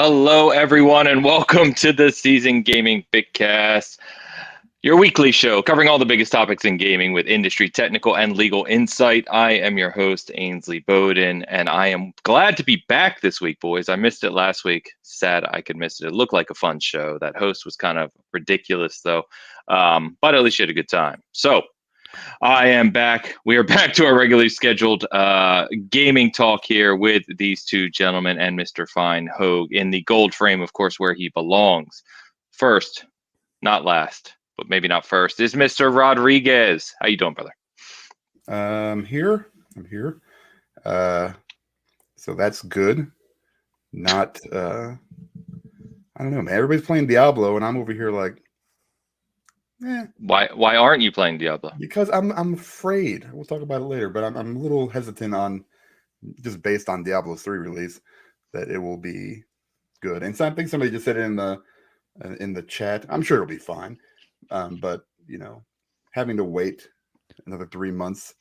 Hello, everyone, and welcome to the Season Gaming Bitcast, your weekly show covering all the biggest topics in gaming with industry, technical, and legal insight. I am your host, Ainsley Bowden, and I am glad to be back this week, boys. I missed it last week. Sad I could miss it. It looked like a fun show. That host was kind of ridiculous, though, but at least you had a good time. So I am back. We are back to our regularly scheduled gaming talk here with these two gentlemen and Mr. Fine Hogue in the gold frame, of course, where he belongs. First, not last, but maybe not first, is Mr. Rodriguez. How you doing, brother? I'm here. So that's good. Not, I don't know, man. Everybody's playing Diablo, and I'm over here like, Why aren't you playing Diablo? Because I'm afraid. We'll talk about it later, but I'm a little hesitant on, just based on Diablo 3 release, that it will be good. And so I think somebody just said it in the chat. I'm sure it'll be fine. But you know, having to wait another 3 months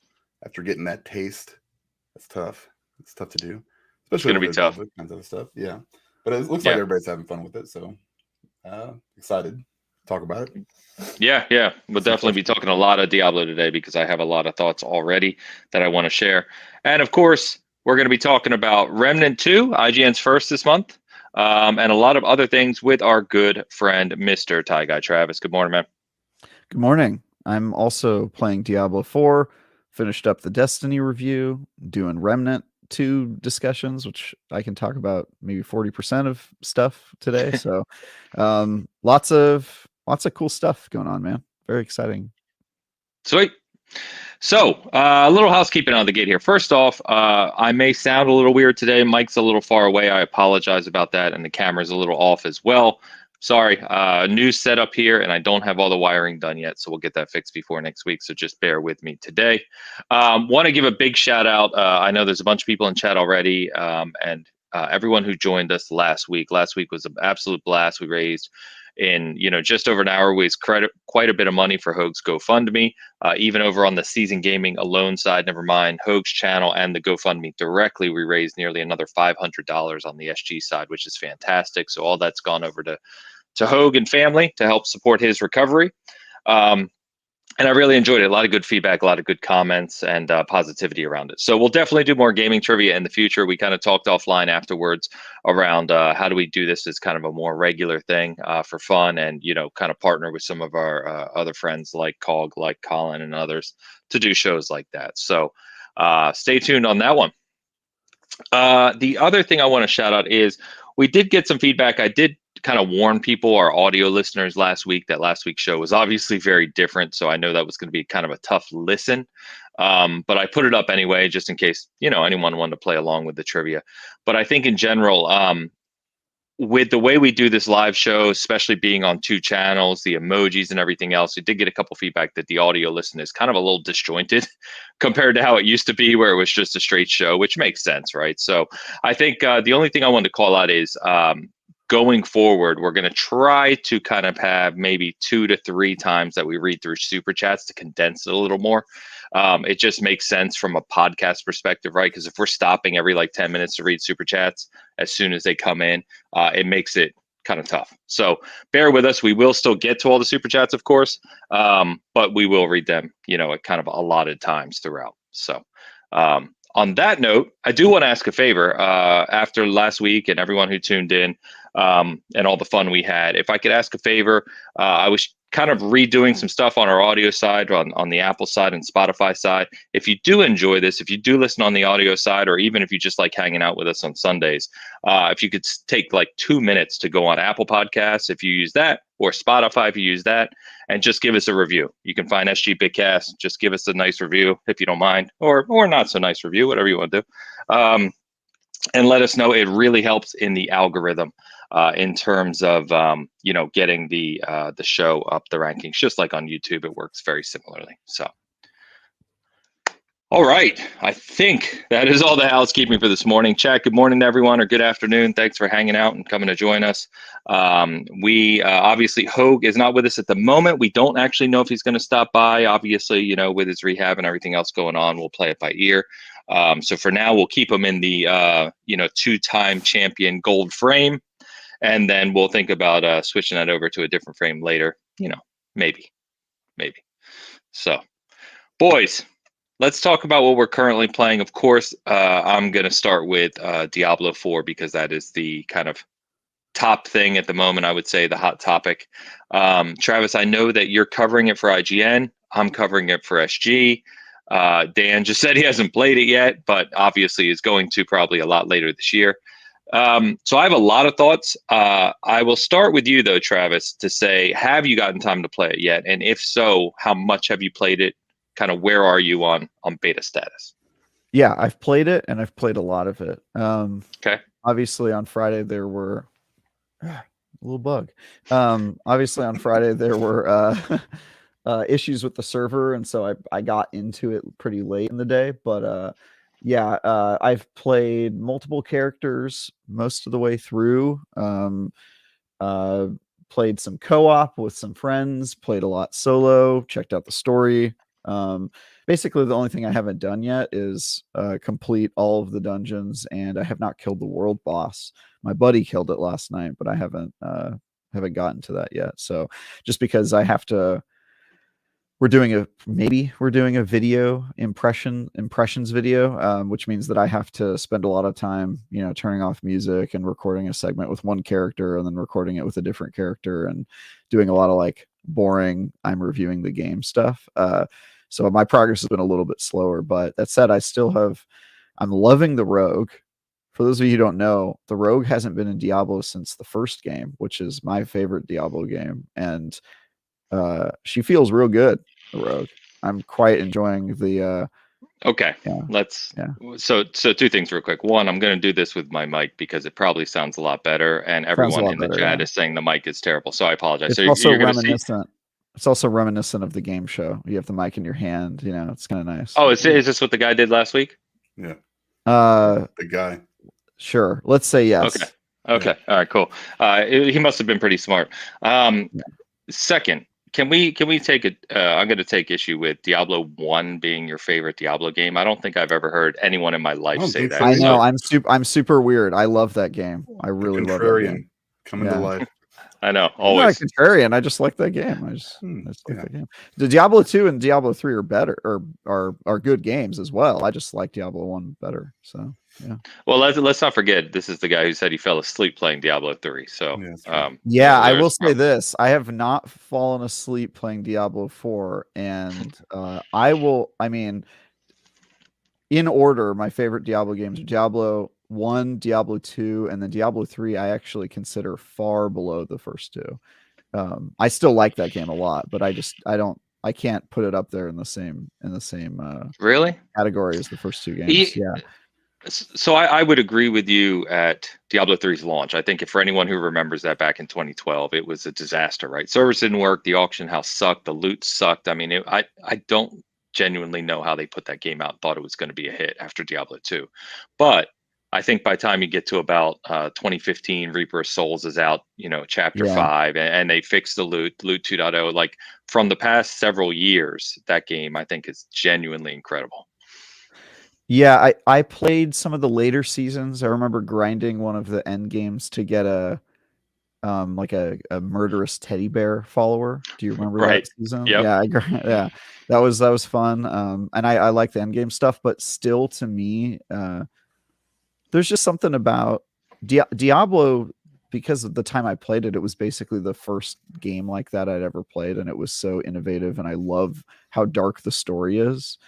after getting that taste, that's tough. It's tough to do. Especially it's gonna be tough. Kinds of stuff. Yeah. But it looks like everybody's having fun with it, so excited to talk about it. Yeah. We'll definitely be talking a lot of Diablo today because I have a lot of thoughts already that I want to share. And of course, we're going to be talking about Remnant 2, IGN's first this month, and a lot of other things with our good friend, Mr. Ty Guy Travis. Good morning, man. Good morning. I'm also playing Diablo 4, finished up the Destiny review, doing Remnant 2 discussions, which I can talk about maybe 40% of stuff today. So lots of cool stuff going on, man. Very exciting. Sweet. So a little housekeeping on the gate here. First off, I may sound a little weird today. Mike's a little far away. I apologize about that. And the camera's a little off as well. Sorry, new setup here, and I don't have all the wiring done yet, so we'll get that fixed before next week, so just bear with me today. Want to give a big shout out. I know there's a bunch of people in chat already, and everyone who joined us last week. Last week was an absolute blast. We raised in just over an hour, we raised quite a bit of money for Hogue's GoFundMe. Even over on the Season Gaming alone side, never mind Hogue's channel and the GoFundMe directly, we raised nearly another $500 on the SG side, which is fantastic. So all that's gone over to Hogue and family to help support his recovery. And I really enjoyed it. A lot of good feedback, a lot of good comments, and positivity around it. So we'll definitely do more gaming trivia in the future. We kind of talked offline afterwards around how do we do this as kind of a more regular thing for fun, and kind of partner with some of our other friends like Cog, like Colin, and others to do shows like that. So stay tuned on that one. The other thing I want to shout out is we did get some feedback. I did kind of warn people, our audio listeners, last week that last week's show was obviously very different. So I know that was going to be kind of a tough listen. But I put it up anyway, just in case, anyone wanted to play along with the trivia. But I think in general, with the way we do this live show, especially being on 2 channels, the emojis and everything else, we did get a couple feedback that the audio listen is kind of a little disjointed compared to how it used to be, where it was just a straight show, which makes sense, right? So I think the only thing I wanted to call out is going forward, we're going to try to kind of have maybe 2 to 3 times that we read through super chats to condense it a little more. It just makes sense from a podcast perspective, right? Because if we're stopping every 10 minutes to read super chats as soon as they come in, it makes it kind of tough. So bear with us. We will still get to all the super chats, of course, but we will read them, at kind of allotted times throughout. So on that note, I do want to ask a favor after last week and everyone who tuned in and all the fun we had. If I could ask a favor, I was kind of redoing some stuff on our audio side, on the Apple side and Spotify side. If you do enjoy this, if you do listen on the audio side, or even if you just like hanging out with us on Sundays, if you could take 2 minutes to go on Apple Podcasts, if you use that, or Spotify, if you use that, and just give us a review. You can find SG Bitcast. Just give us a nice review if you don't mind, or not so nice review, whatever you want to do. And let us know. It really helps in the algorithm in terms of getting the show up the rankings. Just like on YouTube, it works very similarly. So, all right, I think that is all the housekeeping for this morning. Chat, good morning to everyone, or good afternoon. Thanks for hanging out and coming to join us. We obviously, Hogue is not with us at the moment. We don't actually know if he's going to stop by. Obviously, with his rehab and everything else going on, we'll play it by ear. So for now, we'll keep him in the 2-time champion gold frame. and then we'll think about switching that over to a different frame later. Maybe. So, boys, let's talk about what we're currently playing. Of course, I'm going to start with Diablo 4 because that is the kind of top thing at the moment. I would say the hot topic. Travis, I know that you're covering it for IGN. I'm covering it for SG. Dan just said he hasn't played it yet, but obviously is going to probably a lot later this year. So I have a lot of thoughts. I will start with you, though, Travis, to say, have you gotten time to play it yet? And if so, how much have you played it? Kind of where are you on beta status? Yeah, I've played it, and I've played a lot of it. Okay. Obviously, on Friday, there were... a little bug. Obviously, on Friday, there were issues with the server, and so I got into it pretty late in the day. But yeah, I've played multiple characters most of the way through. Played some co-op with some friends, played a lot solo, checked out the story. Basically, the only thing I haven't done yet is complete all of the dungeons, and I have not killed the world boss. My buddy killed it last night, but I haven't gotten to that yet. So just because I have to, we're doing a video impressions video, which means that I have to spend a lot of time, turning off music and recording a segment with one character and then recording it with a different character and doing a lot of like boring, I'm reviewing the game stuff. So my progress has been a little bit slower, but that said, I'm loving the rogue. For those of you who don't know, the rogue hasn't been in Diablo since the first game, which is my favorite Diablo game. And she feels real good, the rogue. I'm quite enjoying the... Okay, yeah. So two things real quick. One, I'm going to do this with my mic because it probably sounds a lot better, and everyone in the chat is saying the mic is terrible. So I apologize. It's also reminiscent. It's also reminiscent of the game show. You have the mic in your hand. It's kind of nice. Oh, is this what the guy did last week? Yeah. The guy. Sure. Let's say yes. Okay. Yeah. All right. Cool. He must have been pretty smart. Second, can we take it? I'm going to take issue with Diablo 1 being your favorite Diablo game. I don't think I've ever heard anyone in my life say that. I know. I'm super weird. I love that game. I really love that game. Coming to life. I know. Always. I'm not a contrarian. I just like that game. I just like that game. The Diablo 2 and Diablo 3 are better, or are good games as well. I just like Diablo 1 better. So yeah. Well, let's not forget, this is the guy who said he fell asleep playing Diablo 3. So I will say this: I have not fallen asleep playing Diablo 4, and I mean, in order, my favorite Diablo games are Diablo 1, Diablo 2, and then Diablo 3 I actually consider far below the first two. I still like that game a lot, but I can't put it up there in the same really category as the first two games. So I would agree with you at Diablo 3's launch. I think for anyone who remembers that back in 2012, it was a disaster, right? Servers didn't work, the auction house sucked, the loot sucked. I mean, I don't genuinely know how they put that game out and thought it was going to be a hit after Diablo 2. But I think by the time you get to about 2015, Reaper of Souls is out, chapter 5, and they fixed the loot 2.0. Like from the past several years, that game I think is genuinely incredible. Yeah, I played some of the later seasons. I remember grinding one of the end games to get a murderous teddy bear follower. Do you remember that season? Yep. Yeah, that was fun. And I like the end game stuff, but still, to me, there's just something about Diablo, because of the time I played it, it was basically the first game like that I'd ever played, and it was so innovative, and I love how dark the story is.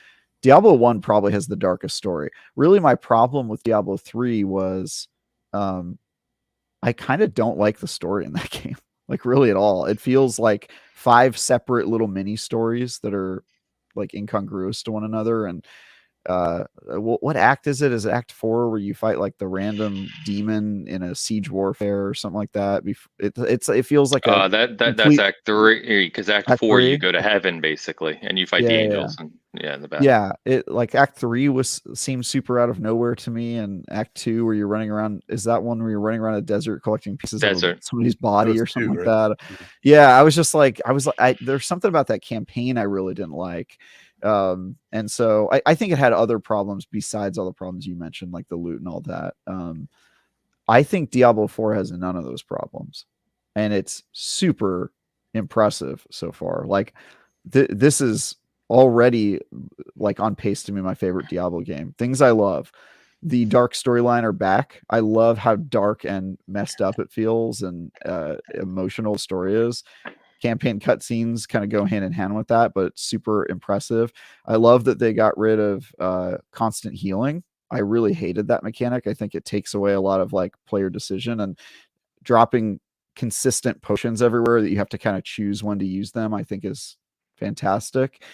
Diablo 1 probably has the darkest story. Really, my problem with Diablo 3 was I kind of don't like the story in that game, like really at all. It feels like 5 separate little mini stories that are like incongruous to one another. And what act is it? Is it Act 4 where you fight like the random demon in a siege warfare or something like that? It feels like that's Act 3, because Act 4 you go to heaven basically and you fight the angels in the back. Yeah, it like Act 3 seemed super out of nowhere to me, and Act 2 where you're running around, is that one where you're running around a desert collecting pieces of somebody's body or something like that? Yeah, I was like there's something about that campaign I really didn't like. And so I think it had other problems besides all the problems you mentioned, like the loot and all that. I think Diablo 4 has none of those problems, and it's super impressive so far. Like this is already like on pace to be my favorite Diablo game. Things I love. The dark storyline are back. I love how dark and messed up it feels and emotional the story is. Campaign cutscenes kind of go hand in hand with that, but super impressive. I love that they got rid of constant healing. I really hated that mechanic. I think it takes away a lot of like player decision, and dropping consistent potions everywhere that you have to kind of choose when to use them, I think is fantastic.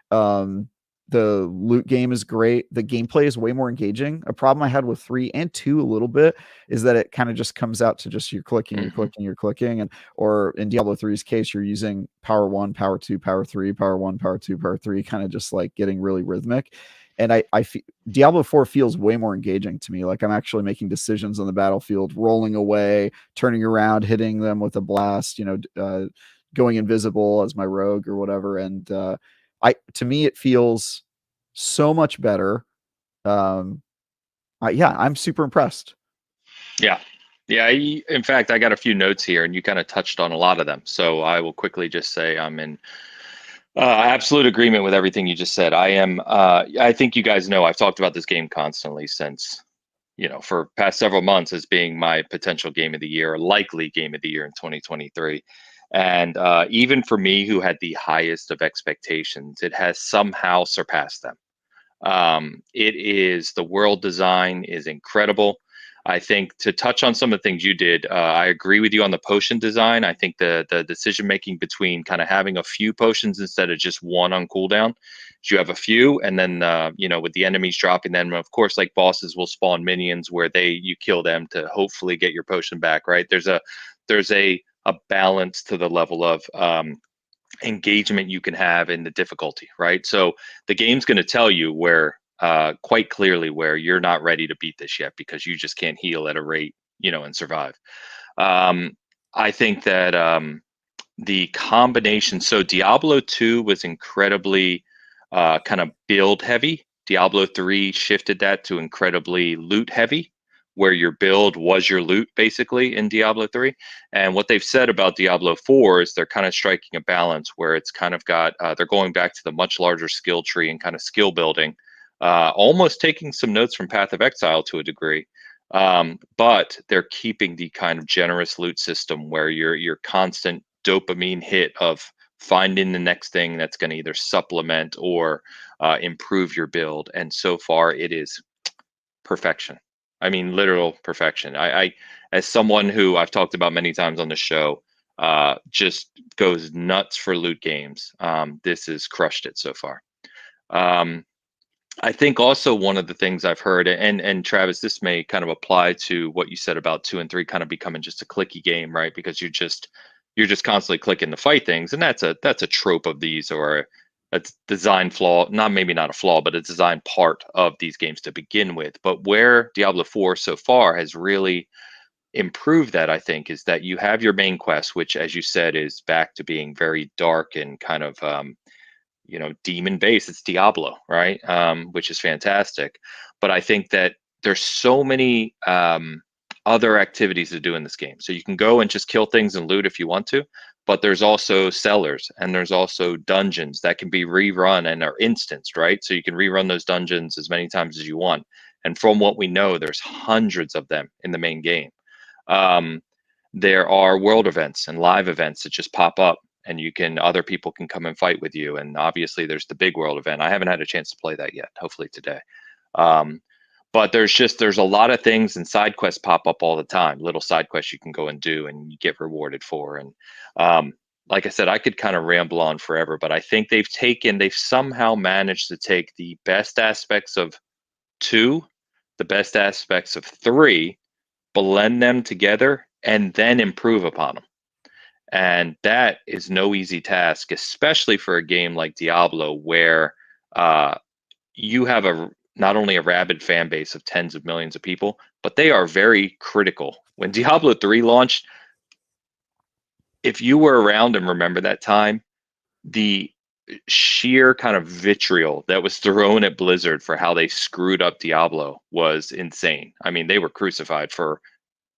Um, the loot game is great. The gameplay is way more engaging. A problem I had with 3 and 2 a little bit is that it kind of just comes out to just you're clicking, you're clicking, and or in Diablo 3's case, you're using power 1, power 2, power 3, power 1, power 2, power 3, kind of just like getting really rhythmic. And I feel Diablo 4 feels way more engaging to me. Like I'm actually making decisions on the battlefield, rolling away, turning around, hitting them with a blast, going invisible as my rogue or whatever. And to me, it feels so much better. I'm super impressed. Yeah. Yeah. In fact, I got a few notes here, and you kind of touched on a lot of them. So I will quickly just say I'm in absolute agreement with everything you just said. I am. I think you guys know I've talked about this game constantly since, for past several months as being my potential game of the year, or likely game of the year in 2023. And even for me, who had the highest of expectations, it has somehow surpassed them. The world design is incredible. I think to touch on some of the things you did, I agree with you on the potion design. I think the decision making between kind of having a few potions instead of just one on cooldown. You have a few, and then with the enemies dropping them, of course, like bosses will spawn minions where you kill them to hopefully get your potion back. Right? There's a balance to the level of engagement you can have in the difficulty, right? So the game's going to tell you quite clearly where you're not ready to beat this yet because you just can't heal at a rate, and survive. Um, I think that the combination, so Diablo 2 was incredibly kind of build heavy. Diablo 3 shifted that to incredibly loot heavy, where your build was your loot basically in Diablo 3. And what they've said about Diablo 4 is they're kind of striking a balance where it's kind of got, they're going back to the much larger skill tree and kind of skill building, almost taking some notes from Path of Exile to a degree. But they're keeping the kind of generous loot system where your constant dopamine hit of finding the next thing that's going to either supplement or improve your build. And so far, it is perfection. I mean, literal perfection. I as someone who I've talked about many times on the show, just goes nuts for loot games. This has crushed it so far. I think also one of the things I've heard, and Travis, this may kind of apply to what you said about 2 and 3 kind of becoming just a clicky game, right? Because you're just constantly clicking to fight things, and that's a trope of these, or a design flaw, maybe not a flaw, but a design part of these games to begin with. But where Diablo 4 so far has really improved that, I think, is that you have your main quest, which, as you said, is back to being very dark and kind of demon based. It's Diablo, right? Which is fantastic. But I think that there's so many other activities to do in this game. So you can go and just kill things and loot if you want to, but there's also cellars and there's also dungeons that can be rerun and are instanced, right? So you can rerun those dungeons as many times as you want. And from what we know, there's hundreds of them in the main game. Um, there are world events and live events that just pop up, and other people can come and fight with you. And obviously there's the big world event. I haven't had a chance to play that yet, hopefully today. But there's a lot of things, and side quests pop up all the time, little side quests you can go and do and you get rewarded for. And like I said, I could kind of ramble on forever, but I think they've somehow managed to take the best aspects of 2, the best aspects of 3, blend them together, and then improve upon them. And that is no easy task, especially for a game like Diablo, where you have not only a rabid fan base of tens of millions of people, but they are very critical. When Diablo 3 launched, if you were around and remember that time, the sheer kind of vitriol that was thrown at Blizzard for how they screwed up Diablo was insane. I mean, they were crucified for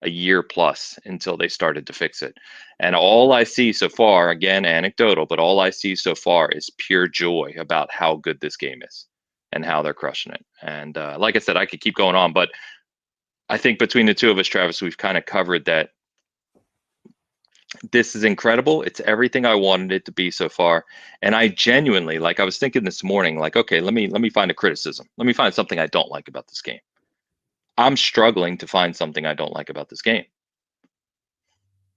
a year plus until they started to fix it. And all I see so far, again, anecdotal, but all I see so far is pure joy about how good this game is and how they're crushing it. And like I said, I could keep going on, but I think between the two of us, Travis, we've kind of covered that this is incredible. It's everything I wanted it to be so far. And I genuinely, like I was thinking this morning, like, okay, let me find a criticism. Let me find something I don't like about this game. I'm struggling to find something I don't like about this game.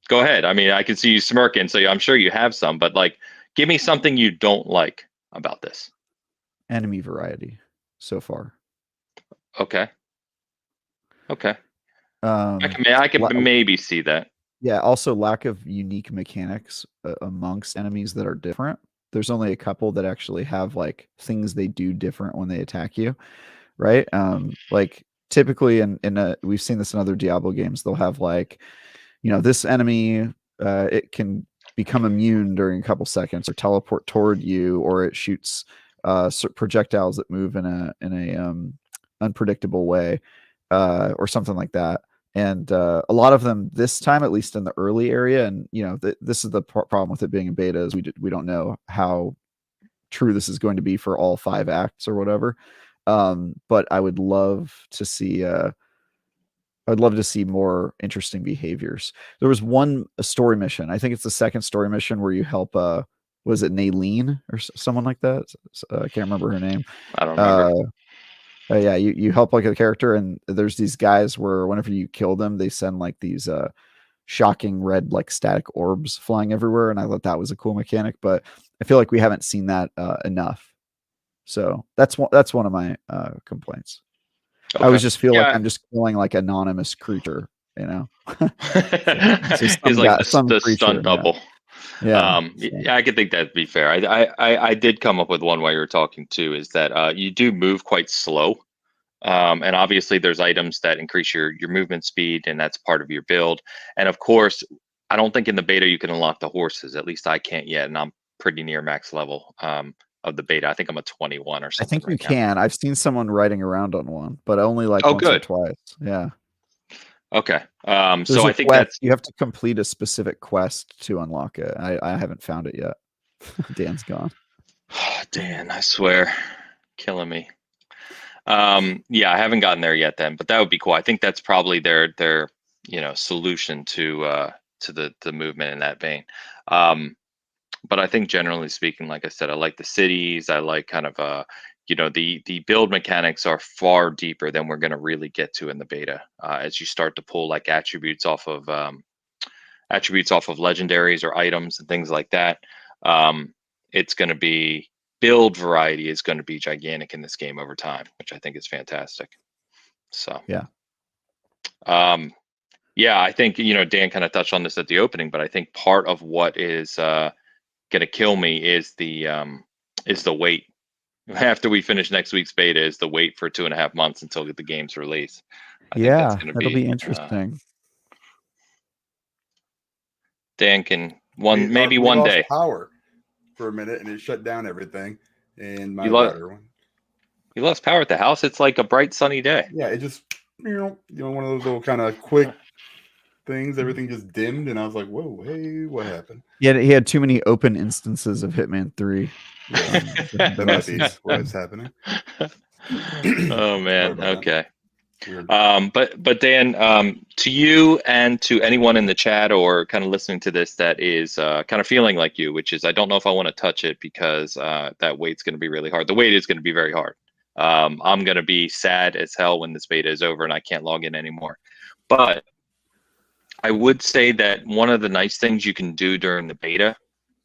Go ahead. I mean, I can see you smirking, so I'm sure you have some, but like, give me something you don't like about this. Enemy variety so far. Okay. I Um, can maybe see that. Yeah, also lack of unique mechanics amongst enemies that are different. There's only a couple that actually have like things they do different when they attack you, right? Like typically we've seen this in other Diablo games, they'll have like, this enemy, it can become immune during a couple seconds or teleport toward you, or it shoots projectiles that move in a unpredictable way, or something like that. And a lot of them this time, at least in the early area, and this is the problem with it being in beta, is we don't know how true this is going to be for all 5 acts or whatever. But I would love to see more interesting behaviors. There was a story mission. I think it's the second story mission where you help was it Naylene or someone like that? I can't remember her name. I don't remember. Yeah, you help like a character, and there's these guys where whenever you kill them, they send like these shocking red like static orbs flying everywhere, and I thought that was a cool mechanic, but I feel like we haven't seen that enough. So that's one of my complaints. Okay. I always just feel like I'm just killing like anonymous creature, so it's like the stun double. Yeah. Yeah, I could think that'd be fair. I did come up with one while you were talking too, is that you do move quite slow. And obviously there's items that increase your movement speed, and that's part of your build. And of course, I don't think in the beta you can unlock the horses. At least I can't yet, and I'm pretty near max level of the beta. I think I'm a 21 or something. I think you can. I've seen someone riding around on one, but only like once or twice. Yeah. Okay. So I think you have to complete a specific quest to unlock it. I haven't found it yet. Dan's gone. Dan, I swear, killing me. Yeah, I haven't gotten there yet then, but that would be cool. I think that's probably their solution to the movement in that vein. But I think generally speaking, like I said, I like the cities. I like kind of the build mechanics are far deeper than we're going to really get to in the beta. As you start to pull like attributes off of legendaries or items and things like that, it's going to be build variety is going to be gigantic in this game over time, which I think is fantastic. So yeah, I think Dan kind of touched on this at the opening, but I think part of what is going to kill me is the wait. After we finish next week's beta, is the wait for 2.5 months until the game's release. I think that's going to be interesting. Dan can maybe one day. Power for a minute, and it shut down everything. And my you lost power at the house. It's like a bright sunny day. Yeah, it just one of those little kind of quick things. Everything just dimmed, and I was like, "Whoa, hey, what happened?" Yeah, he had too many open instances of Hitman 3. That might be what's happening. Oh man, okay. But Dan, to you and to anyone in the chat or kind of listening to this that is kind of feeling like you, which is I don't know if I want to touch it because that wait's going to be really hard. The wait is going to be very hard. I'm going to be sad as hell when this beta is over and I can't log in anymore. But I would say that one of the nice things you can do during the beta,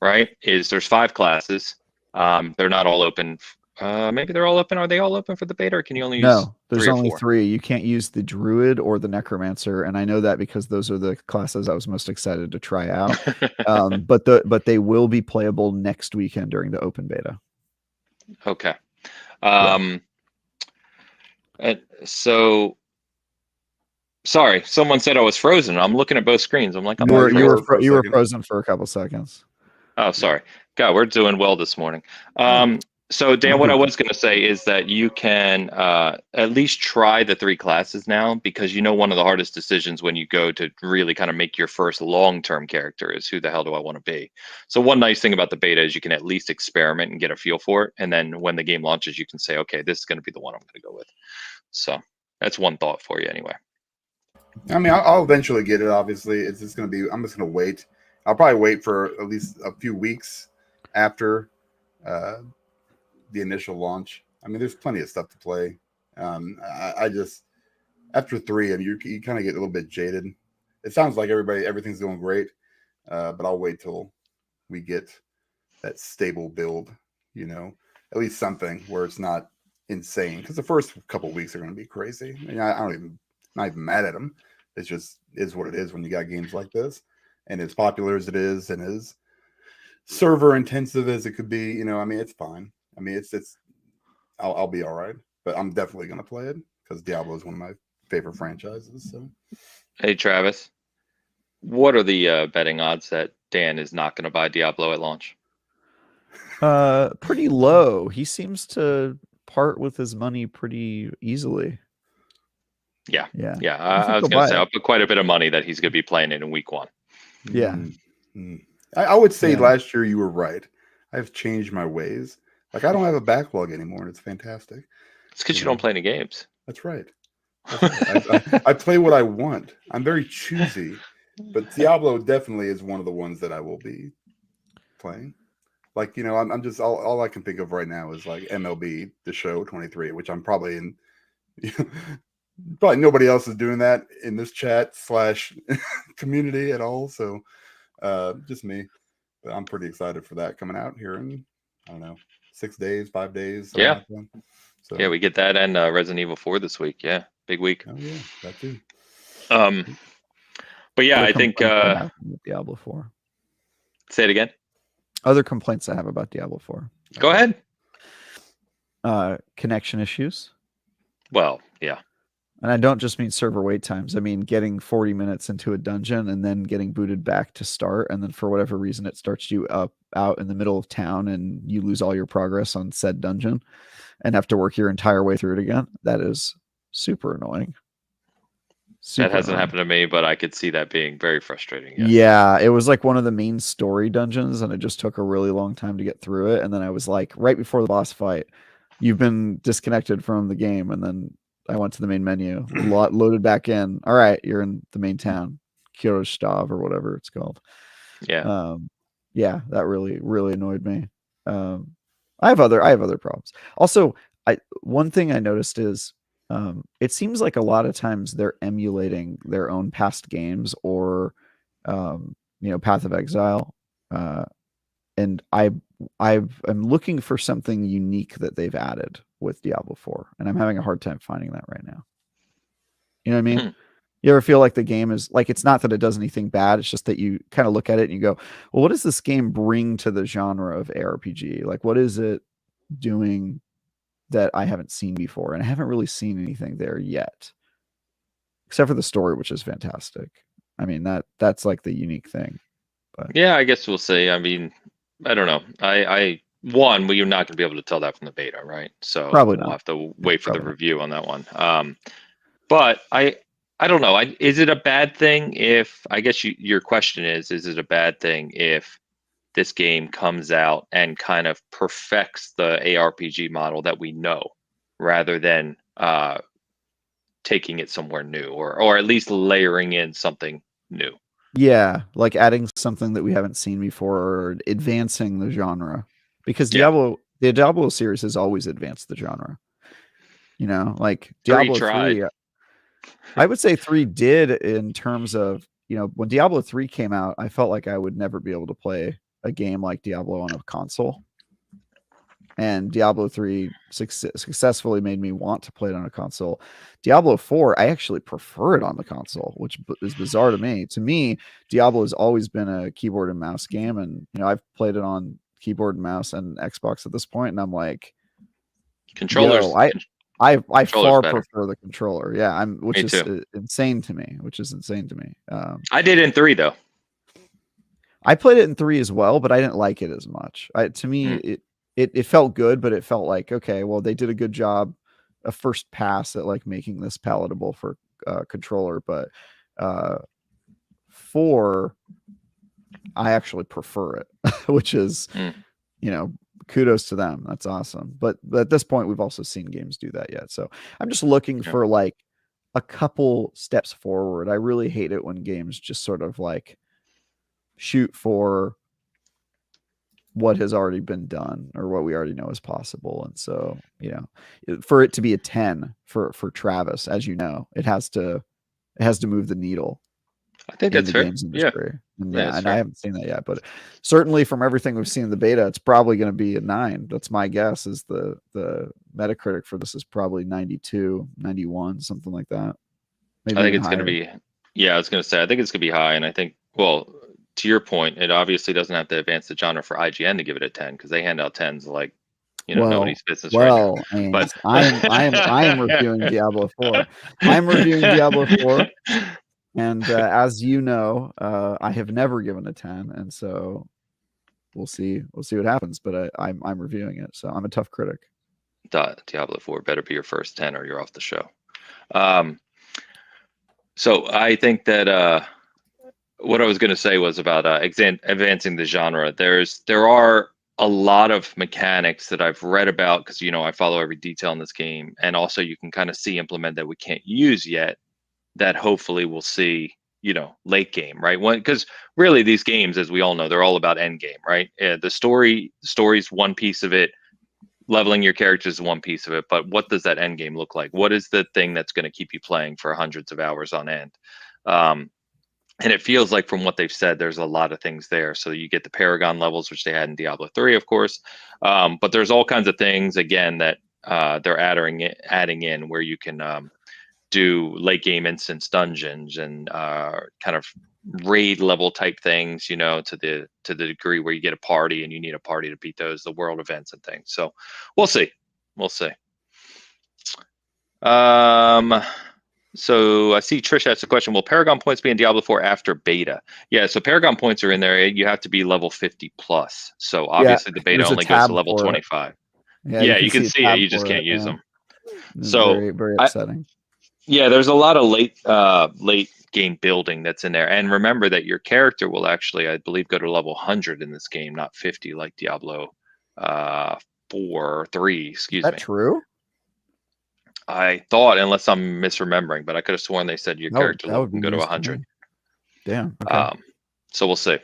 right, is there's 5 classes. They're not all open. Maybe they're all open. Are they all open for the beta, or can you only use 3 or 4? There's only 3. You can't use the Druid or the Necromancer, and I know that because those are the classes I was most excited to try out. But they will be playable next weekend during the open beta. Okay. So, sorry, someone said I was frozen. I'm looking at both screens. I'm like, you were frozen for a couple seconds. Oh, sorry. God, we're doing well this morning. So Dan, what I was going to say is that you can at least try the 3 classes now, because one of the hardest decisions when you go to really kind of make your first long-term character is, who the hell do I want to be? So one nice thing about the beta is you can at least experiment and get a feel for it, and then when the game launches, you can say, okay, this is going to be the one I'm going to go with. So that's one thought for you anyway. I mean, I'll eventually get it. Obviously, it's just going to be. I'm just going to wait. I'll probably wait for at least a few weeks after the initial launch. I mean, there's plenty of stuff to play. I just after 3, and you kind of get a little bit jaded. It sounds like everything's going great, but I'll wait till we get that stable build. At least something where it's not insane. Because the first couple weeks are going to be crazy. I mean, not even mad at them. It just is what it is when you got games like this, and as popular as it is, and as server intensive as it could be. I mean, it's fine. I mean, I'll be all right, but I'm definitely going to play it because Diablo is one of my favorite franchises. So, hey Travis, what are the betting odds that Dan is not going to buy Diablo at launch? Pretty low. He seems to part with his money pretty easily. Yeah. I I was going to say, I'll put quite a bit of money that he's going to be playing it in week 1. Yeah. I would say last year you were right. I've changed my ways. Like, I don't have a backlog anymore, and it's fantastic. It's because you don't play any games. That's right. I play what I want. I'm very choosy, but Diablo definitely is one of the ones that I will be playing. Like, I'm just all I can think of right now is like MLB The Show 23, which I'm probably in. Probably nobody else is doing that in this chat / community at all. So just me. But I'm pretty excited for that coming out here in, I don't know, 6 days, 5 days. Yeah. Like that. So, yeah, we get that and Resident Evil 4 this week. Yeah, big week. Oh yeah, that too. But yeah, I think Diablo 4. Say it again. Other complaints I have about Diablo 4. Go ahead. Connection issues. Well, yeah. And I don't just mean server wait times. I mean getting 40 minutes into a dungeon and then getting booted back to start, and then for whatever reason it starts you out in the middle of town and you lose all your progress on said dungeon and have to work your entire way through it again. That is super annoying. That hasn't happened to me, but I could see that being very frustrating. Yes. Yeah, it was like one of the main story dungeons, and it just took a really long time to get through it. And then I was like, right before the boss fight, you've been disconnected from the game. And then I went to the main menu, loaded back in. All right, you're in the main town, Kyrgyzstan or whatever it's called. Yeah. Yeah, that really, really annoyed me. I have other problems. Also, one thing I noticed is it seems like a lot of times they're emulating their own past games or Path of Exile. And I'm looking for something unique that they've added with Diablo 4, and I'm having a hard time finding that right now. You know what I mean? You ever feel like the game is like, it's not that it does anything bad, it's just that you kind of look at it and you go, well, what does this game bring to the genre of ARPG? Like, what is it doing that I haven't seen before? And I haven't really seen anything there yet, except for the story, which is fantastic. I mean, that's like the unique thing. But yeah, I guess we'll see. I mean, I don't know. We're not going to be able to tell that from the beta, right? So probably not. We'll have to wait for the review on that one. But I don't know. Is it a bad thing if, I guess your question is it a bad thing if this game comes out and kind of perfects the ARPG model that we know, rather than taking it somewhere new, or at least layering in something new? Yeah, like adding something that we haven't seen before, or advancing the genre, because the Diablo series has always advanced the genre. Like Diablo 3, I would say 3 did, in terms of, when Diablo 3 came out, I felt like I would never be able to play a game like Diablo on a console. And Diablo 3 successfully made me want to play it on a console. Diablo 4, I actually prefer it on the console, which is bizarre to me. To me, Diablo has always been a keyboard and mouse game, and I've played it on keyboard and mouse and Xbox at this point, and I'm like, controllers. I far prefer the controller. Yeah, which is insane to me. I did in 3 though. I played it in 3 as well, but I didn't like it as much. To me, it felt good, but it felt like, okay, well, they did a good job, a first pass at like making this palatable for controller. But 4, I actually prefer it, which is, kudos to them. That's awesome. But at this point, we've also seen games do that yet. So I'm just looking for like a couple steps forward. I really hate it when games just sort of like shoot for what has already been done or what we already know is possible. And so, for it to be a 10 for Travis, as you know, it has to move the needle I think in that's the fair. games industry. And that's and fair. I haven't seen that yet, but certainly from everything we've seen in the beta, it's probably going to be a 9. That's my guess. Is the Metacritic for this is probably 92, 91, something like that. Maybe I think even it's going to higher. be, I was going to say, I think it's going to be high. And I think, well, to your point, it obviously doesn't have to advance the genre for IGN to give it a 10 because they hand out 10s like, nobody's business right now. But Ains, I am reviewing Diablo 4. I'm reviewing Diablo 4. And as you know, I have never given a 10, and so we'll see what happens. But I'm reviewing it, so I'm a tough critic. Diablo 4 better be your first 10 or you're off the show. So I think that what I was going to say was about advancing the genre. There are a lot of mechanics that I've read about because I follow every detail in this game, and also you can kind of see implement that we can't use yet that hopefully we'll see late game, right? Because really these games, as we all know, they're all about end game, right? The story's one piece of it, leveling your characters is one piece of it, but what does that end game look like? What is the thing that's going to keep you playing for hundreds of hours on end? And it feels like from what they've said, there's a lot of things there. So you get the Paragon levels, which they had in Diablo 3, of course. But there's all kinds of things, again, that they're adding in where you can do late game instance dungeons and kind of raid level type things, to the degree where you get a party and you need a party to beat the world events and things. So we'll see. So I see Trish asked a question. Will Paragon points be in Diablo 4 after beta? Yeah, so Paragon points are in there. You have to be level 50 plus. So obviously the beta only goes to level 25. Yeah, you can see it. You just can't use them. So very, very upsetting. There's a lot of late game building that's in there. And remember that your character will actually, I believe, go to level 100 in this game, not 50 like Diablo 4 or 3, excuse me. Is that true? I thought, unless I'm misremembering, but I could have sworn they said your character level can go to 100. Damn. Okay. So we'll see.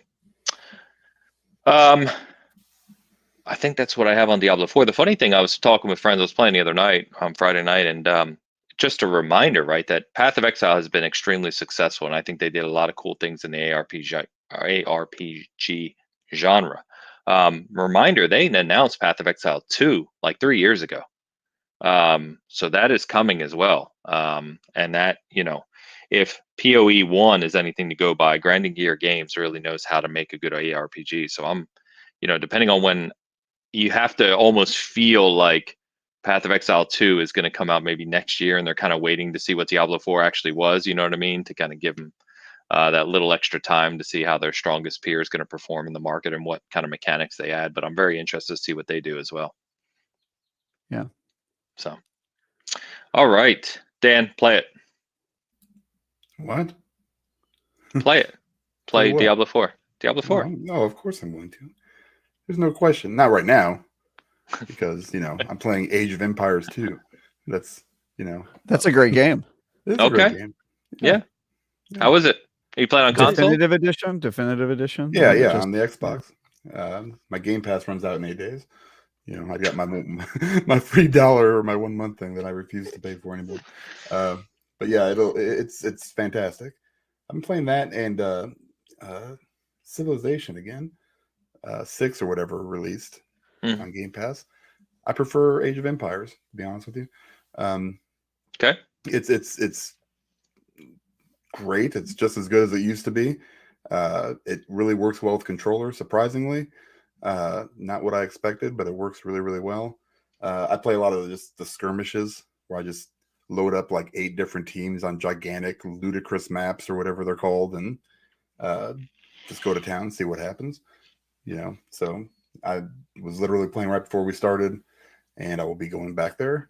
I think that's what I have on Diablo 4. The funny thing, I was talking with friends, I was playing the other night on Friday night, and just a reminder, right, that Path of Exile has been extremely successful, and I think they did a lot of cool things in the ARPG genre. Reminder, they announced Path of Exile 2 like 3 years ago. So that is coming as well. And that, if PoE 1 is anything to go by, Grinding Gear Games really knows how to make a good ARPG. So I'm, depending on when, you have to almost feel like Path of Exile 2 is going to come out maybe next year, and they're kind of waiting to see what Diablo 4 actually was, you know what I mean? To kind of give them that little extra time to see how their strongest peer is going to perform in the market and what kind of mechanics they add. But I'm very interested to see what they do as well. Yeah. So, all right, Dan, play it. What? Play it. Play Diablo 4. Diablo 4. No, of course I'm going to. There's no question. Not right now, because I'm playing Age of Empires 2. That's that's a great game. It's a great game. Yeah. How was it? Are you playing on console? Definitive edition. Yeah, on the Xbox. My Game Pass runs out in 8 days. I got my my free $1 or my 1 month thing that I refuse to pay for anymore. But yeah, it's fantastic. I'm playing that and Civilization again, 6 or whatever released on Game Pass. I prefer Age of Empires, to be honest with you. Okay, it's great. It's just as good as it used to be. It really works well with controllers, surprisingly. Not what I expected, but it works really, really well. I play a lot of just the skirmishes where I just load up like 8 different teams on gigantic, ludicrous maps or whatever they're called, and just go to town and see what happens. So I was literally playing right before we started, and I will be going back there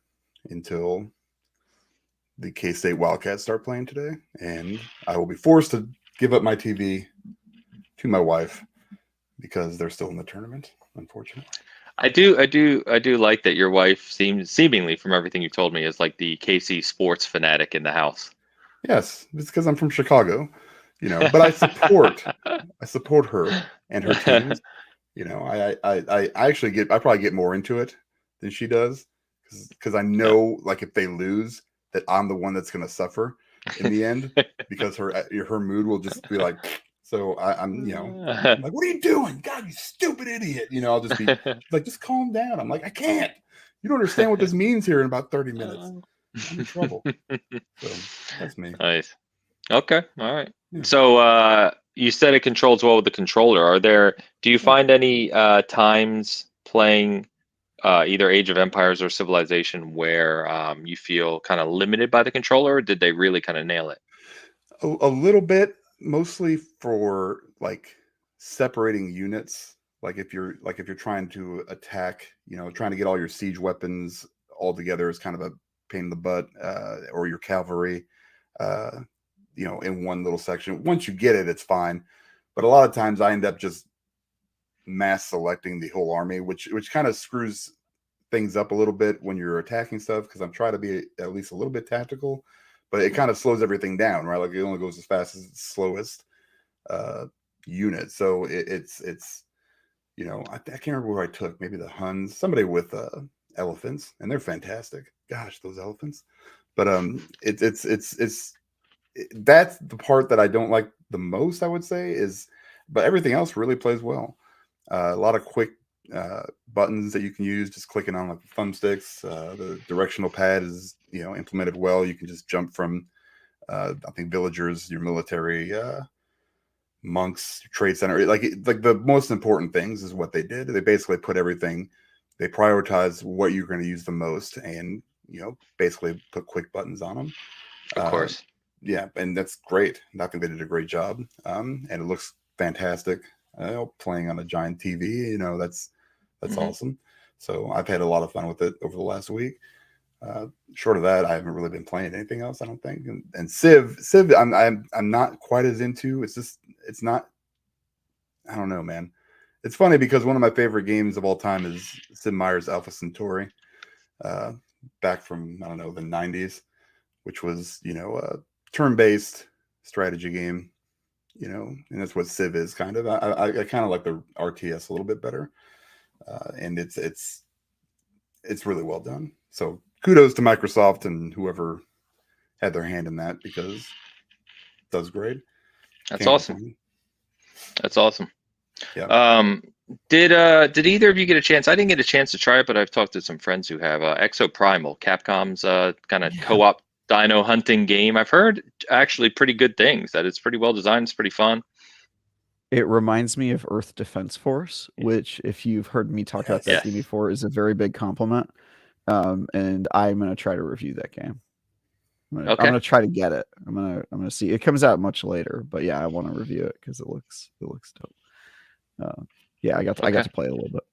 until the K-State Wildcats start playing today, and I will be forced to give up my TV to my wife because they're still in the tournament, unfortunately. I do like that your wife seems seemingly, from everything you told me, is like the KC sports fanatic in the house. Yes, it's because I'm from Chicago, but I support her and her teams. I actually I probably get more into it than she does because I know like if they lose that I'm the one that's going to suffer in the end because her mood will just be like. So I'm like, what are you doing? God, you stupid idiot! I'll just be like, just calm down. I'm like, I can't. You don't understand what this means here in about 30 minutes. I'm in trouble. So that's me. Nice. Okay. All right. Yeah. So you said it controls well with the controller. Do you find any times playing either Age of Empires or Civilization where you feel kind of limited by the controller, or did they really kind of nail it? A little bit, mostly for like separating units. Like if you're trying to attack, trying to get all your siege weapons all together is kind of a pain in the butt, or your cavalry, in one little section. Once you get it, it's fine. But a lot of times I end up just mass selecting the whole army, which kind of screws things up a little bit when you're attacking stuff because I'm trying to be at least a little bit tactical, but it kind of slows everything down, right? Like it only goes as fast as its slowest unit. So it's I can't remember where I took, maybe the Huns, somebody with elephants, and they're fantastic. Gosh, those elephants. But that's the part that I don't like the most, I would say, but everything else really plays well. A lot of quick buttons that you can use, just clicking on like the thumbsticks. The directional pad is implemented well. You can just jump from I think villagers, your military, monks, your trade center. Like the most important things is what they did. They basically put everything. They prioritize what you're going to use the most, and basically put quick buttons on them. Of course. Yeah, and that's great. I think they did a great job, and it looks fantastic. Playing on a giant TV, that's awesome. So I've had a lot of fun with it over the last week. Short of that, I haven't really been playing anything else, I don't think. And Civ, I'm not quite as into. It's not. I don't know, man. It's funny because one of my favorite games of all time is Sid Meier's Alpha Centauri, back from I don't know the '90s, which was a turn-based strategy game. And that's what Civ is kind of. I kind of like the RTS a little bit better, and it's really well done. So kudos to Microsoft and whoever had their hand in that because it does great. That's awesome. That's awesome. Yeah. Did either of you get a chance? I didn't get a chance to try it, but I've talked to some friends who have Exoprimal, Capcom's kind of co-op dino hunting game. I've heard actually pretty good things, that it's pretty well designed, it's pretty fun. It reminds me of Earth Defense Force, which, if you've heard me talk about that game before, is a very big compliment. And I'm going to try to review that game. I'm going to try to get it. I'm going to see. It comes out much later, but yeah, I want to review it because it looks dope. Yeah, I got to play a little bit.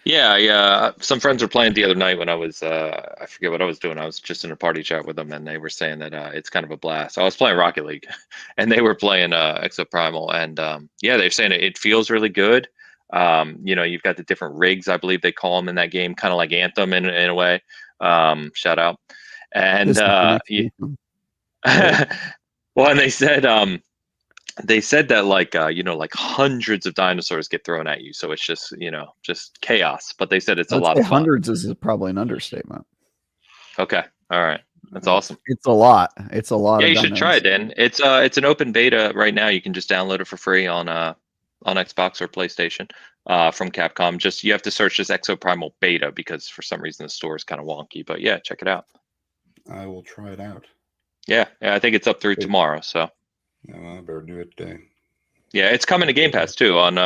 Yeah. Some friends were playing the other night when I was I forget what I was doing. I was just in a party chat with them, and they were saying that it's kind of a blast. I was playing Rocket League, and they were playing Exoprimal, and they're saying it feels really good. You've got the different rigs, I believe they call them in that game, kind of like Anthem in a way. Shout out. And well, and they said that like hundreds of dinosaurs get thrown at you, so it's just just chaos. But they said it's a lot of fun. Hundreds is probably an understatement. Okay, all right, that's awesome. It's a lot. It's a lot. Yeah, you should try it, Dan. It's an open beta right now. You can just download it for free on Xbox or PlayStation from Capcom. Just you have to search this Exoprimal beta because for some reason the store is kind of wonky. But yeah, check it out. I will try it out. Yeah, I think it's up through tomorrow. So. I better do it today. Yeah, it's coming to Game Pass too on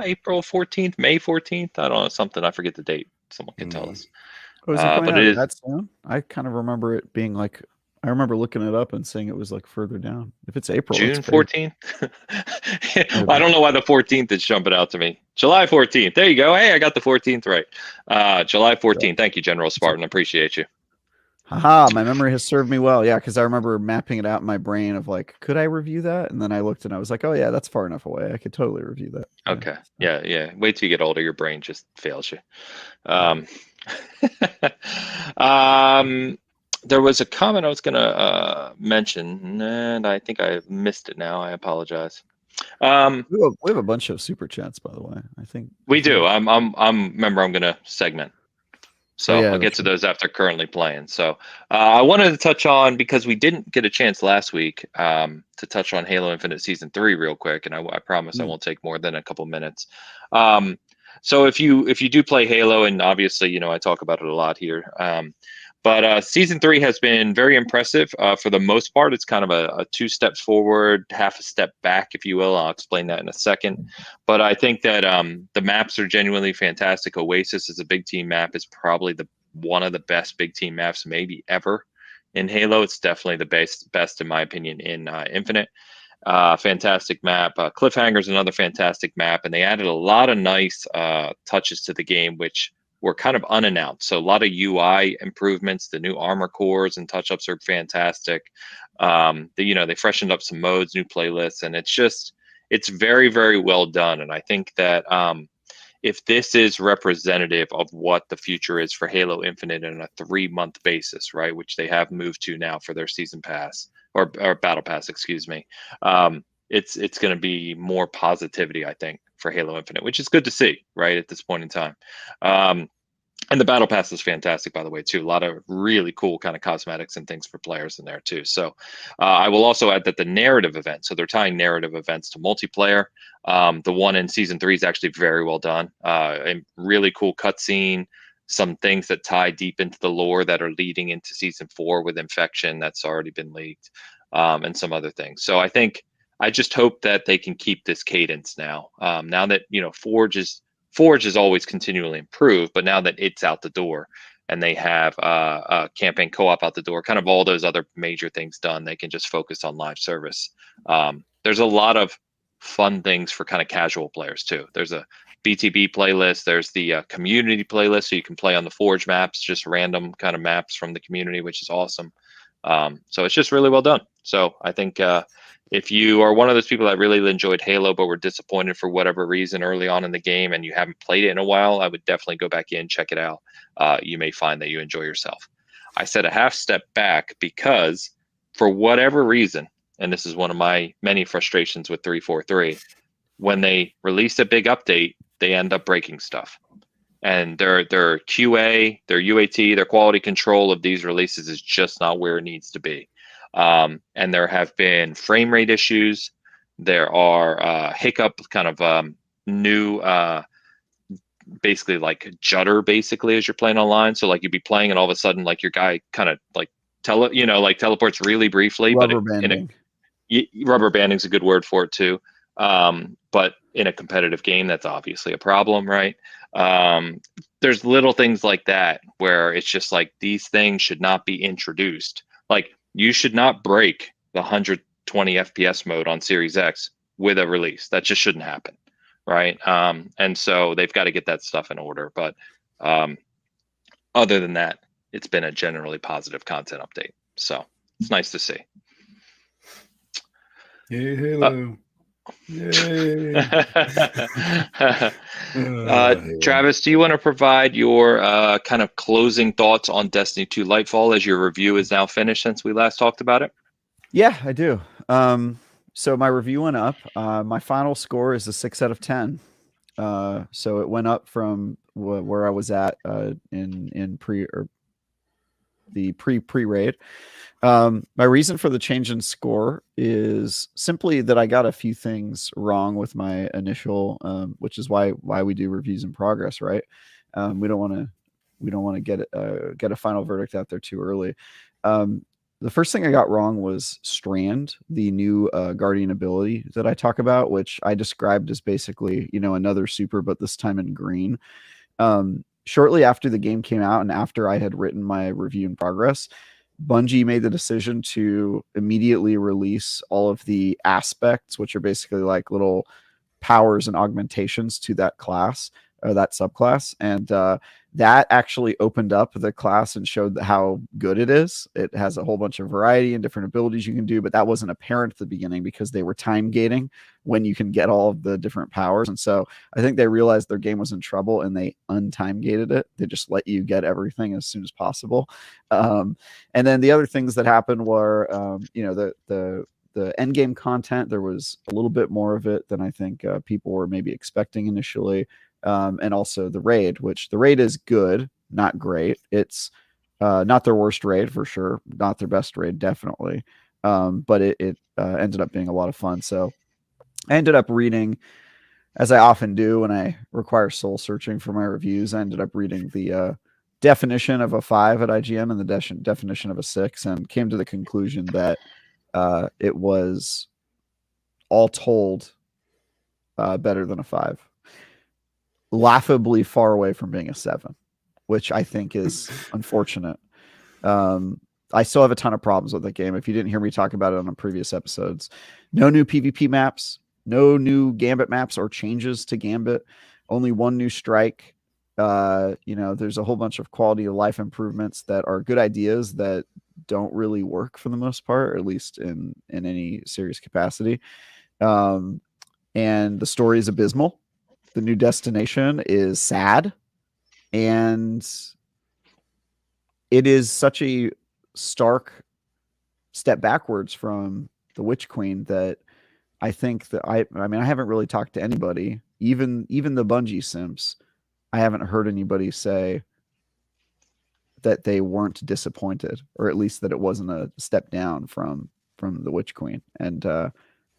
April 14th, May 14th. I don't know, something. I forget the date. Someone can tell us. Was it coming out that soon? I kind of remember it being like I remember looking it up and saying it was like further down. If it's April, June that's great. 14th. I don't know why the 14th is jumping out to me. July 14th. There you go. Hey, I got the 14th right. July 14th. Thank you, General Spartan. Appreciate you. Haha, my memory has served me well. Yeah, because I remember mapping it out in my brain of like, could I review that? And then I looked and I was like, oh yeah, that's far enough away. I could totally review that. Okay. Yeah. Wait till you get older. Your brain just fails you. There was a comment I was going to mention, and I think I missed it now. I apologize. We have a bunch of super chats, by the way. I think we do. Remember, I'm going to segment. So I'll get to those after currently playing. So I wanted to touch on, because we didn't get a chance last week to touch on Halo Infinite Season 3 real quick, and I promise I won't take more than a couple minutes. So if you do play Halo, and obviously, I talk about it a lot here, but Season 3 has been very impressive. For the most part, it's kind of a 2 steps forward, half a step back, if you will. I'll explain that in a second. But I think that the maps are genuinely fantastic. Oasis is a big team map. It's probably one of the best big team maps maybe ever in Halo. It's definitely the best in my opinion in Infinite. Fantastic map. Cliffhanger is another fantastic map, and they added a lot of nice touches to the game, which were kind of unannounced. So a lot of UI improvements. The new armor cores and touch-ups are fantastic. They freshened up some modes, new playlists, and it's very, very well done. And I think that if this is representative of what the future is for Halo Infinite on a 3-month basis, right, which they have moved to now for their season pass or battle pass, excuse me, it's going to be more positivity, I think, for Halo Infinite, which is good to see, right, at this point in time. And the battle pass is fantastic, by the way, too. A lot of really cool kind of cosmetics and things for players in there, too. So I will also add that the narrative event, so they're tying narrative events to multiplayer. The one in Season 3 is actually very well done. A really cool cutscene, some things that tie deep into the lore that are leading into Season 4 with Infection that's already been leaked, and some other things. So I just hope that they can keep this cadence now. Now that, Forge is always continually improved, but now that it's out the door and they have a campaign co-op out the door, kind of all those other major things done, they can just focus on live service. There's a lot of fun things for kind of casual players too. There's a BTB playlist. There's the community playlist, so you can play on the Forge maps, just random kind of maps from the community, which is awesome. So it's just really well done. So I think if you are one of those people that really enjoyed Halo but were disappointed for whatever reason early on in the game and you haven't played it in a while, I would definitely go back in, check it out. You may find that you enjoy yourself. I said a half step back because for whatever reason, and this is one of my many frustrations with 343, when they release a big update, they end up breaking stuff. And their QA, their UAT, their quality control of these releases is just not where it needs to be. And there have been frame rate issues. There are hiccup kind of new, basically like judder, basically, as you're playing online. So like you'd be playing and all of a sudden like your guy kind of like teleports really briefly. Rubber banding. Rubber banding is a good word for it too. But in a competitive game, that's obviously a problem, right? There's little things like that where it's just like these things should not be introduced. Like you should not break the 120 FPS mode on Series X with a release. That just shouldn't happen, right? And so they've got to get that stuff in order. But other than that, it's been a generally positive content update. So it's nice to see. Yay, Halo. Yay. Travis, do you want to provide your kind of closing thoughts on Destiny 2 Lightfall as your review is now finished since we last talked about it? Yeah, I do. So my review went up. My final score is a 6 out of 10. So it went up from where I was at in pre-raid. My reason for the change in score is simply that I got a few things wrong with my initial, which is why we do reviews in progress, right? We don't want to get a final verdict out there too early. The first thing I got wrong was Strand, the new Guardian ability that I talk about, which I described as basically, another super, but this time in green. Shortly after the game came out and after I had written my review in progress, Bungie made the decision to immediately release all of the aspects, which are basically like little powers and augmentations to that class or that subclass, and that actually opened up the class and showed how good it is. It has a whole bunch of variety and different abilities you can do, but that wasn't apparent at the beginning because they were time gating when you can get all of the different powers. And so I think they realized their game was in trouble and they untime gated it. They just let you get everything as soon as possible. And then the other things that happened were, the end game content. There was a little bit more of it than I think people were maybe expecting initially. And also the raid, which the raid is good, not great. It's not their worst raid for sure, not their best raid, definitely. But it ended up being a lot of fun. So I ended up reading, as I often do when I require soul searching for my reviews, I ended up reading the definition of a 5 at IGN and the definition of a 6, and came to the conclusion that it was all told better than a 5. Laughably far away from being a 7, which I think is unfortunate. I still have a ton of problems with the game. If you didn't hear me talk about it on the previous episodes, no new PvP maps, no new Gambit maps or changes to Gambit, only one new strike. There's a whole bunch of quality of life improvements that are good ideas that don't really work for the most part, or at least in any serious capacity. And the story is abysmal. The new destination is sad, and it is such a stark step backwards from the Witch Queen that I think that I haven't really talked to anybody, even the Bungie simps. I haven't heard anybody say that they weren't disappointed, or at least that it wasn't a step down from the Witch Queen. And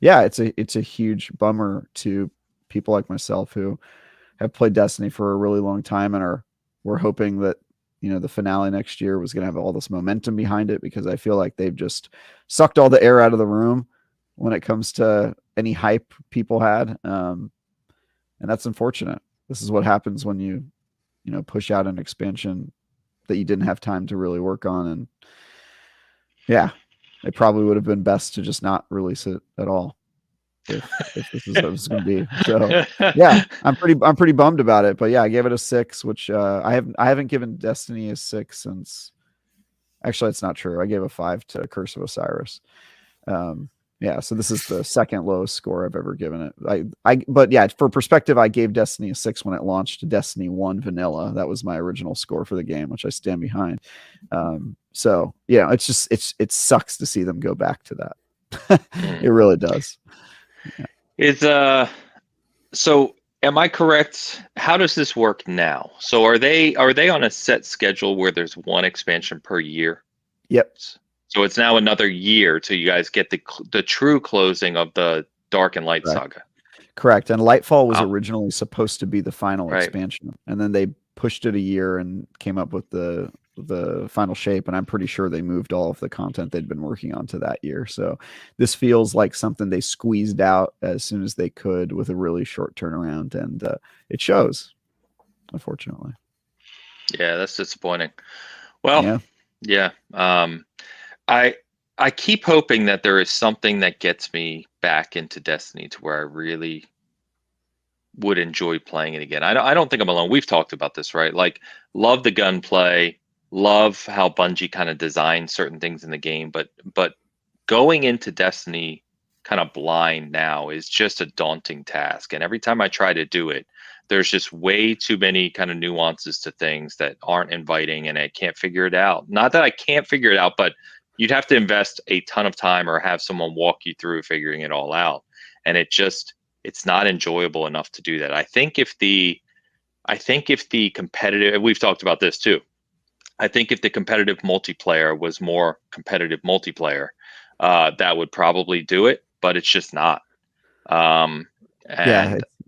it's a huge bummer to people like myself who have played Destiny for a really long time and we're hoping that the finale next year was going to have all this momentum behind it, because I feel like they've just sucked all the air out of the room when it comes to any hype people had. And that's unfortunate. This is what happens when you push out an expansion that you didn't have time to really work on. And yeah, it probably would have been best to just not release it at all if this is what it's going to be. So yeah, I'm pretty bummed about it, but yeah, I gave it a 6, which I haven't given Destiny a 6 since, actually it's not true. I gave a 5 to Curse of Osiris. So this is the second lowest score I've ever given it. But yeah, for perspective, I gave Destiny a 6 when it launched to Destiny 1 Vanilla. That was my original score for the game, which I stand behind. So yeah, it sucks to see them go back to that. It really does. Yeah. So am I correct? How does this work now? So are they on a set schedule where there's one expansion per year? Yep. So it's now another year till you guys get the true closing of the Dark and Light saga. Correct. And Lightfall was originally supposed to be the final expansion, and then they pushed it a year and came up with the final shape. And I'm pretty sure they moved all of the content they'd been working on to that year. So this feels like something they squeezed out as soon as they could with a really short turnaround, and it shows, unfortunately. Yeah, that's disappointing. Well, yeah. I keep hoping that there is something that gets me back into Destiny to where I really would enjoy playing it again. I don't think I'm alone. We've talked about this, right? Like, love the gunplay, love how Bungie kind of designed certain things in the game, but going into Destiny kind of blind now is just a daunting task. And every time I try to do it, there's just way too many kind of nuances to things that aren't inviting, and I can't figure it out. Not that I can't figure it out, but you'd have to invest a ton of time or have someone walk you through figuring it all out. And it's not enjoyable enough to do that. I think if the competitive, we've talked about this too. I think if the competitive multiplayer was more competitive multiplayer, that would probably do it, but it's just not. It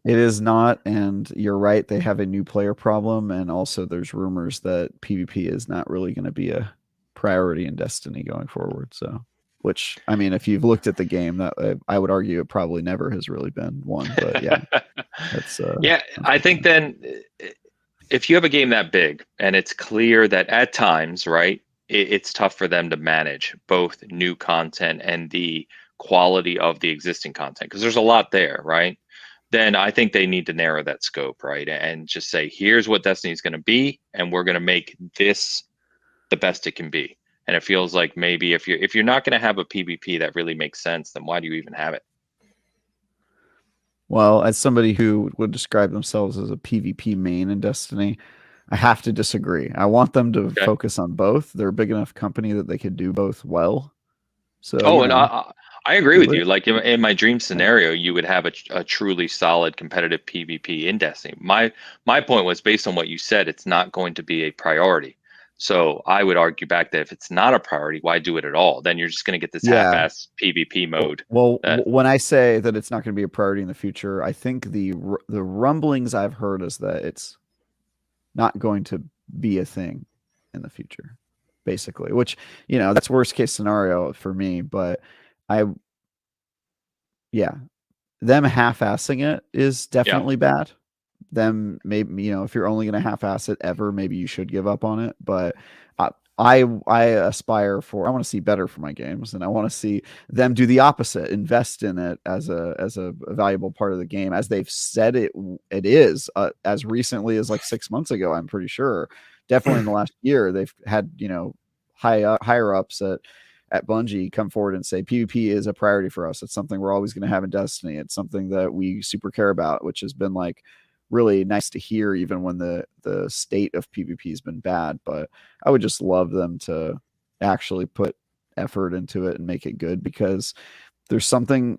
is not. And you're right. They have a new player problem. And also there's rumors that PvP is not really going to be a priority in Destiny going forward. So, which, I mean, if you've looked at the game, that I would argue it probably never has really been one. But yeah, that's I think then if you have a game that big and it's clear that at times, right, it's tough for them to manage both new content and the quality of the existing content, because there's a lot there, right? Then I think they need to narrow that scope, right? And just say, here's what Destiny is going to be, and we're going to make this the best it can be. And it feels like maybe if you're not going to have a PvP that really makes sense, then why do you even have it? Well, as somebody who would describe themselves as a PvP main in Destiny, I have to disagree. I want them to Okay. focus on both. They're a big enough company that they could do both well. So, Oh, and I agree with do you. it. Like in my dream scenario, you would have a truly solid competitive PvP in Destiny. My point was based on what you said, it's not going to be a priority. So I would argue back that if it's not a priority, why do it at all? Then you're just going to get this Yeah. half-assed PvP mode. Well, That when I say that it's not going to be a priority in the future, I think the rumblings I've heard is that it's not going to be a thing in the future, basically. Which, that's worst case scenario for me. But I, yeah, them half-assing it is yeah, definitely bad. Them maybe, if you're only going to half-ass it ever, maybe you should give up on it. But I aspire for, I want to see better for my games, and I want to see them do the opposite, invest in it as a valuable part of the game, as they've said it is, as recently as like 6 months ago. I'm pretty sure, definitely in the last year, they've had higher ups at Bungie come forward and say PvP is a priority for us. It's something we're always going to have in Destiny. It's something that we super care about, which has been like really nice to hear, even when the state of PvP has been bad. But I would just love them to actually put effort into it and make it good, because there's something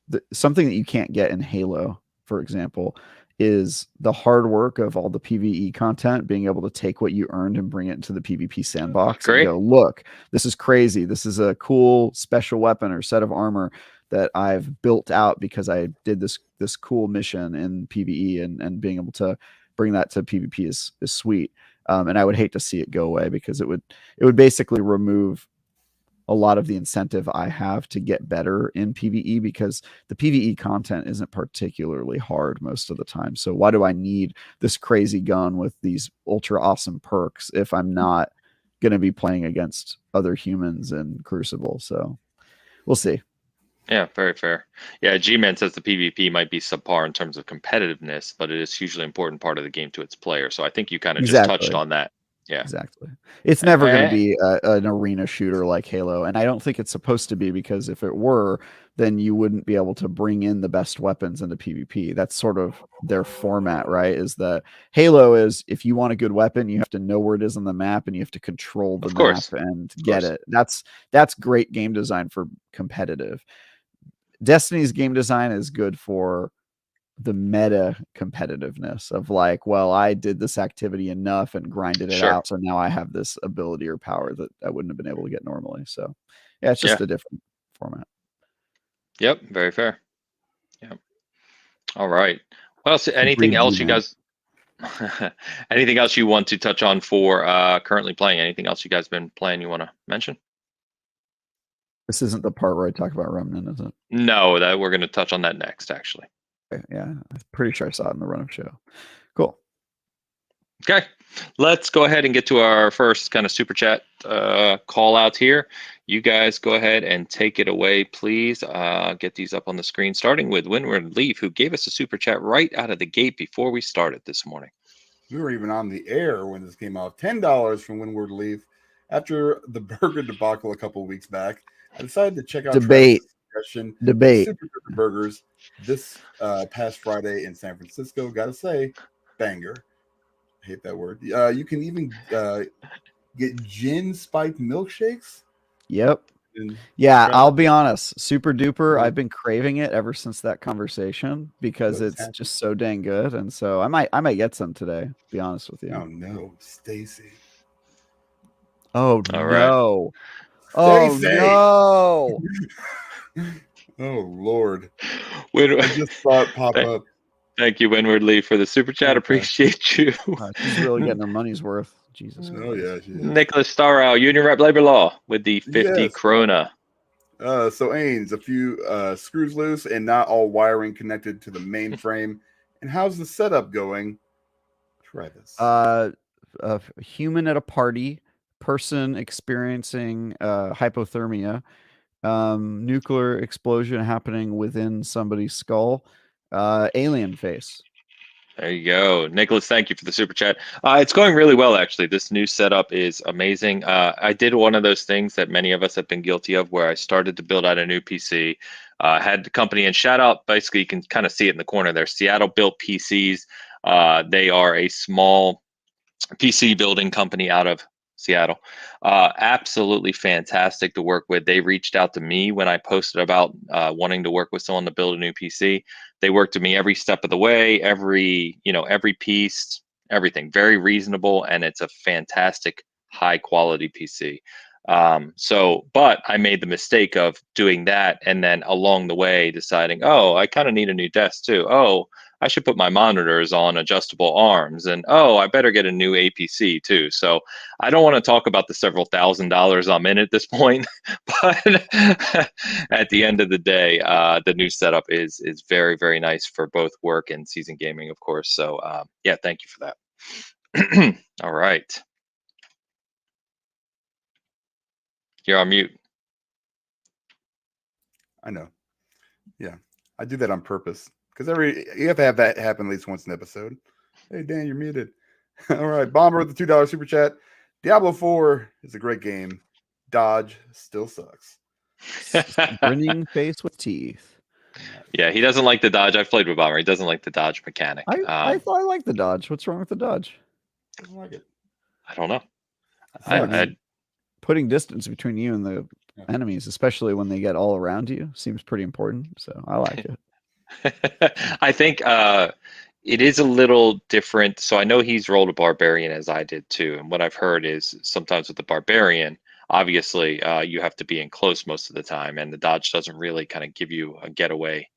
that you can't get in Halo, for example, is the hard work of all the PvE content, being able to take what you earned and bring it into the PvP sandbox and great. go, look, this is crazy. This is a cool special weapon or set of armor that I've built out because I did this cool mission in PvE, and being able to bring that to PvP is sweet. And I would hate to see it go away, because it would basically remove a lot of the incentive I have to get better in PvE, because the PvE content isn't particularly hard most of the time. So why do I need this crazy gun with these ultra awesome perks if I'm not going to be playing against other humans in Crucible? So we'll see. Yeah, very fair. Yeah, G-Man says the PvP might be subpar in terms of competitiveness, but it is hugely important part of the game to its player. So I think you kind of just touched Exactly. on that. Yeah. Exactly. It's never going to be an arena shooter like Halo, and I don't think it's supposed to be, because if it were, then you wouldn't be able to bring in the best weapons into PvP. That's sort of their format, right? Is that Halo is, if you want a good weapon, you have to know where it is on the map, and you have to control the Of map course. and get it. That's great game design for competitive. Destiny's game design is good for the meta competitiveness of like, well, I did this activity enough and grinded it Sure. out, so now I have this ability or power that I wouldn't have been able to get normally. So yeah, it's just Yeah. a different format. Yep. Very fair. Yep. All right. What else? Anything Agreed, else you G-Man. guys? Anything else you want to touch on for currently playing? Anything else you guys been playing you want to mention? This isn't the part where I talk about Remnant, is it? No, that we're going to touch on that next, actually. Okay, yeah, I'm pretty sure I saw it in the run of show. Cool. Okay, let's go ahead and get to our first kind of super chat call out here. You guys go ahead and take it away, please. Get these up on the screen, starting with Windward Leaf, who gave us a super chat right out of the gate before we started this morning. We were even on the air when this came out. $10 from Windward Leaf. After the burger debacle a couple of weeks back, I decided to check out Debate. suggestion Debate. Super Burger Burgers this past Friday in San Francisco. Gotta say, banger. I hate that word. You can even get gin spiked milkshakes. Yep. And Yeah, try I'll that. be honest. Super duper. Yeah. I've been craving it ever since that conversation, because What's it's happening? just so dang good. And so I might get some today, to be honest with you. Oh no, Stacy. Oh All right. no. Oh Stacy. no. Oh Lord. Win- I just saw it pop up. Thank you, Windward Leaf, for the super chat. Okay. Appreciate you. She's really getting her money's worth. Jesus Christ. Oh yeah, she is. Nicholas Starrow, Union Rep Labor Law, with the 50 Yes. krona. So Ains, a few screws loose and not all wiring connected to the mainframe. And how's the setup going? Try this. A human at a party person experiencing hypothermia, nuclear explosion happening within somebody's skull, alien face. There you go. Nicholas, thank you for the super chat. It's going really well, actually. This new setup is amazing. I did one of those things that many of us have been guilty of where I started to build out a new PC, had the company, and shout out, basically, you can kind of see it in the corner there, Seattle built PCs. They are a small PC building company out of Seattle. Absolutely fantastic to work with. They reached out to me when I posted about wanting to work with someone to build a new PC. They worked with me every step of the way, every piece, everything. Very reasonable, and it's a fantastic, high quality PC. But I made the mistake of doing that, and then along the way deciding, oh, I kind of need a new desk too. Oh, I should put my monitors on adjustable arms, and oh, I better get a new APC too. So I don't want to talk about the several $1,000s I'm in at this point, but at the end of the day, the new setup is very, very nice for both work and season gaming, of course. So yeah, thank you for that. All right, you're on mute. I know. Yeah, I do that on purpose because you have to have that happen at least once an episode. Hey Dan, you're muted. All right, Bomber with the $2 super chat. Diablo 4 is a great game. Dodge still sucks. Grinning face with teeth. Yeah, he doesn't like the dodge. I've played with Bomber. He doesn't like the dodge mechanic. I thought I liked the dodge. What's wrong with the dodge? I don't like it. I don't know. Putting distance between you and the enemies, especially when they get all around you, seems pretty important. So I like it. I think it is a little different. So I know he's rolled a barbarian as I did too. And what I've heard is sometimes with the barbarian, obviously you have to be in close most of the time. And the dodge doesn't really kind of give you a getaway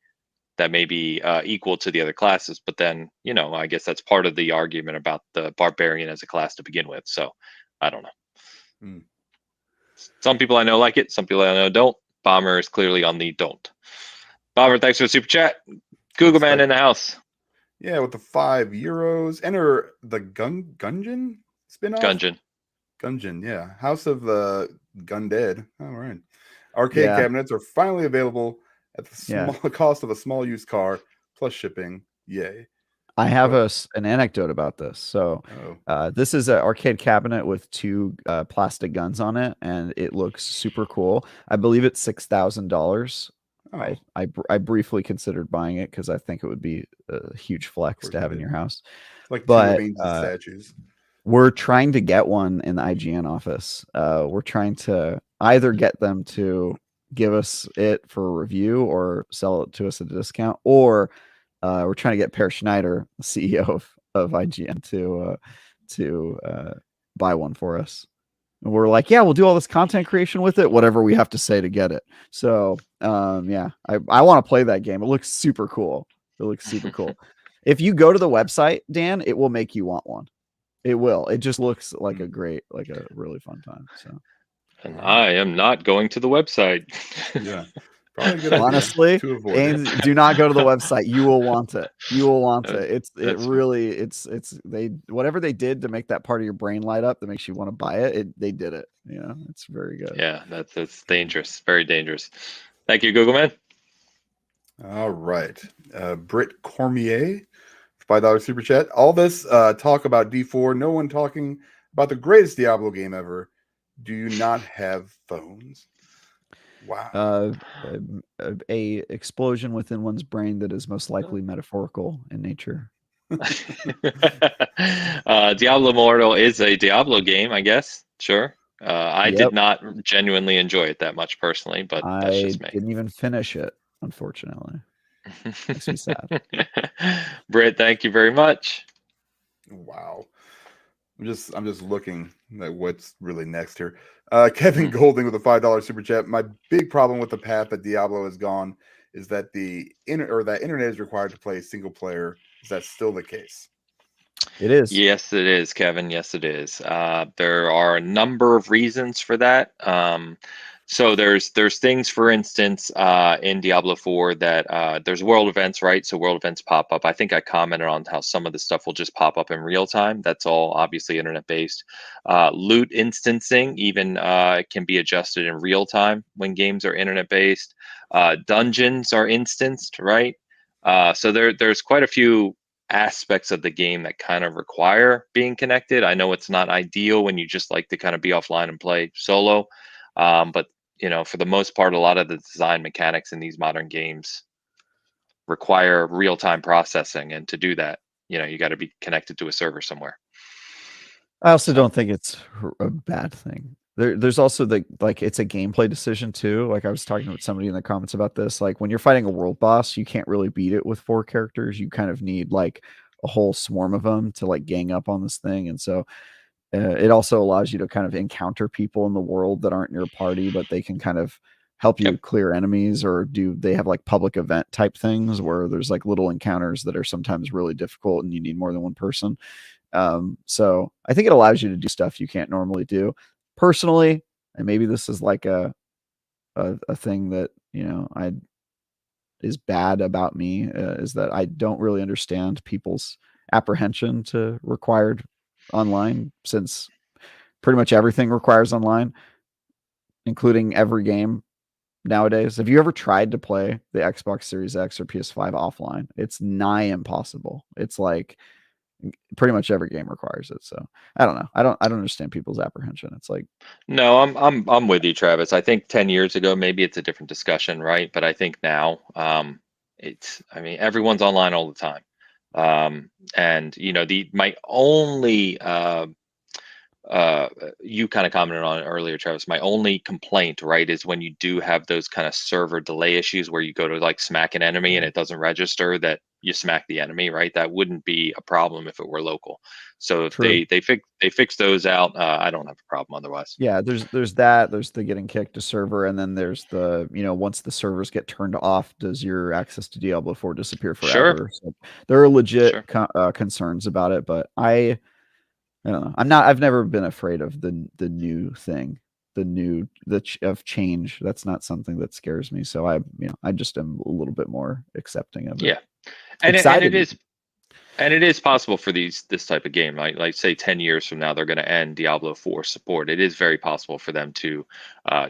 that may be equal to the other classes. But then, I guess that's part of the argument about the barbarian as a class to begin with. So I don't know. Some people I know like it. Some people I know don't. Bomber is clearly on the don't. Bomber, thanks for the super chat. Google Man in the house. Yeah, with the €5. Enter the Gungeon spin-off. Gungeon, yeah. House of Gundead. All right. Arcade cabinets are finally available at the small cost of a small used car plus shipping. Yay. I have an anecdote about this. So this is an arcade cabinet with 2 plastic guns on it, and it looks super cool. I believe it's $6,000. I briefly considered buying it because I think it would be a huge flex to have in your house. Like 2 of Ains' statues. We're trying to get one in the IGN office. We're trying to either get them to give us it for a review or sell it to us at a discount, or we're trying to get Per Schneider, the CEO of IGN, to buy one for us. And we're like, yeah, we'll do all this content creation with it, whatever we have to say to get it. So I want to play that game. It looks super cool. If you go to the website, Dan, it will make you want one. It will. It just looks like a really fun time. So, and I am not going to the website. Yeah. Probably a good idea. Honestly, to avoid Ains, do not go to the website. You will want it. You will want it. It's whatever they did to make that part of your brain light up that makes you want to buy it. They did it. It's very good. Yeah, that's dangerous. Very dangerous. Thank you, Google Man. All right. Britt Cormier, $5 super chat. All this talk about D4, no one talking about the greatest Diablo game ever. Do you not have phones? Wow. A explosion within one's brain that is most likely metaphorical in nature. Diablo Immortal is a Diablo game, I guess. Sure. I did not genuinely enjoy it that much personally, but that's just me. I didn't even finish it, unfortunately. Makes me sad. Britt, thank you very much. Wow. I'm just looking at what's really next here. Kevin Golding with a $5 super chat. My big problem with the path that Diablo has gone is that that internet is required to play single player. Is that still the case? It is. Yes, it is, Kevin. Yes, it is. There are a number of reasons for that. So there's things, for instance, in Diablo 4 that there's world events, right? So world events pop up. I think I commented on how some of the stuff will just pop up in real time. That's all obviously internet based. Loot instancing even can be adjusted in real time when games are internet based. Dungeons are instanced, right? So there's quite a few aspects of the game that kind of require being connected. I know it's not ideal when you just like to kind of be offline and play solo. But for the most part, a lot of the design mechanics in these modern games require real-time processing, and to do that, you got to be connected to a server somewhere. I also don't think it's a bad thing. There's also it's a gameplay decision too. Like I was talking with somebody in the comments about this. Like when you're fighting a world boss, you can't really beat it with 4 characters. You kind of need like a whole swarm of them to like gang up on this thing. And so it also allows you to kind of encounter people in the world that aren't in your party, but they can kind of help you clear enemies, or they have like public event type things where there's like little encounters that are sometimes really difficult and you need more than one person. So I think it allows you to do stuff you can't normally do. Personally, and maybe this is like a thing that is bad about me, is that I don't really understand people's apprehension to required online, since pretty much everything requires online, including every game nowadays. Have you ever tried to play the Xbox Series X or PS5 offline? It's nigh impossible. It's like pretty much every game requires it. So I don't know. I don't understand people's apprehension. It's like, no, I'm with you, Travis. I think 10 years ago maybe it's a different discussion, right? But I think now everyone's online all the time. And my only you kind of commented on it earlier, Travis. My only complaint, right, is when you do have those kind of server delay issues where you go to like smack an enemy and it doesn't register that you smack the enemy, right? That wouldn't be a problem if it were local. So if true. they fix those out, I don't have a problem otherwise. Yeah, there's the getting kicked to server, and then there's the once the servers get turned off, does your access to Diablo 4 disappear Sure. forever? So there are legit Sure. concerns about it, but I don't know. I've never been afraid of the new thing, of change. That's not something that scares me. So I just am a little bit more accepting of it. Yeah, and Excited. it is possible for this type of game, like say 10 years from now they're going to end Diablo 4 support. It is very possible for them to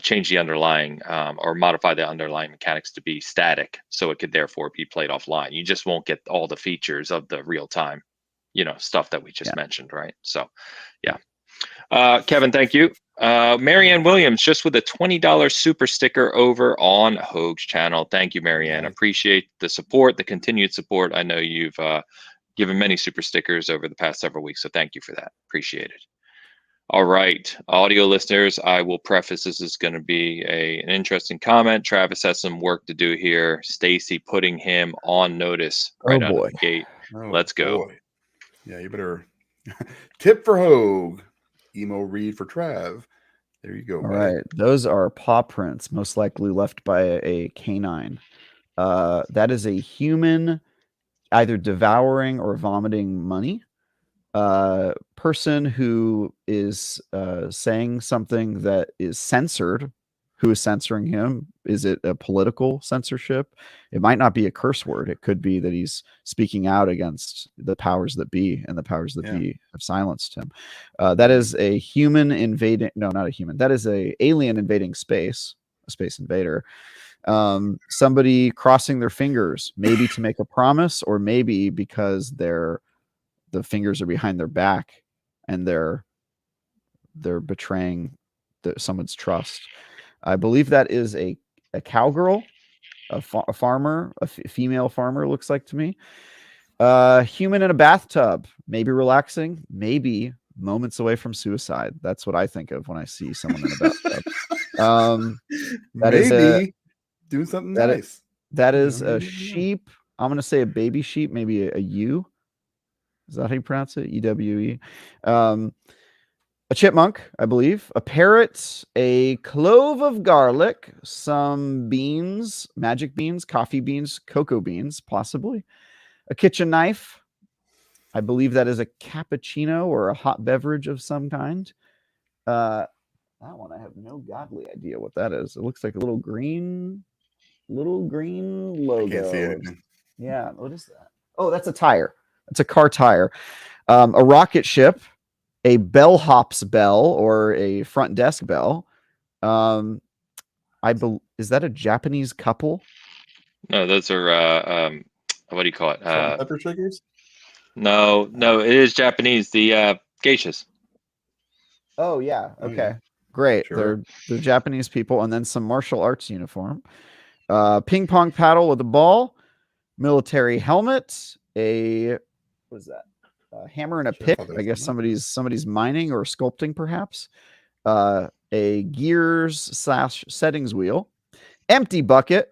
change the underlying or modify the underlying mechanics to be static, so it could therefore be played offline. You just won't get all the features of the real time, stuff that we just mentioned, right? So, yeah. Kevin, thank you. Marianne Williams, just with a $20 super sticker over on Hoag's channel. Thank you, Marianne. Appreciate the support, the continued support. I know you've given many super stickers over the past several weeks, so thank you for that. Appreciate it. All right, audio listeners, I will preface this is going to be an interesting comment. Travis has some work to do here. Stacy putting him on notice right out of the gate. Let's go. Boy. Yeah, you better tip for Hoag. Emo read for Trav. There you go. All right. Those are paw prints, most likely left by a canine. That is a human either devouring or vomiting money. Person who is saying something that is censored. Who is censoring him? Is it a political censorship? It might not be a curse word. It could be that he's speaking out against the powers that be, and the powers that be have silenced him. That is a human invading. No, not a human. That is a alien invading space. A space invader. Somebody crossing their fingers, maybe to make a promise, or maybe because the fingers are behind their back and they're betraying someone's trust. I believe that is a cowgirl, a farmer, a female farmer, looks like to me. Human in a bathtub, maybe relaxing, maybe moments away from suicide. That's what I think of when I see someone in a bathtub. Maybe doing something nice. That is a sheep. I'm going to say a baby sheep, maybe a ewe. Is that how you pronounce it? EWE. A chipmunk, I believe. A parrot, a clove of garlic, some beans, magic beans, coffee beans, cocoa beans, possibly. A kitchen knife. I believe that is a cappuccino or a hot beverage of some kind. That one I have no godly idea what that is. It looks like a little green logo. I can't see anything. Yeah, what is that? Oh, that's a tire. That's a car tire. A rocket ship, a bellhop's bell or a front desk bell. Is that a Japanese couple? No, those are what do you call it? Salt and pepper shakers? No, it is Japanese. The geishas. Oh yeah. Oh, Okay. yeah. Great. Sure. They're Japanese people, and then some martial arts uniform. Ping pong paddle with a ball, military helmet, what is that? A hammer and a Sure, pick. thought that I was guess something. somebody's mining or sculpting, perhaps. A gears / settings wheel, empty bucket.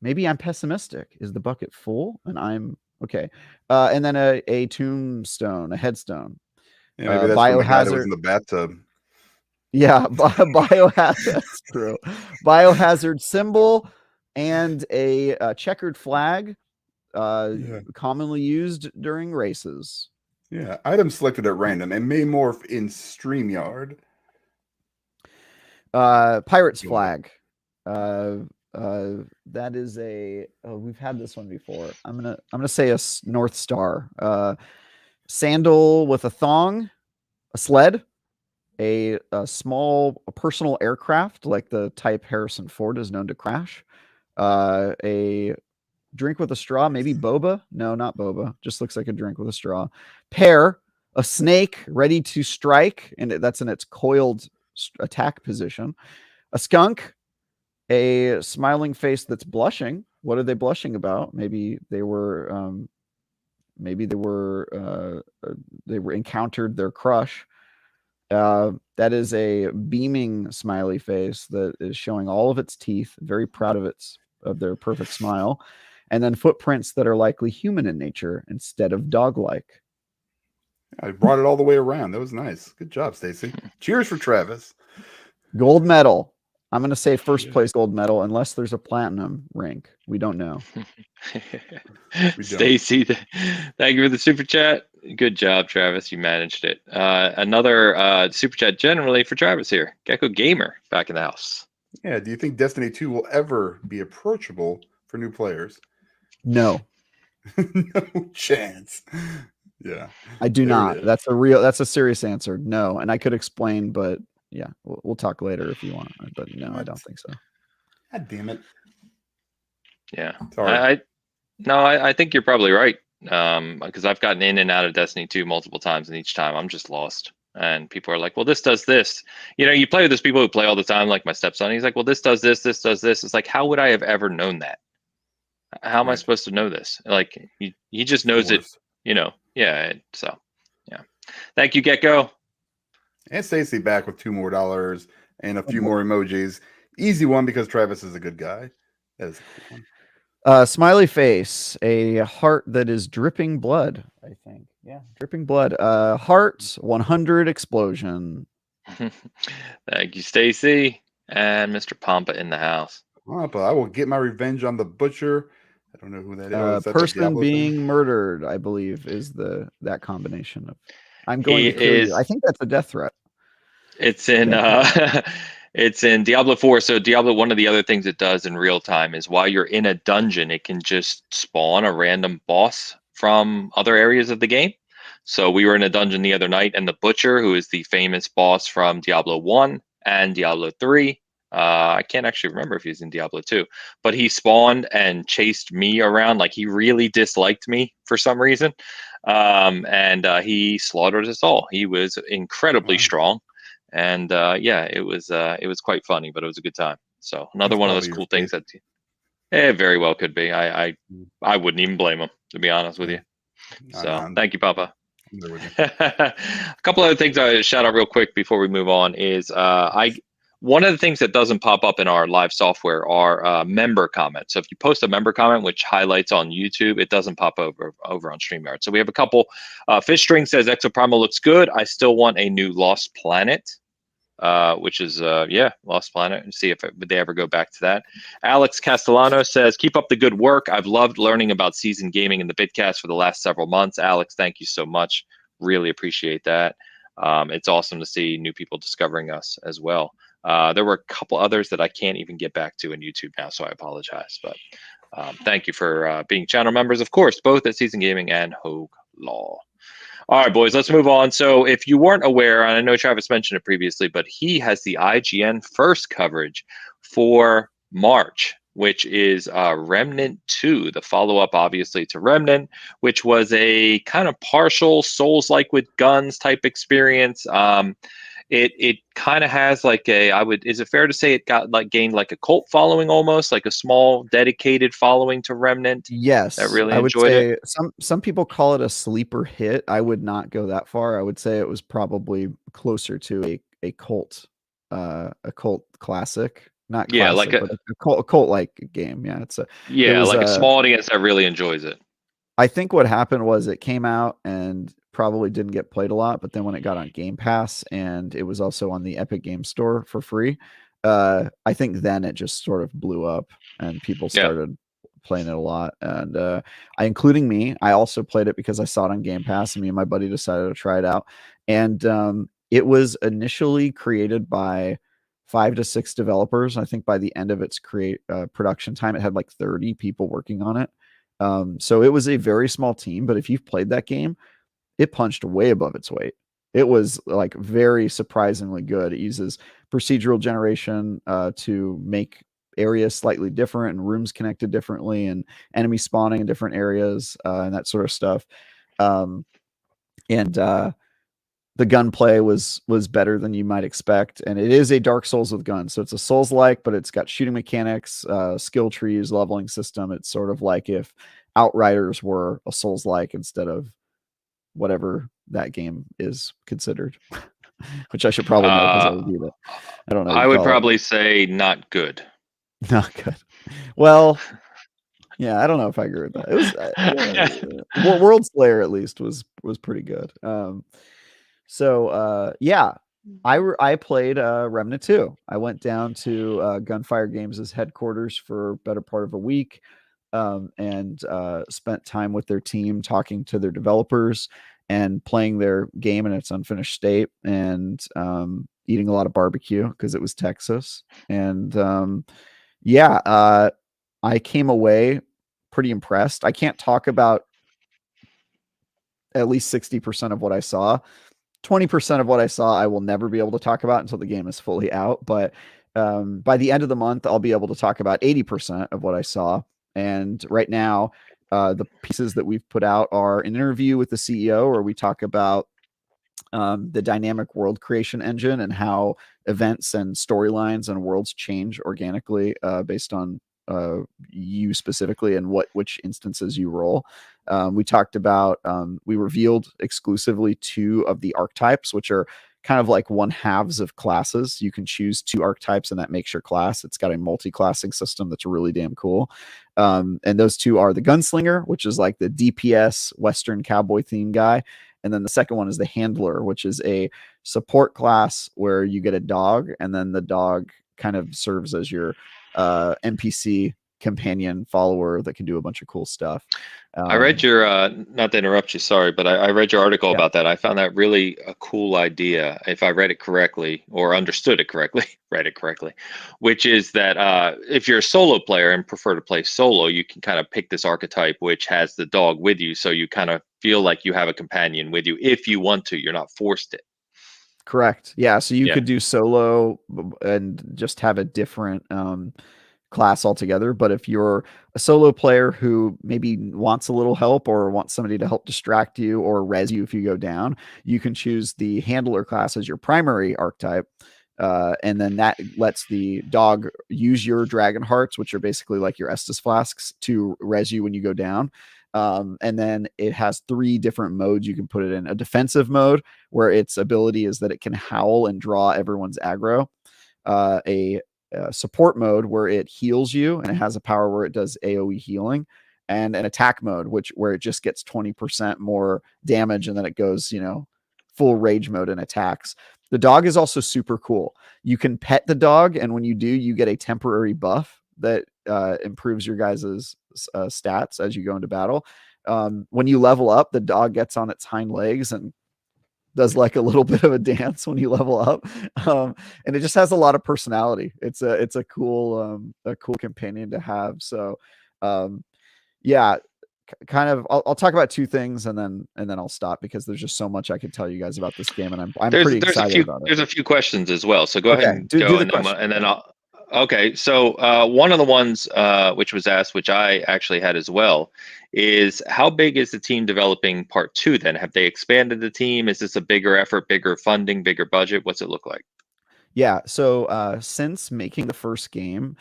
Maybe I'm pessimistic. Is the bucket full? And I'm okay. And then a tombstone, a headstone. Yeah, maybe that's from the guy that was Biohazard. in the bathtub. Yeah, biohazard. That's true. Biohazard symbol and a checkered flag, Yeah. commonly used during races. Yeah. Item selected at random and may morph in StreamYard. Pirate's Cool. flag. That is we've had this one before. I'm gonna say a North Star. Sandal with a thong, a sled, a small personal aircraft like the type Harrison Ford is known to crash. A drink with a straw, maybe boba. No, not boba. Just looks like a drink with a straw. Pear, a snake ready to strike, and that's in its coiled attack position. A skunk, a smiling face that's blushing. What are they blushing about? Maybe they encountered their crush. That is a beaming smiley face that is showing all of its teeth, very proud of their perfect smile, and then footprints that are likely human in nature instead of dog-like. I brought it all the way around. That was nice. Good job, Stacy. Cheers for Travis. Gold medal. I'm going to say first place gold medal unless there's a platinum rank. We don't know. Stacy, thank you for the super chat. Good job, Travis. You managed it. Another super chat generally for Travis here. Gecko Gamer back in the house. Yeah. Do you think Destiny 2 will ever be approachable for new players? No. No chance. Yeah. I do not. That's a serious answer. No. And I could explain, but yeah, we'll talk later if you want. But no, I don't think so. God damn it. Yeah. Sorry. I think you're probably right. Because I've gotten in and out of Destiny 2 multiple times, and each time I'm just lost. And people are like, well, this does this. You know, you play with those people who play all the time, like my stepson. He's like, well, this does this, this does this. It's like, how would I have ever known that? How am I supposed to know this? Like, he just knows it, you know. Yeah. So, yeah. Thank you, Gecko. And Stacy back with $2 more and a few more emojis. Easy one because Travis is a good guy. That is a cool one. Smiley face, a heart that is dripping blood, I think. Yeah, dripping blood. Heart 100 explosion. Thank you, Stacy. And Mr. Pompa in the house. Pompa, I will get my revenge on the butcher. I don't know who that is. Person being murdered, I believe, is that combination of. I'm going to kill you. I think that's a death threat. It's in it's in Diablo 4. So Diablo, one of the other things it does in real time is while you're in a dungeon, it can just spawn a random boss from other areas of the game. So we were in a dungeon the other night, and the Butcher, who is the famous boss from Diablo 1 and Diablo 3, I can't actually remember if he was in Diablo 2, but he spawned and chased me around. Like, he really disliked me for some reason. And he slaughtered us all. He was incredibly strong. And it was quite funny, but it was a good time. So another one of those cool things that it very well could be. I wouldn't even blame him, to be honest with you. So thank you, Papa. A couple other things I shout out real quick before we move on is one of the things that doesn't pop up in our live software are member comments. So if you post a member comment which highlights on YouTube, it doesn't pop over on StreamYard. So we have a couple. Fishstring says Exoprimal looks good. I still want a new Lost Planet, which is Lost Planet, and see if they ever go back to that. Alex Castellano says, keep up the good work. I've loved learning about seasoned gaming in the Bitcast for the last several months. Alex, thank you so much. Really appreciate that. It's awesome to see new people discovering us as well. There were a couple others that I can't even get back to in YouTube now, so I apologize. But thank you for being channel members, of course, both at Season Gaming and Hogue Law. All right, boys, let's move on. So if you weren't aware, and I know Travis mentioned it previously, but he has the IGN first coverage for March, which is Remnant 2, the follow-up, obviously, to Remnant, which was a kind of partial Souls-like with guns type experience. It kind of has like is it fair to say it got like gained like a cult following almost, like a small dedicated following to Remnant? Yes, That really I would enjoyed it. say some people call it a sleeper hit. I would not go that far. I would say it was probably closer to a cult classic, not Yeah, like classic, but a cult like game. Yeah, it was like a small audience that really enjoys it. I think what happened was it came out and probably didn't get played a lot, but then when it got on Game Pass and it was also on the Epic Game Store for free, I think then it just sort of blew up and people started playing it a lot. And including me, I also played it because I saw it on Game Pass and me and my buddy decided to try it out. And it was initially created by 5 to 6 developers. I think by the end of its production time, it had like 30 people working on it. So it was a very small team, but if you've played that game, it punched way above its weight. It was like very surprisingly good. It uses procedural generation to make areas slightly different and rooms connected differently and enemy spawning in different areas and that sort of stuff. The gunplay was better than you might expect, and it is a Dark Souls with guns. So it's a Souls-like, but it's got shooting mechanics, skill trees, leveling system. It's sort of like if Outriders were a Souls-like instead of whatever that game is considered, which I should probably know because I reviewed it. I don't know. I would probably say not good. Not good. Well, yeah, I don't know if I agree with that. It was World Slayer at least was pretty good. I played Remnant 2. I went down to Gunfire Games' headquarters for better part of a week and spent time with their team talking to their developers and playing their game in its unfinished state and eating a lot of barbecue because it was Texas. And I came away pretty impressed. I can't talk about at least 60% of what I saw. 20% of what I saw, I will never be able to talk about until the game is fully out. But by the end of the month, I'll be able to talk about 80% of what I saw. And right now, the pieces that we've put out are an interview with the CEO where we talk about the dynamic world creation engine and how events and storylines and worlds change organically based on you specifically and which instances you roll. We talked about we revealed exclusively 2 of the archetypes, which are kind of like 1/2s of classes. You can choose 2 archetypes and that makes your class. It's got a multi-classing system that's really damn cool. And those 2 are the gunslinger, which is like the DPS Western cowboy theme guy. And then the second one is the handler, which is a support class where you get a dog and then the dog kind of serves as your NPC companion follower that can do a bunch of cool stuff. I read your not to interrupt you, sorry, but I read your article about that. I found that really a cool idea, if I read it correctly or understood it correctly, read it correctly, which is that if you're a solo player and prefer to play solo, you can kind of pick this archetype which has the dog with you, so you kind of feel like you have a companion with you if you want to. You're not forced to. Correct. Yeah, so you could do solo and just have a different class altogether. But if you're a solo player who maybe wants a little help or wants somebody to help distract you or res you if you go down, you can choose the handler class as your primary archetype. And then that lets the dog use your dragon hearts, which are basically like your Estus flasks, to res you when you go down. And then it has 3 different modes you can put it in. A defensive mode where its ability is that it can howl and draw everyone's aggro. A support mode where it heals you and it has a power where it does AoE healing, and an attack mode where it just gets 20% more damage and then it goes, full rage mode and attacks. The dog is also super cool. You can pet the dog, and when you do, you get a temporary buff that improves your guys' stats as you go into battle. When you level up, the dog gets on its hind legs and does like a little bit of a dance when you level up, and it just has a lot of personality. It's a cool companion to have. So yeah, kind of I'll talk about two things and then I'll stop because there's just so much I could tell you guys about this game, and I'm pretty excited about it. There's a few questions as well, so go ahead and do go, the question. and then I'll. Okay, so one of the ones which was asked, which I actually had as well, is how big is the team developing part 2? Then have they expanded the team? Is this a bigger effort, bigger funding, bigger budget? What's it look like? Yeah, so since making the first game,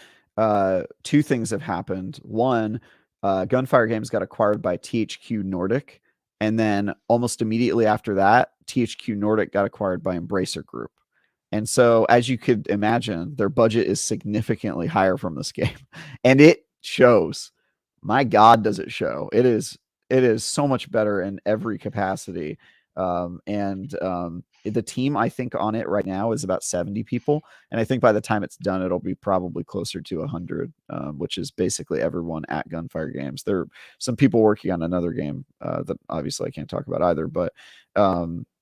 two things have happened. One, Gunfire Games got acquired by THQ Nordic, and then almost immediately after that, THQ Nordic got acquired by Embracer Group. And so, as you could imagine, their budget is significantly higher from this game, and it shows. My God, does it show? It is so much better in every capacity. The team I think on it right now is about 70 people, and I think by the time it's done, it'll be probably closer to 100, which is basically everyone at Gunfire Games. There are some people working on another game that obviously I can't talk about either, but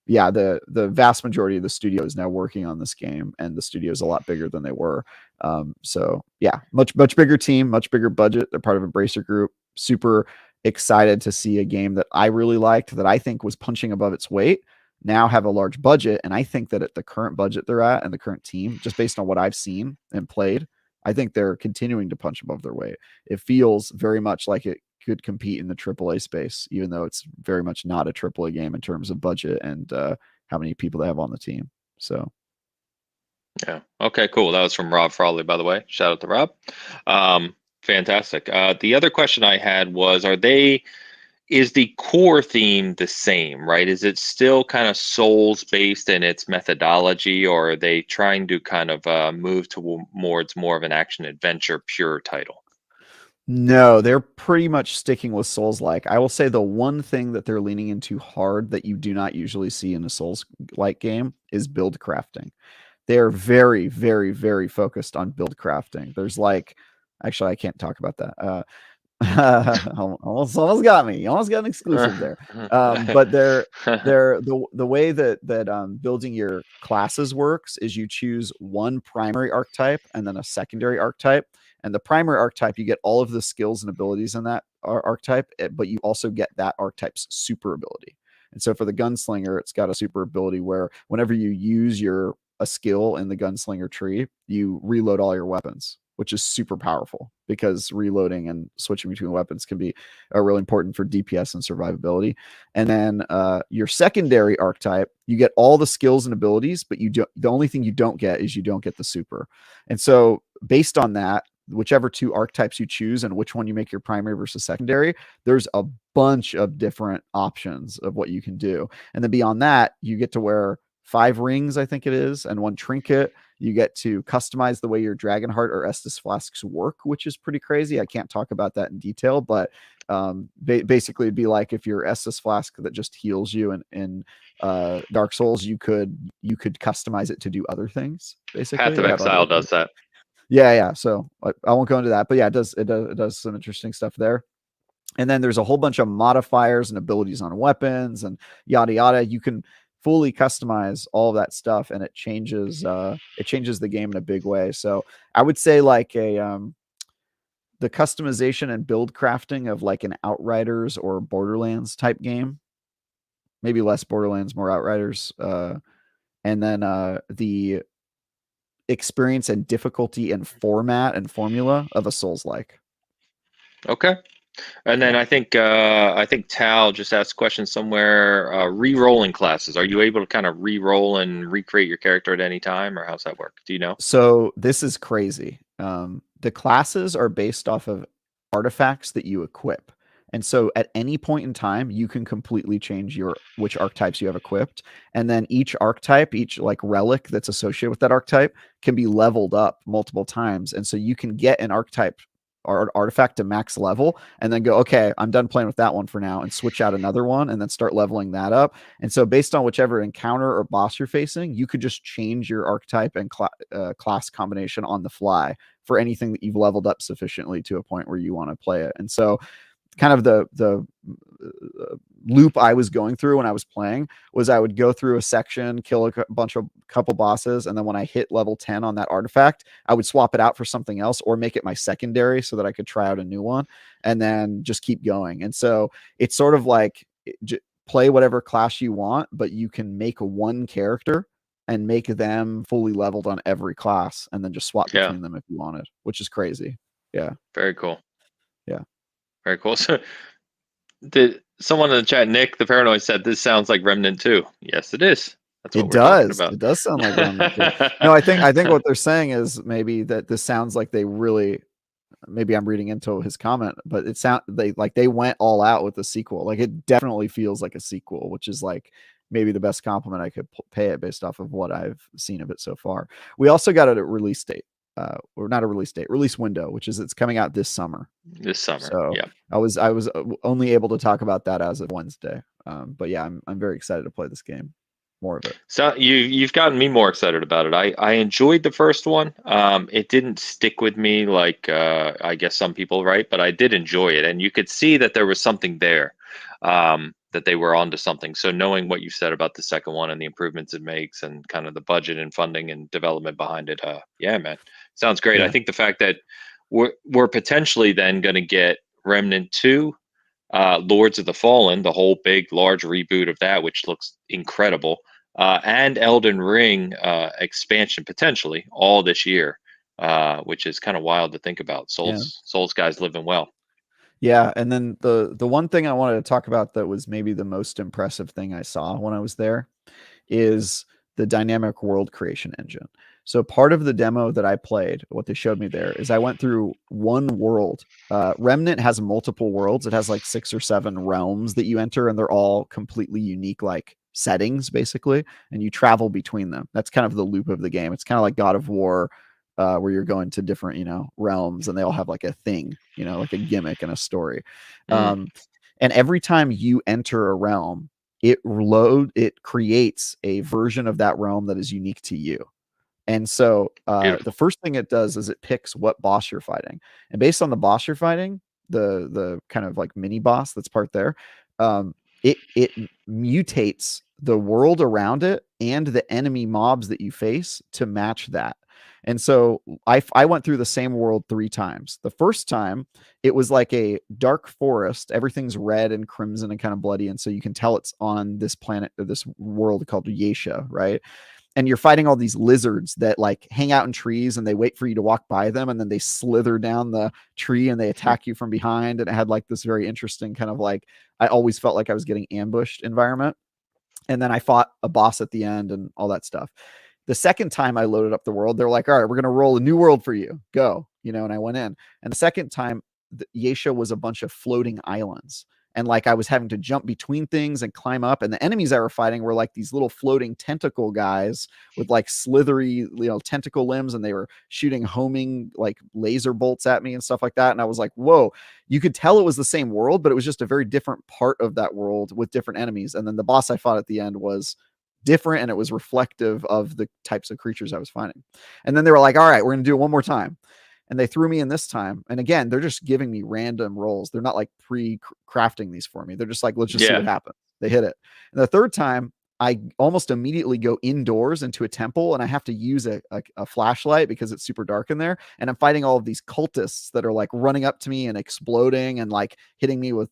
yeah, the vast majority of the studio is now working on this game, and the studio is a lot bigger than they were. So yeah, much bigger team, much bigger budget. They're part of Embracer Group. Super excited to see a game that I really liked, that I think was punching above its weight, now have a large budget. And I think that at the current budget they're at and the current team, just based on what I've seen and played, I think they're continuing to punch above their weight. It feels very much like it could compete in the AAA space, even though it's very much not a AAA game in terms of budget and how many people they have on the team. So yeah, okay, cool. That was from Rob Frawley, by the way. Shout out to Rob. Fantastic. The other question I had was, is the core theme the same, right? Is it still kind of Souls based in its methodology, or are they trying to kind of move towards more of an action adventure pure title? No, they're pretty much sticking with Souls-like. I will say the one thing that they're leaning into hard that you do not usually see in a Souls-like game is build crafting. They are very, very, very focused on build crafting. There's like, actually, I can't talk about that. Almost got me. Almost got an exclusive there. But the way that building your classes works is you choose one primary archetype and then a secondary archetype. And the primary archetype, you get all of the skills and abilities in that archetype, but you also get that archetype's super ability. And so for the gunslinger, it's got a super ability where whenever you use a skill in the gunslinger tree, you reload all your weapons, which is super powerful because reloading and switching between weapons can be really important for DPS and survivability. And then your secondary archetype, you get all the skills and abilities, but the only thing you don't get is you don't get the super. And so based on that, whichever two archetypes you choose and which one you make your primary versus secondary, there's a bunch of different options of what you can do. And then beyond that, you get to wear 5 rings, I think it is, and 1 trinket. You get to customize the way your Dragonheart or Estus flasks work, which is pretty crazy. I can't talk about that in detail, but basically it'd be like if your Estus flask that just heals you in Dark Souls, you could customize it to do other things. Basically, Path of Exile does that. Yeah. So I won't go into that, but yeah, it does some interesting stuff there. And then there's a whole bunch of modifiers and abilities on weapons and yada yada. You can fully customize all of that stuff, and it changes the game in a big way. So I would say like the customization and build crafting of like an Outriders or Borderlands type game, maybe less Borderlands, more Outriders, and then the experience and difficulty and format and formula of a Souls-like. Okay. And then I think Tal just asked a question somewhere. Re-rolling classes. Are you able to kind of re-roll and recreate your character at any time, or how's that work? Do you know? So this is crazy. The classes are based off of artifacts that you equip. And so at any point in time, you can completely change which archetypes you have equipped. And then each archetype, each like relic that's associated with that archetype can be leveled up multiple times. And so you can get an archetype or artifact to max level and then go, okay, I'm done playing with that one for now, and switch out another one and then start leveling that up. And so based on whichever encounter or boss you're facing, you could just change your archetype and class combination on the fly for anything that you've leveled up sufficiently to a point where you want to play it. And so kind of the loop I was going through when I was playing was I would go through a section, kill a couple bosses, and then when I hit level 10 on that artifact, I would swap it out for something else or make it my secondary so that I could try out a new one and then just keep going. And so it's sort of like play whatever class you want, but you can make one character and make them fully leveled on every class and then just swap between them if you wanted, which is crazy. Yeah. Very cool. Yeah. Very cool. So did someone in the chat, Nick the Paranoid, said this sounds like Remnant 2. Yes, it is. That's what we're talking about. It does sound like Remnant 2. No, I think what they're saying is maybe that this sounds like they really, maybe I'm reading into his comment, but it sound they went all out with the sequel. Like it definitely feels like a sequel, which is like maybe the best compliment I could pay it based off of what I've seen of it so far. We also got a release date. Or not a release date, release window, which is it's coming out this summer. So yeah, I was only able to talk about that as of Wednesday. But yeah, I'm very excited to play this game. More of it. So you've gotten me more excited about it. I enjoyed the first one. It didn't stick with me like I guess some people, right? But I did enjoy it, and you could see that there was something there. That they were onto something. So knowing what you said about the second one and the improvements it makes and kind of the budget and funding and development behind it, yeah, man, sounds great. Yeah. I think the fact that we're potentially then going to get Remnant 2, Lords of the Fallen, the whole big, large reboot of that, which looks incredible, and Elden Ring expansion potentially all this year, which is kind of wild to think about. Souls guys living well. Yeah, and then the one thing I wanted to talk about that was maybe the most impressive thing I saw when I was there is the dynamic world creation engine. So part of the demo that I played, what they showed me there is I went through one world. Remnant has multiple worlds. It has like 6 or 7 realms that you enter, and they're all completely unique, like settings basically, and you travel between them. That's kind of the loop of the game. It's kind of like God of War, where you're going to different, realms, and they all have like a thing, like a gimmick and a story. And every time you enter a realm, it creates a version of that realm that is unique to you. And so the first thing it does is it picks what boss you're fighting, and based on the boss you're fighting, the kind of like mini boss that's part there, it mutates the world around it and the enemy mobs that you face to match that. And so I went through the same world 3 times. The first time, it was like a dark forest. Everything's red and crimson and kind of bloody. And so you can tell it's on this planet, or this world called Yesha, right? And you're fighting all these lizards that like hang out in trees, and they wait for you to walk by them, and then they slither down the tree and they attack you from behind. And it had like this very interesting kind of like, I always felt like I was getting ambushed environment. And then I fought a boss at the end and all that stuff. The second time I loaded up the world, they're like, all right, we're going to roll a new world for you. Go, and I went in. And the second time, Yesha was a bunch of floating islands. And like I was having to jump between things and climb up. And the enemies I were fighting were like these little floating tentacle guys with like slithery, tentacle limbs. And they were shooting homing like laser bolts at me and stuff like that. And I was like, whoa, you could tell it was the same world, but it was just a very different part of that world with different enemies. And then the boss I fought at the end was different, and it was reflective of the types of creatures I was finding. And then they were like, all right, we're going to do it one more time. And they threw me in this time. And again, they're just giving me random rolls. They're not like pre-crafting these for me. They're just like, let's just see what happens. They hit it. And the third time, I almost immediately go indoors into a temple, and I have to use a flashlight because it's super dark in there. And I'm fighting all of these cultists that are like running up to me and exploding and like hitting me with,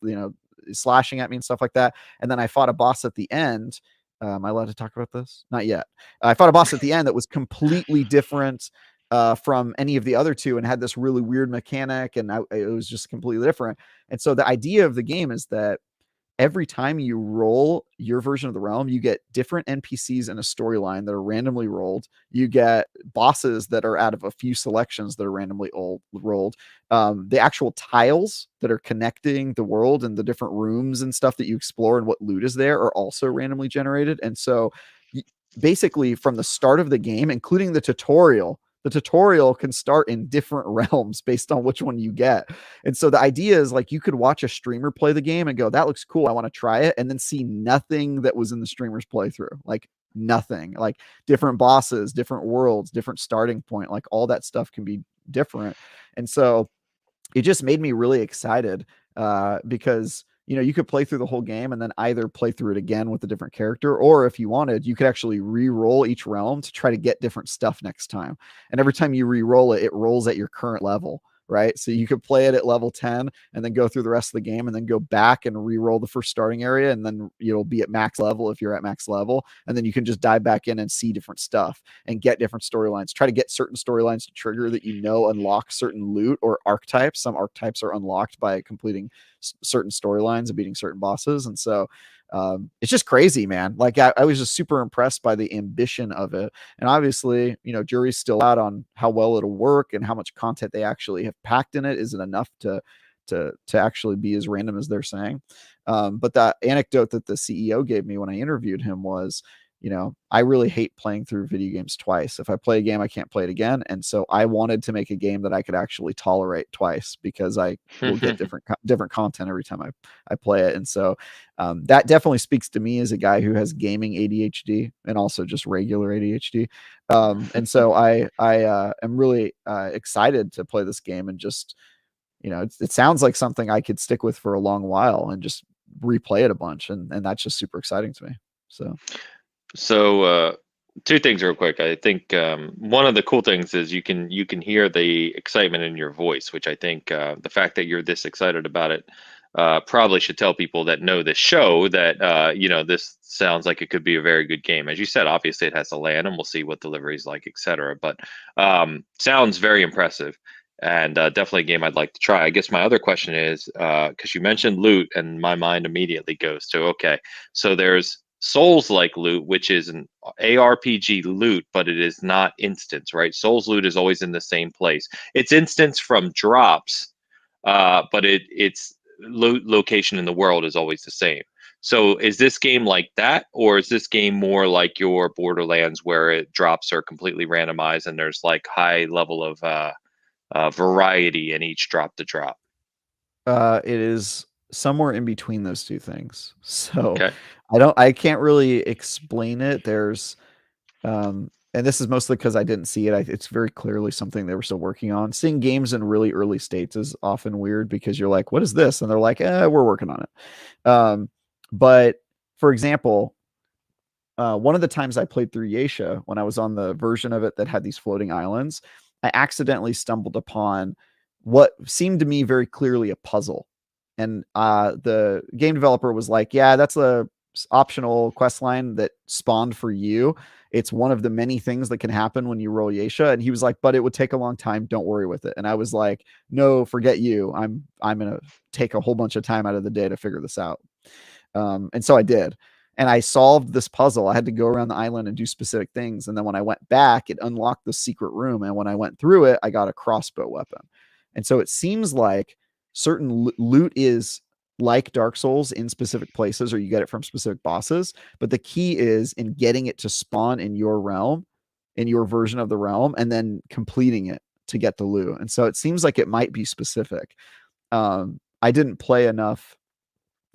slashing at me and stuff like that. And then I fought a boss at the end. Am I allowed to talk about this? Not yet. I fought a boss at the end that was completely different from any of the other two, and had this really weird mechanic, and it was just completely different. And so the idea of the game is that every time you roll your version of the realm, you get different NPCs in a storyline that are randomly rolled. You get bosses that are out of a few selections that are randomly rolled. The actual tiles that are connecting the world and the different rooms and stuff that you explore and what loot is there are also randomly generated. And so basically from the start of the game, including the tutorial can start in different realms based on which one you get. And so the idea is like, you could watch a streamer play the game and go, that looks cool, I want to try it. And then see nothing that was in the streamer's playthrough, like nothing, like different bosses, different worlds, different starting point, like all that stuff can be different. And so it just made me really excited because you could play through the whole game and then either play through it again with a different character, or if you wanted, you could actually re-roll each realm to try to get different stuff next time. And every time you re-roll it, it rolls at your current level, right? So you could play it at level 10 and then go through the rest of the game and then go back and re-roll the first starting area, and then you'll be at max level if you're at max level, and then you can just dive back in and see different stuff and get different storylines. Try to get certain storylines to trigger that unlock certain loot or archetypes. Some archetypes are unlocked by completing certain storylines and beating certain bosses, and so it's just crazy, man. Like I was just super impressed by the ambition of it. And obviously, jury's still out on how well it'll work and how much content they actually have packed in it. Is it enough to actually be as random as they're saying? But the anecdote that the CEO gave me when I interviewed him was, I really hate playing through video games twice. If I play a game, I can't play it again. And so I wanted to make a game that I could actually tolerate twice, because I will get different content every time I play it. And so that definitely speaks to me as a guy who has gaming ADHD and also just regular ADHD. And so I am really excited to play this game, and just, it sounds like something I could stick with for a long while and just replay it a bunch. And that's just super exciting to me. So two things real quick. I think one of the cool things is you can hear the excitement in your voice, which I think the fact that you're this excited about it probably should tell people that know this show that this sounds like it could be a very good game. As you said, obviously it has to land, and we'll see what delivery is like, etc. But sounds very impressive, and definitely a game I'd like to try. I guess my other question is, because you mentioned loot, and my mind immediately goes to, okay, so there's Souls-like loot, which is an ARPG loot, but it is not instance, right? Souls loot is always in the same place. It's instance from drops, but its location in the world is always the same. So is this game like that, or is this game more like your Borderlands, where drops are completely randomized and there's like high level of variety in each drop to drop? It is somewhere in between those two things. So Okay. I can't really explain it. There's, and this is mostly because I didn't see it. It's very clearly something they were still working on. Seeing games in really early states is often weird, because you're like, what is this? And they're like, we're working on it. But for example, one of the times I played through Yeisha, when I was on the version of it that had these floating islands, I accidentally stumbled upon what seemed to me very clearly a puzzle. And the game developer was like, yeah, that's a optional quest line that spawned for you. It's one of the many things that can happen when you roll Yeisha. And he was like, but it would take a long time. Don't worry with it. And I was like, no, forget you. I'm going to take a whole bunch of time out of the day to figure this out. And so I did. And I solved this puzzle. I had to go around the island and do specific things. And then when I went back, it unlocked the secret room. And when I went through it, I got a crossbow weapon. And so it seems like certain loot is like Dark Souls in specific places, or you get it from specific bosses. But the key is in getting it to spawn in your realm, in your version of the realm, and then completing it to get the loot. And so it seems like it might be specific. I didn't play enough.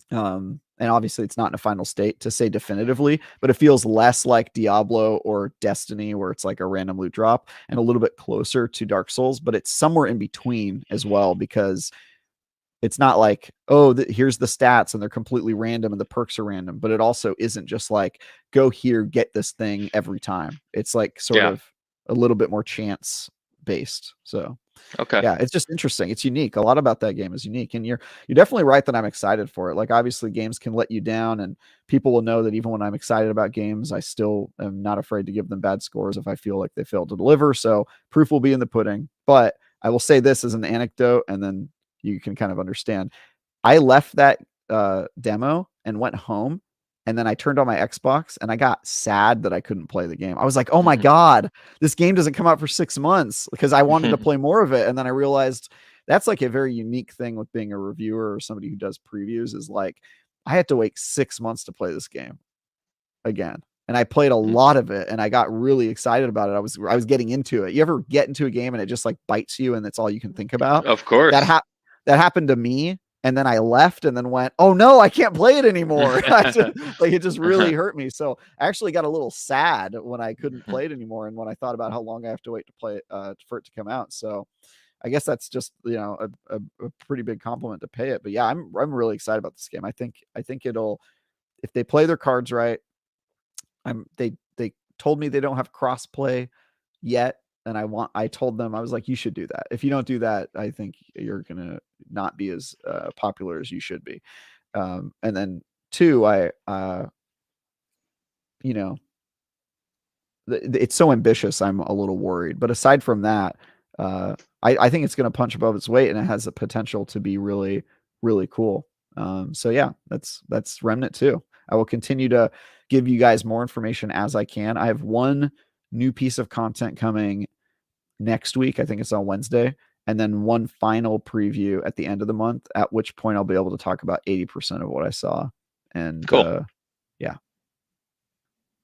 And obviously it's not in a final state to say definitively, but it feels less like Diablo or Destiny, where it's like a random loot drop, and a little bit closer to Dark Souls, but it's somewhere in between as well, because it's not like, oh, here's the stats and they're completely random and the perks are random, but it also isn't just like, go here, get this thing every time. It's like sort of a little bit more chance based. So Okay. yeah, it's just interesting. It's unique. A lot about that game is unique, and you're definitely right that I'm excited for it. Like, obviously games can let you down, and people will know that even when I'm excited about games, I still am not afraid to give them bad scores if I feel like they failed to deliver. So proof will be in the pudding. But I will say this as an anecdote, and then you can kind of understand. I left that demo and went home, and then I turned on my Xbox and I got sad that I couldn't play the game. I was like, oh my God, this game doesn't come out for 6 months, because I wanted to play more of it. And then I realized that's like a very unique thing with being a reviewer or somebody who does previews, is like, I had to wait 6 months to play this game again. And I played a lot of it and I got really excited about it. I was getting into it. You ever get into a game and it just like bites you and that's all you can think about? Of course. That happened to me. And then I left and then went, oh no, I can't play it anymore. It just really hurt me. So I actually got a little sad when I couldn't play it anymore, and when I thought about how long I have to wait to play it, for it to come out. So I guess that's just, you know, a pretty big compliment to pay it. But yeah, I'm really excited about this game. I think it'll, if they play their cards right. They told me they don't have crossplay yet, and I told them, I was like, you should do that. If you don't do that, I think you're gonna not be as popular as you should be. And then two, you know, it's so ambitious. I'm a little worried, but aside from that, I think it's going to punch above its weight, and it has the potential to be really, really cool. So yeah, that's Remnant 2. I will continue to give you guys more information as I can. I have one new piece of content coming next week. I think it's on Wednesday, and then one final preview at the end of the month, at which point I'll be able to talk about 80% of what I saw. And cool. Yeah.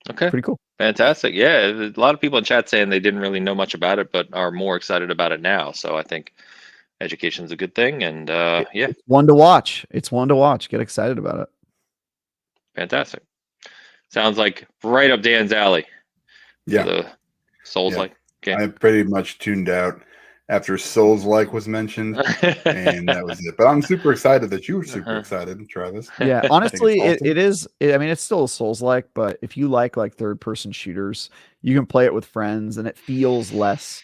Okay. Pretty cool. Fantastic. Yeah, a lot of people in chat saying they didn't really know much about it, but are more excited about it now. So I think education is a good thing, and yeah, it's one to watch. It's one to watch. Get excited about it. Fantastic. Sounds like right up Dan's alley. Yeah. The Souls-like game. I pretty much tuned out after Souls-like was mentioned, and that was it. But I'm super excited that you were super excited, Travis. Yeah, honestly, it is. I mean, it's still a Souls-like, but if you like third-person shooters, you can play it with friends, and it feels less.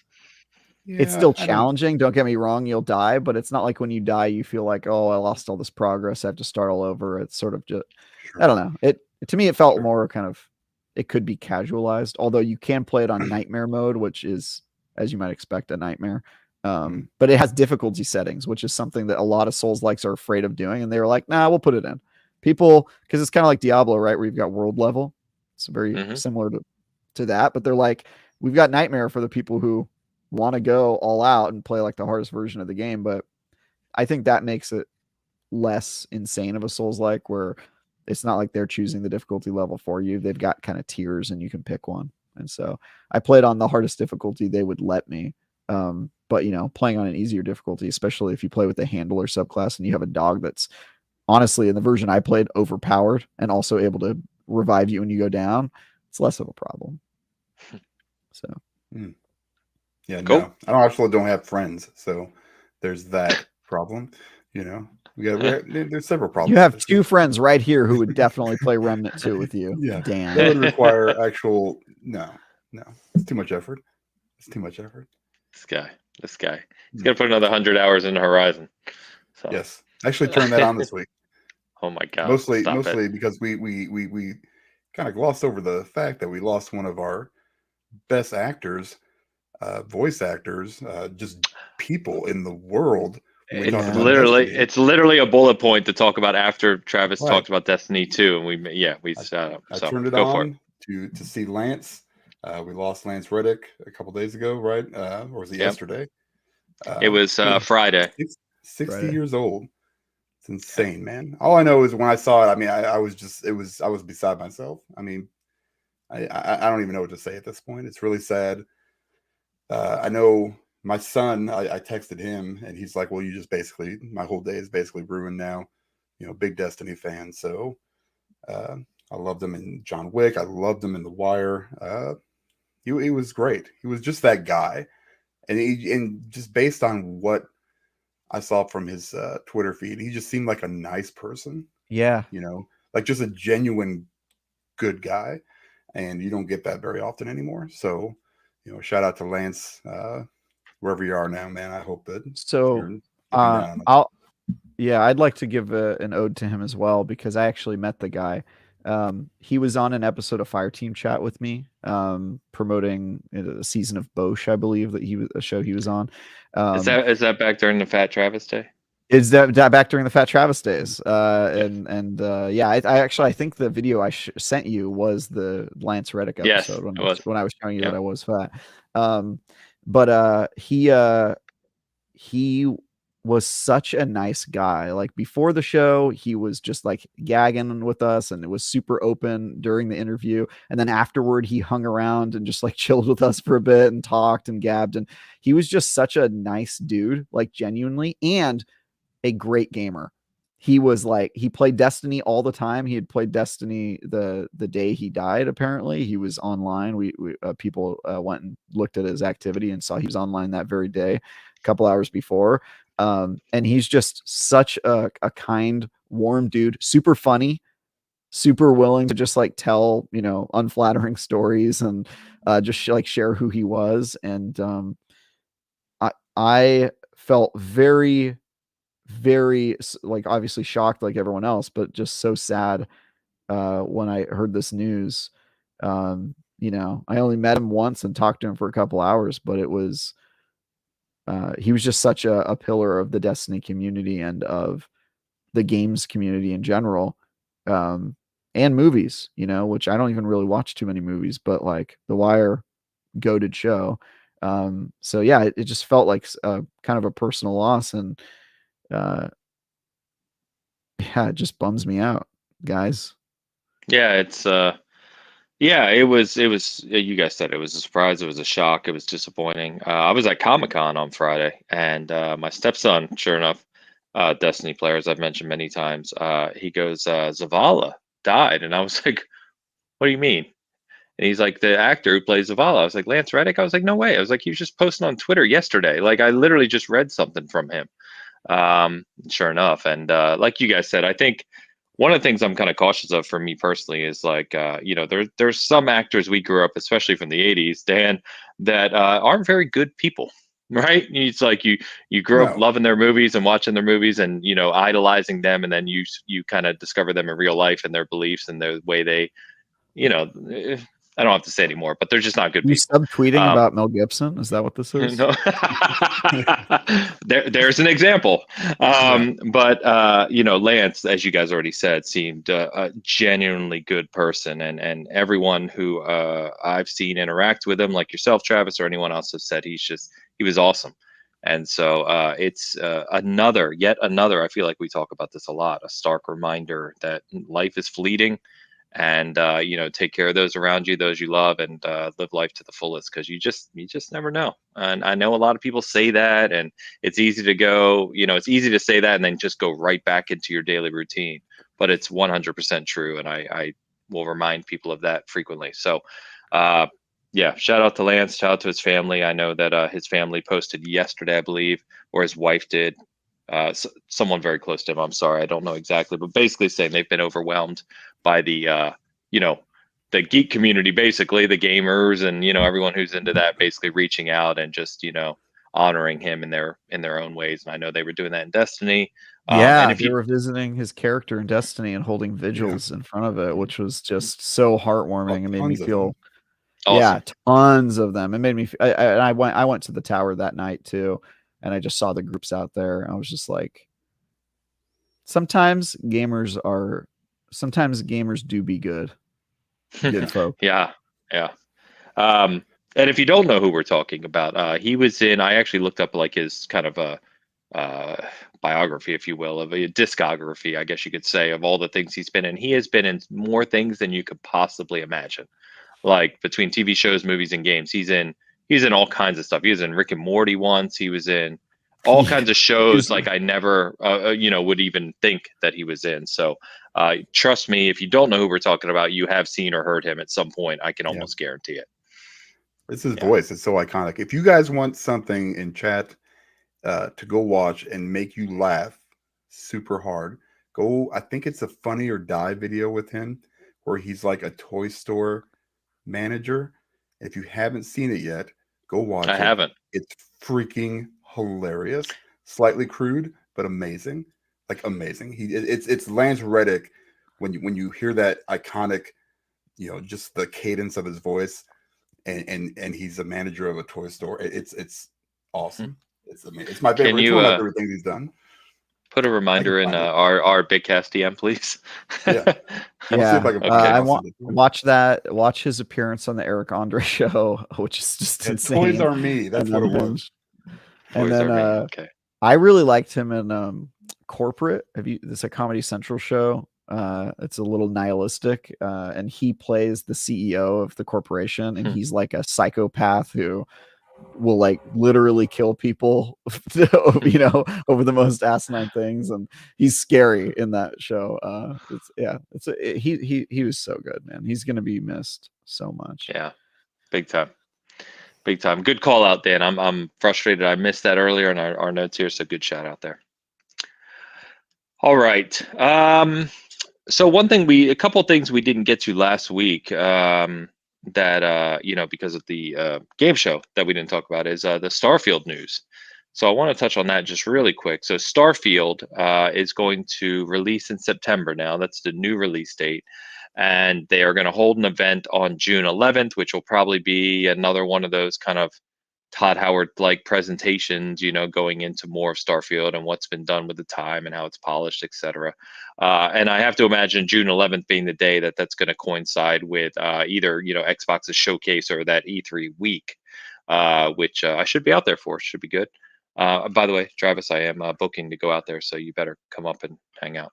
Yeah, it's still challenging. Don't get me wrong, you'll die, but it's not like when you die, you feel like, oh, I lost all this progress, I have to start all over. It's sort of just, I don't know. It to me, it felt more kind of, it could be casualized, although you can play it on nightmare mode, which is, as you might expect, a nightmare. But it has difficulty settings, which is something that a lot of Souls-likes are afraid of doing, and they were like, nah, we'll put it in. People, because it's kind of like Diablo, right, where you've got world level. It's very similar to that, but they're like, we've got nightmare for the people who want to go all out and play like the hardest version of the game. But I think that makes it less insane of a Souls-like, where it's not like they're choosing the difficulty level for you. They've got kind of tiers and you can pick one. And so I played on the hardest difficulty they would let me. But you know, playing on an easier difficulty, especially if you play with the handler subclass and you have a dog that's honestly, in the version I played, overpowered and also able to revive you when you go down, it's less of a problem. So yeah, cool. No, I don't have friends, so there's that problem. You know, there's several problems. You have two friends right here who would definitely play Remnant 2 with you. Yeah, Dan. That would require actual. No, it's too much effort. It's too much effort. This guy. He's gonna put another 100 hours in the Horizon. So. Yes, I actually turned that on this week. Oh my god! Mostly because we kind of glossed over the fact that we lost one of our best actors, voice actors, just people in the world. It's literally a bullet point to talk about after Travis talked about Destiny 2, and we turned it on to see Lance. We lost Lance Reddick a couple days ago, right? Or was it yesterday? It was Friday. 60 years old. It's insane, man. All I know is when I saw it, I mean, I was beside myself. I mean, I don't even know what to say at this point. It's really sad. I know my son, I texted him and he's like, well, you just basically, my whole day is basically ruined now. You know, big Destiny fan. So I loved him in John Wick. I loved him in The Wire. He was great. He was just that guy. And just based on what I saw from his Twitter feed, he just seemed like a nice person. Yeah. You know, like just a genuine good guy. And you don't get that very often anymore. So, you know, shout out to Lance, wherever you are now, man. I hope that. So, I'd like to give an ode to him as well, because I actually met the guy. He was on an episode of Fireteam Chat with me, promoting a season of Bosch, I believe a show he was on. Is that back during the Fat Travis day? Is that back during the Fat Travis days? I think the video I sent you was the Lance Reddick episode when I was showing you that I was fat. But he was such a nice guy. Like before the show, he was just like gagging with us and it was super open during the interview. And then afterward, he hung around and just like chilled with us for a bit and talked and gabbed. And he was just such a nice dude, like genuinely, and a great gamer. he was like, he played Destiny all the time. He had played Destiny the day he died. Apparently, he was online. We people went and looked at his activity and saw he was online that very day, a couple hours before. And he's just such a kind, warm dude, super funny, super willing to just like tell, you know, unflattering stories and just like share who he was. And I felt very, very like obviously shocked like everyone else, but just so sad when I heard this news. You know, I only met him once and talked to him for a couple hours, but it was he was just such a pillar of the Destiny community and of the games community in general. And movies, you know, which I don't even really watch too many movies, but like The Wire, goated show. So yeah, it just felt like kind of a personal loss, and yeah, it just bums me out, guys. Yeah, it's yeah, it was you guys said it was a surprise, it was a shock, it was disappointing. I was at Comic-Con on Friday, and my stepson, sure enough, Destiny player, as I've mentioned many times, he goes, Zavala died, and I was like, what do you mean? And he's like, the actor who plays Zavala. I was like, Lance Reddick? I was like, no way. I was like, he was just posting on Twitter yesterday. Like, I literally just read something from him. Sure enough. And like you guys said, I think one of the things I'm kind of cautious of for me personally is like, you know, there's some actors we grew up, especially from the 80s, Dan, that aren't very good people. Right? It's like you grew up No. loving their movies and watching their movies and, you know, idolizing them, and then you kind of discover them in real life and their beliefs and the way they, you know, I don't have to say anymore, but they're just not good You people. subtweeting about Mel Gibson? Is that what this is? No. There's an example. But you know, Lance, as you guys already said, seemed a genuinely good person, and everyone who I've seen interact with him, like yourself, Travis, or anyone else, has said he was awesome. And so it's yet another. I feel like we talk about this a lot. A stark reminder that life is fleeting, and you know, take care of those around you, those you love, and live life to the fullest, because you just never know. And I know a lot of people say that, and it's easy to go, you know, it's easy to say that and then just go right back into your daily routine, but it's 100% true, and I will remind people of that frequently. So yeah, shout out to Lance, shout out to his family. I know that his family posted yesterday, I believe, or his wife did, someone very close to him, I'm sorry, I don't know exactly, but basically saying they've been overwhelmed by the you know, the geek community, basically the gamers, and, you know, everyone who's into that, basically reaching out and just, you know, honoring him in their own ways. And I know they were doing that in Destiny. Yeah, And if they you were visiting his character in Destiny and holding vigils Yeah. in front of it, which was just so heartwarming. It made me Tons of feel them. yeah, awesome. tons of them. It made me I went to the tower that night too, and I just saw the groups out there. I was just like, sometimes gamers do be good folk. Yeah, yeah. And if you don't know who we're talking about, he was in. I actually looked up like his kind of a biography, if you will, of a discography, I guess you could say, of all the things he's been in. He has been in more things than you could possibly imagine. Like between TV shows, movies, and games, he's in all kinds of stuff. He was in Rick and Morty once. He was in all Yeah. kinds of shows like I never you know, would even think that he was in. So trust me, if you don't know who we're talking about, you have seen or heard him at some point. I can Yeah. almost guarantee it. It's his Yeah. voice. It's so iconic. If you guys want something in chat to go watch and make you laugh super hard, go. I think it's a Funny or Die video with him where he's like a toy store manager. If you haven't seen it yet, go I watch it. haven't. It's freaking hilarious. Slightly crude, but amazing. Like amazing. It's Lance Reddick when you hear that iconic, you know, just the cadence of his voice, and he's a manager of a toy store. It's awesome. It's amazing. It's my Can favorite. It's you one of my favorite things he's done. put a I can reminder in find it. our Bitcast DM, please? Yeah. I'll see if I can find Okay. it. I I'll want send it to him. watch his appearance on the Eric Andre show, which is just Yeah, insane. Toys Are Me. That's what it was. And Toys then Are Me. Okay. I really liked him in Corporate. It's a Comedy Central show. It's a little nihilistic, and he plays the CEO of the corporation, and he's like a psychopath who will like literally kill people, over the most asinine things, and he's scary in that show. He was so good, man. He's gonna be missed so much. Yeah, big time. Big time. Good call out, Dan. I'm frustrated. I missed that earlier in our notes here, so good shout out there. All right. So a couple of things we didn't get to last week, that because of the game show that we didn't talk about is the Starfield news. So I want to touch on that just really quick. So Starfield is going to release in September now. That's the new release date. And they are going to hold an event on June 11th, which will probably be another one of those kind of Todd Howard-like presentations, going into more of Starfield and what's been done with the time and how it's polished, etc. And I have to imagine June 11th being the day that's going to coincide with either Xbox's showcase or that E3 week, which I should be out there for. Should be good. By the way, Travis, I am booking to go out there, so you better come up and hang out.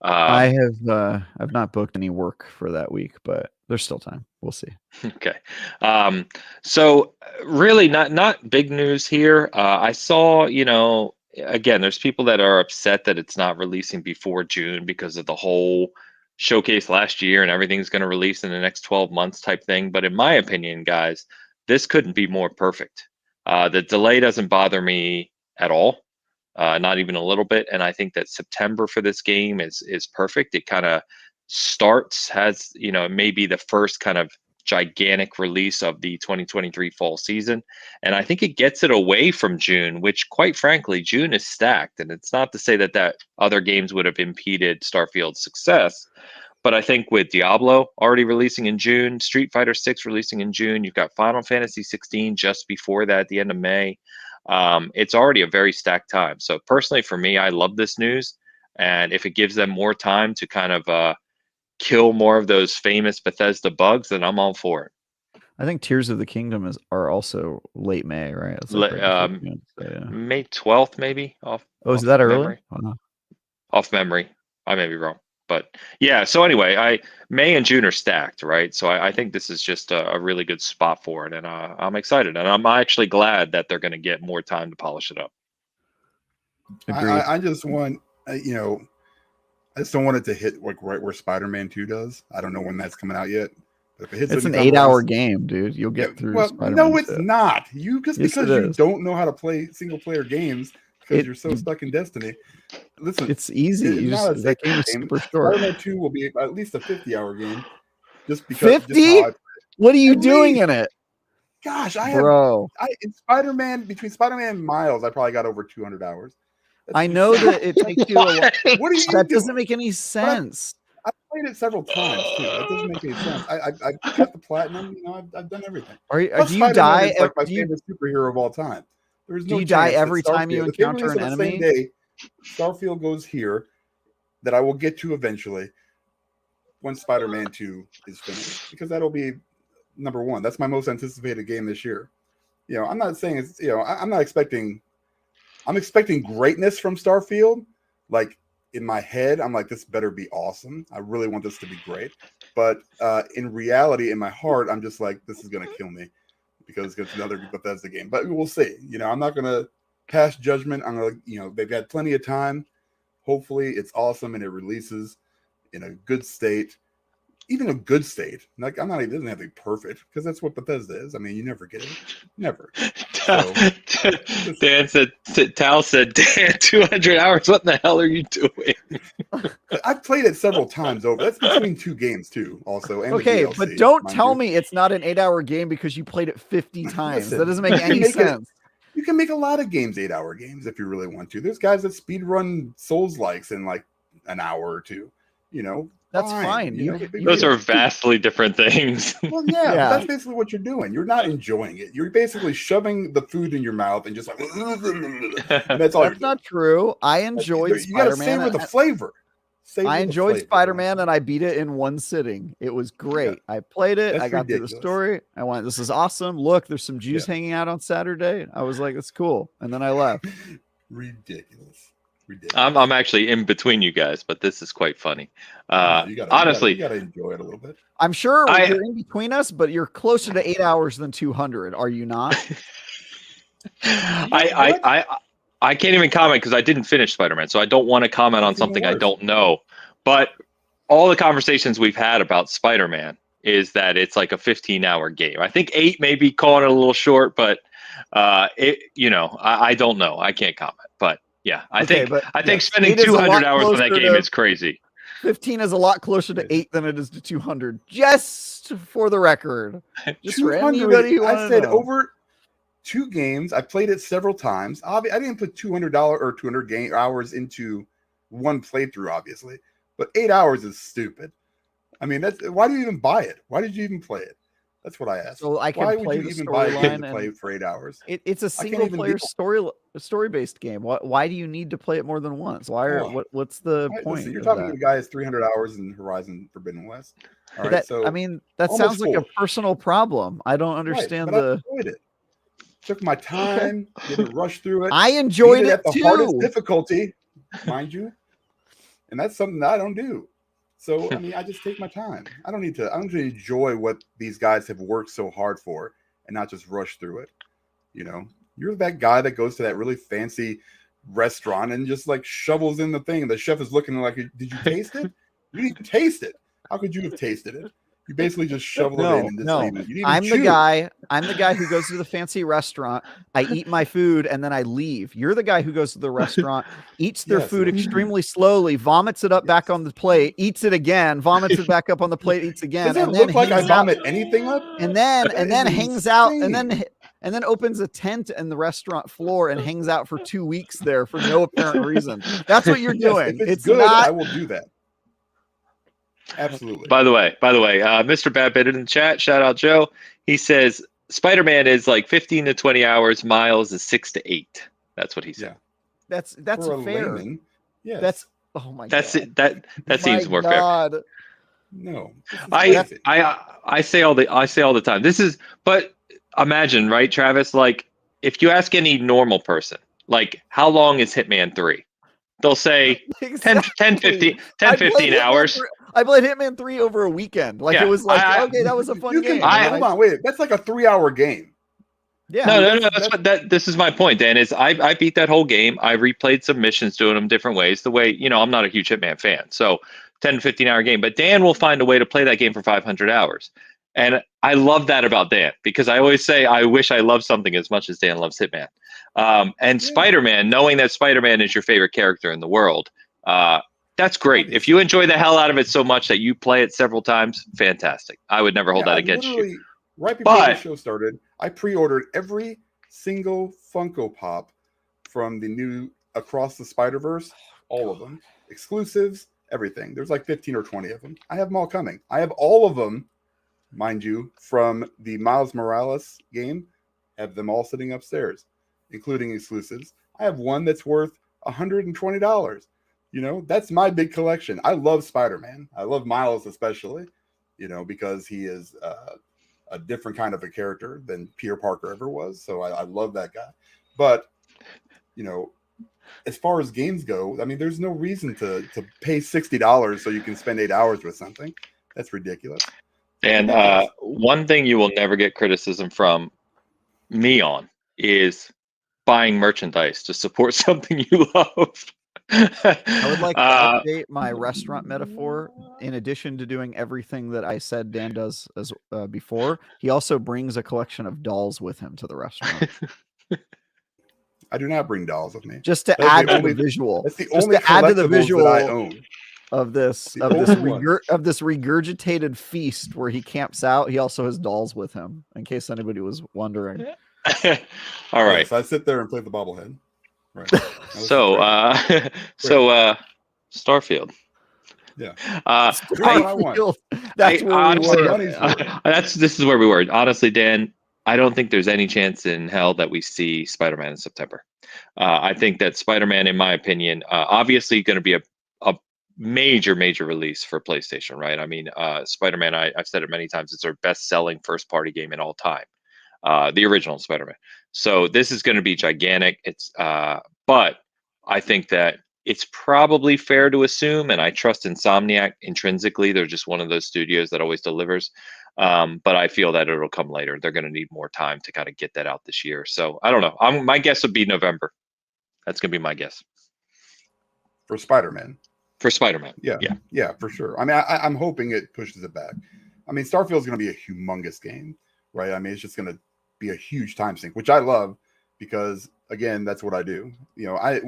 I've not booked any work for that week, but there's still time. We'll see. Okay. So really not big news here. I saw, again, there's people that are upset that it's not releasing before June because of the whole showcase last year and everything's going to release in the next 12 months type thing. But in my opinion, guys, this couldn't be more perfect. The delay doesn't bother me at all. Not even a little bit. And I think that September for this game is perfect. It kind of has maybe the first kind of gigantic release of the 2023 fall season. And I think it gets it away from June, which quite frankly, June is stacked. And it's not to say that other games would have impeded Starfield's success. But I think with Diablo already releasing in June, Street Fighter 6 releasing in June, you've got Final Fantasy 16 just before that at the end of May. It's already a very stacked time. So personally, for me, I love this news. And if it gives them more time to kind of kill more of those famous Bethesda bugs, then I'm all for it. I think Tears of the Kingdom are also late May, right? It's May 12th, maybe. Is that early? Off memory. I may be wrong. But yeah, so anyway, May and June are stacked, right? So I think this is just a really good spot for it, and I'm excited, and I'm actually glad that they're going to get more time to polish it up. I just want, I just don't want it to hit like right where Spider-Man 2 does. I don't know when that's coming out yet. But if it hits, it's an 8-hour game, dude. You'll get through. Well, Spider-Man no, it's 2. not. Because you don't know how to play single-player games because you're so stuck in Destiny. Listen, it's easy. That game is super short. Spider-Man 2 will be at least a 50-hour game. Just because 50? What are you doing in it? Gosh, in Spider-Man, between Spider-Man and Miles, I probably got over 200 hours. I know that it takes you a while. What are you That doing? doesn't make any sense. I played it several times too. That doesn't make any sense. I got the platinum. I've done everything. Do you die? Is like my favorite superhero of all time. There's no. Do you die every time you encounter an enemy? Same day, Starfield goes here. That I will get to eventually when Spider-Man 2 is finished, because that'll be number one. That's my most anticipated game this year. I'm not saying it's. I'm not expecting. I'm expecting greatness from Starfield. Like in my head, I'm like, this better be awesome. I really want this to be great. But in reality, in my heart, I'm just like, this is gonna kill me because it's another Bethesda game. But we'll see. I'm not gonna pass judgment. I'm gonna, they've got plenty of time. Hopefully, it's awesome and it releases in a good state. Even a good state. Like it doesn't have to be perfect because that's what Bethesda is. I mean, you never get it. Never. So, Dan said, Tal said, Dan, 200 hours. What the hell are you doing? I've played it several times over. That's between two games too, also. And okay, but don't tell me it's not an 8-hour game because you played it 50 times. That doesn't make any sense. You can make a lot of games 8-hour games if you really want to. There's guys that speedrun Souls-likes in like an hour or two. That's fine. Those are vastly different things. Well, yeah. That's basically what you're doing. You're not enjoying it. You're basically shoving the food in your mouth and just like. And that's all. That's not true. I enjoyed Spider-Man. You got to savor the flavor. I enjoyed Spider-Man and I beat it in one sitting. It was great. Yeah. I played it. I got through the story. I went, this is awesome. Look, there's some Jews hanging out on Saturday. I was like, that's cool. And then I left. Ridiculous. I'm actually in between you guys, but this is quite funny. Honestly, you gotta enjoy it a little bit. I'm sure you're in between us, but you're closer to 8 hours than 200. Are you not? I can't even comment because I didn't finish Spider-Man, so I don't want to comment on That's even something I worse. don't know. But all the conversations we've had about Spider-Man is that it's like a 15-hour game. I think 8 may be calling it a little short, but I don't know. I can't comment. But yeah, I think spending 8 is a 200 lot hours on that closer game to- is crazy. 15 is a lot closer to 8 than it is to 200. Just for the record, just for anybody who I said know. over 2 games. I played it several times. I didn't put $200 or 200 game hours into one playthrough, obviously, but 8 hours is stupid. I mean, why do you even buy it? Why did you even play it? That's what I asked. So I can why play would you the even buy a game to storyline play for 8 hours? It's a single player story-based game. Why do you need to play it more than once? What's the point? Listen, you're talking to a guy who has 300 hours in Horizon Forbidden West. All right, that sounds like a personal problem. I don't understand I enjoyed it. Took my time, didn't rush through it. I enjoyed it at the too. hardest difficulty, mind you, and that's something that I don't do. So I mean, I just take my time. I don't need to enjoy what these guys have worked so hard for and not just rush through it. You're that guy that goes to that really fancy restaurant and just like shovels in the thing. The chef is looking like, did you taste it? You didn't taste it. How could you have tasted it? You basically just shovel it in and just leave it. I'm the guy who goes to the fancy restaurant. I eat my food and then I leave. You're the guy who goes to the restaurant, eats their food extremely slowly, vomits it up back on the plate, eats it again, vomits it back up on the plate, eats again. Does it look like I vomit anything up? And then hangs out and then opens a tent in the restaurant floor and hangs out for 2 weeks there for no apparent reason. That's what you're doing. If it's good, I will do that. Absolutely. By the way, Mr. Badbit in the chat, shout out Joe. He says Spider-Man is like 15 to 20 hours. Miles is 6 to 8. That's what he said. Yeah. That's for fair. Layman, yes. That's oh my that's god. It. That seems more fair. No. I say all the time. But imagine, right, Travis? Like if you ask any normal person, like how long is Hitman 3? They'll say 10, 15 hours. I played Hitman 3 over a weekend. Like it was like, okay, that was a fun game. Hold on, wait. That's like a 3-hour game. Yeah. No. This is my point, Dan. Is I beat that whole game. I replayed some missions, doing them different ways. The way I'm not a huge Hitman fan, so 10 to 15-hour game. But Dan will find a way to play that game for 500 hours, and I love that about Dan because I always say I wish I loved something as much as Dan loves Hitman. Spider-Man, knowing that Spider-Man is your favorite character in the world, that's great. If you enjoy the hell out of it so much that you play it several times, fantastic. I would never hold that against you. Right before the show started, I pre-ordered every single Funko Pop from the new Across the Spider-Verse, all of them, exclusives, everything. There's like 15 or 20 of them. I have them all coming. I have all of them, mind you, from the Miles Morales game. I have them all sitting upstairs, including exclusives. I have one that's worth $120. That's my big collection. I love Spider-Man. I love Miles especially, because he is a different kind of a character than Peter Parker ever was. So I love that guy. But, as far as games go, I mean, there's no reason to pay $60 so you can spend 8 hours with something. That's ridiculous. And one thing you will never get criticism from me on is buying merchandise to support something you love. I would like to update my restaurant metaphor. In addition to doing everything that I said Dan does as before, he also brings a collection of dolls with him to the restaurant. I do not bring dolls with me. Just to add to the visual. That's the only collectibles that I own. Of this regurgitated feast where he camps out. He also has dolls with him, in case anybody was wondering. All right. So I sit there and play the bobblehead. Right. So Starfield. Yeah. Starfield. That's where we were. This is where we were. Honestly, Dan, I don't think there's any chance in hell that we see Spider-Man in September. I think that Spider-Man, in my opinion, obviously going to be a major release for PlayStation, right? I mean, Spider-Man, I've said it many times, it's our best-selling first-party game in all time. The original Spider-Man. So this is going to be gigantic. But I think that it's probably fair to assume, and I trust Insomniac intrinsically. They're just one of those studios that always delivers. But I feel that it'll come later. They're going to need more time to kind of get that out this year. So I don't know. My guess would be November. That's going to be my guess For Spider-Man. for Spider-Man. Yeah, for sure. I mean, I'm hoping it pushes it back. I mean, Starfield's going to be a humongous game, right? I mean, it's just going to be a huge time sink, which I love because, again, that's what I do. You know, I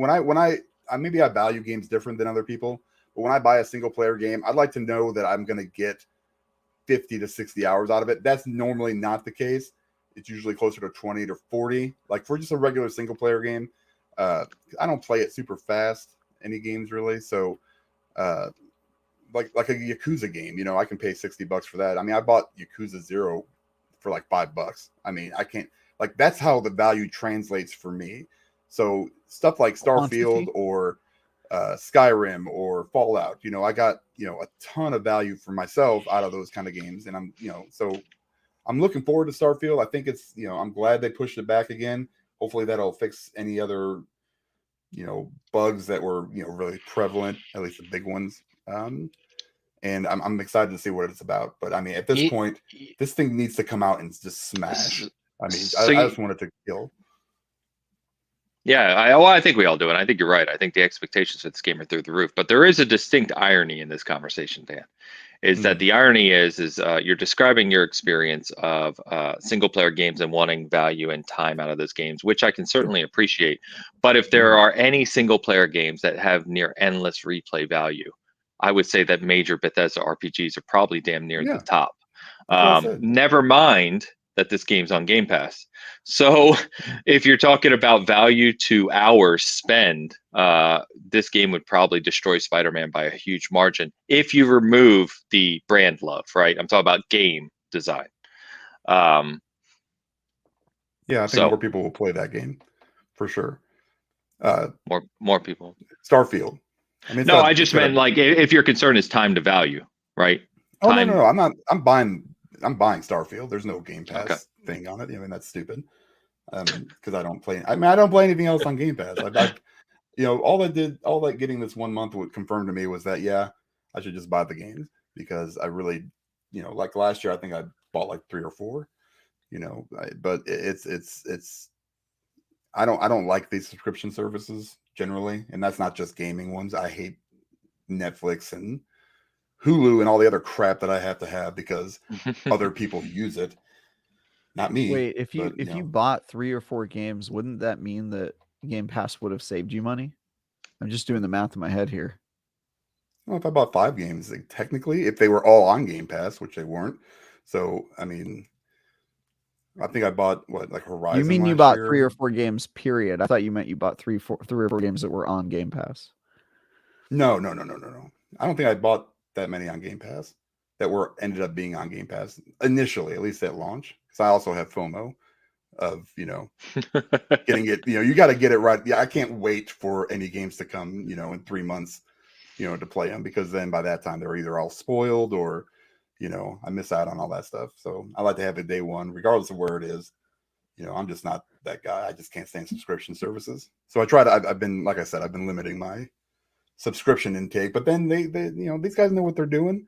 maybe I value games different than other people, but when I buy a single player game, I'd like to know that I'm going to get 50 to 60 hours out of it. That's normally not the case. It's usually closer to 20 to 40. Like for just a regular single player game, I don't play it super fast, any games really. So, like a Yakuza game, you know, I can pay $60 for that. I mean, I bought Yakuza 0 for like $5. I mean, I can't, like, that's how the value translates for me. So stuff like Starfield or Skyrim or Fallout, you know, I got, you know, a ton of value for myself out of those kind of games. And I'm, you know, so I'm looking forward to Starfield. I think it's, you know, I'm glad they pushed it back again. Hopefully that'll fix any other, you know, bugs that were, you know, really prevalent, at least the big ones. And I'm excited to see what it's about. But I mean, at this point, this thing needs to come out and just smash. I mean, I just want it to kill. Yeah, I think we all do, and I think you're right. I think the expectations for this game are through the roof. But there is a distinct irony in this conversation, Dan. Is that the irony is you're describing your experience of single player games and wanting value and time out of those games, which I can certainly appreciate. But if there are any single player games that have near endless replay value, I would say that major Bethesda RPGs are probably damn near the top. Never mind that this game's on Game Pass. So if you're talking about value to hours spend, this game would probably destroy Spider-Man by a huge margin if you remove the brand love, right? I'm talking about game design. Yeah, I think more people will play that game for sure. More people. Starfield. I mean, no, I just meant like if your concern is time to value, right? Oh, no. I'm not. I'm buying Starfield. There's no Game Pass thing on it. I mean, that's stupid. Because I don't play. I mean, I don't play anything else on Game Pass. You know, all that getting this 1 month would confirm to me was that I should just buy the games because I really, you know, like last year I think I bought like 3 or 4. You know, but it's. I don't like these subscription services generally, and that's not just gaming ones. I hate Netflix and Hulu and all the other crap that I have to have because other people use it, not me. Wait, if you bought 3 or 4 games, wouldn't that mean that Game Pass would have saved you money? I'm just doing the math in my head here. Well, if I bought 5 games, like, technically, if they were all on Game Pass, which they weren't, so I mean, I think I bought like Horizon. You mean you bought 3 or 4 games? Period. I thought you meant you bought 3 or 4 games that were on Game Pass. No. I don't think I bought that many on Game Pass that ended up being on Game Pass initially, at least at launch. Because I also have FOMO of, you know, getting it. You know, you got to get it right. Yeah, I can't wait for any games to come, you know, in 3 months, you know, to play them because then by that time they're either all spoiled or, you know, I miss out on all that stuff. So I like to have it day one, regardless of where it is. You know, I'm just not that guy. I just can't stand subscription services. So I try to. I've been, like I said, I've been limiting my subscription intake. But then they you know, these guys know what they're doing.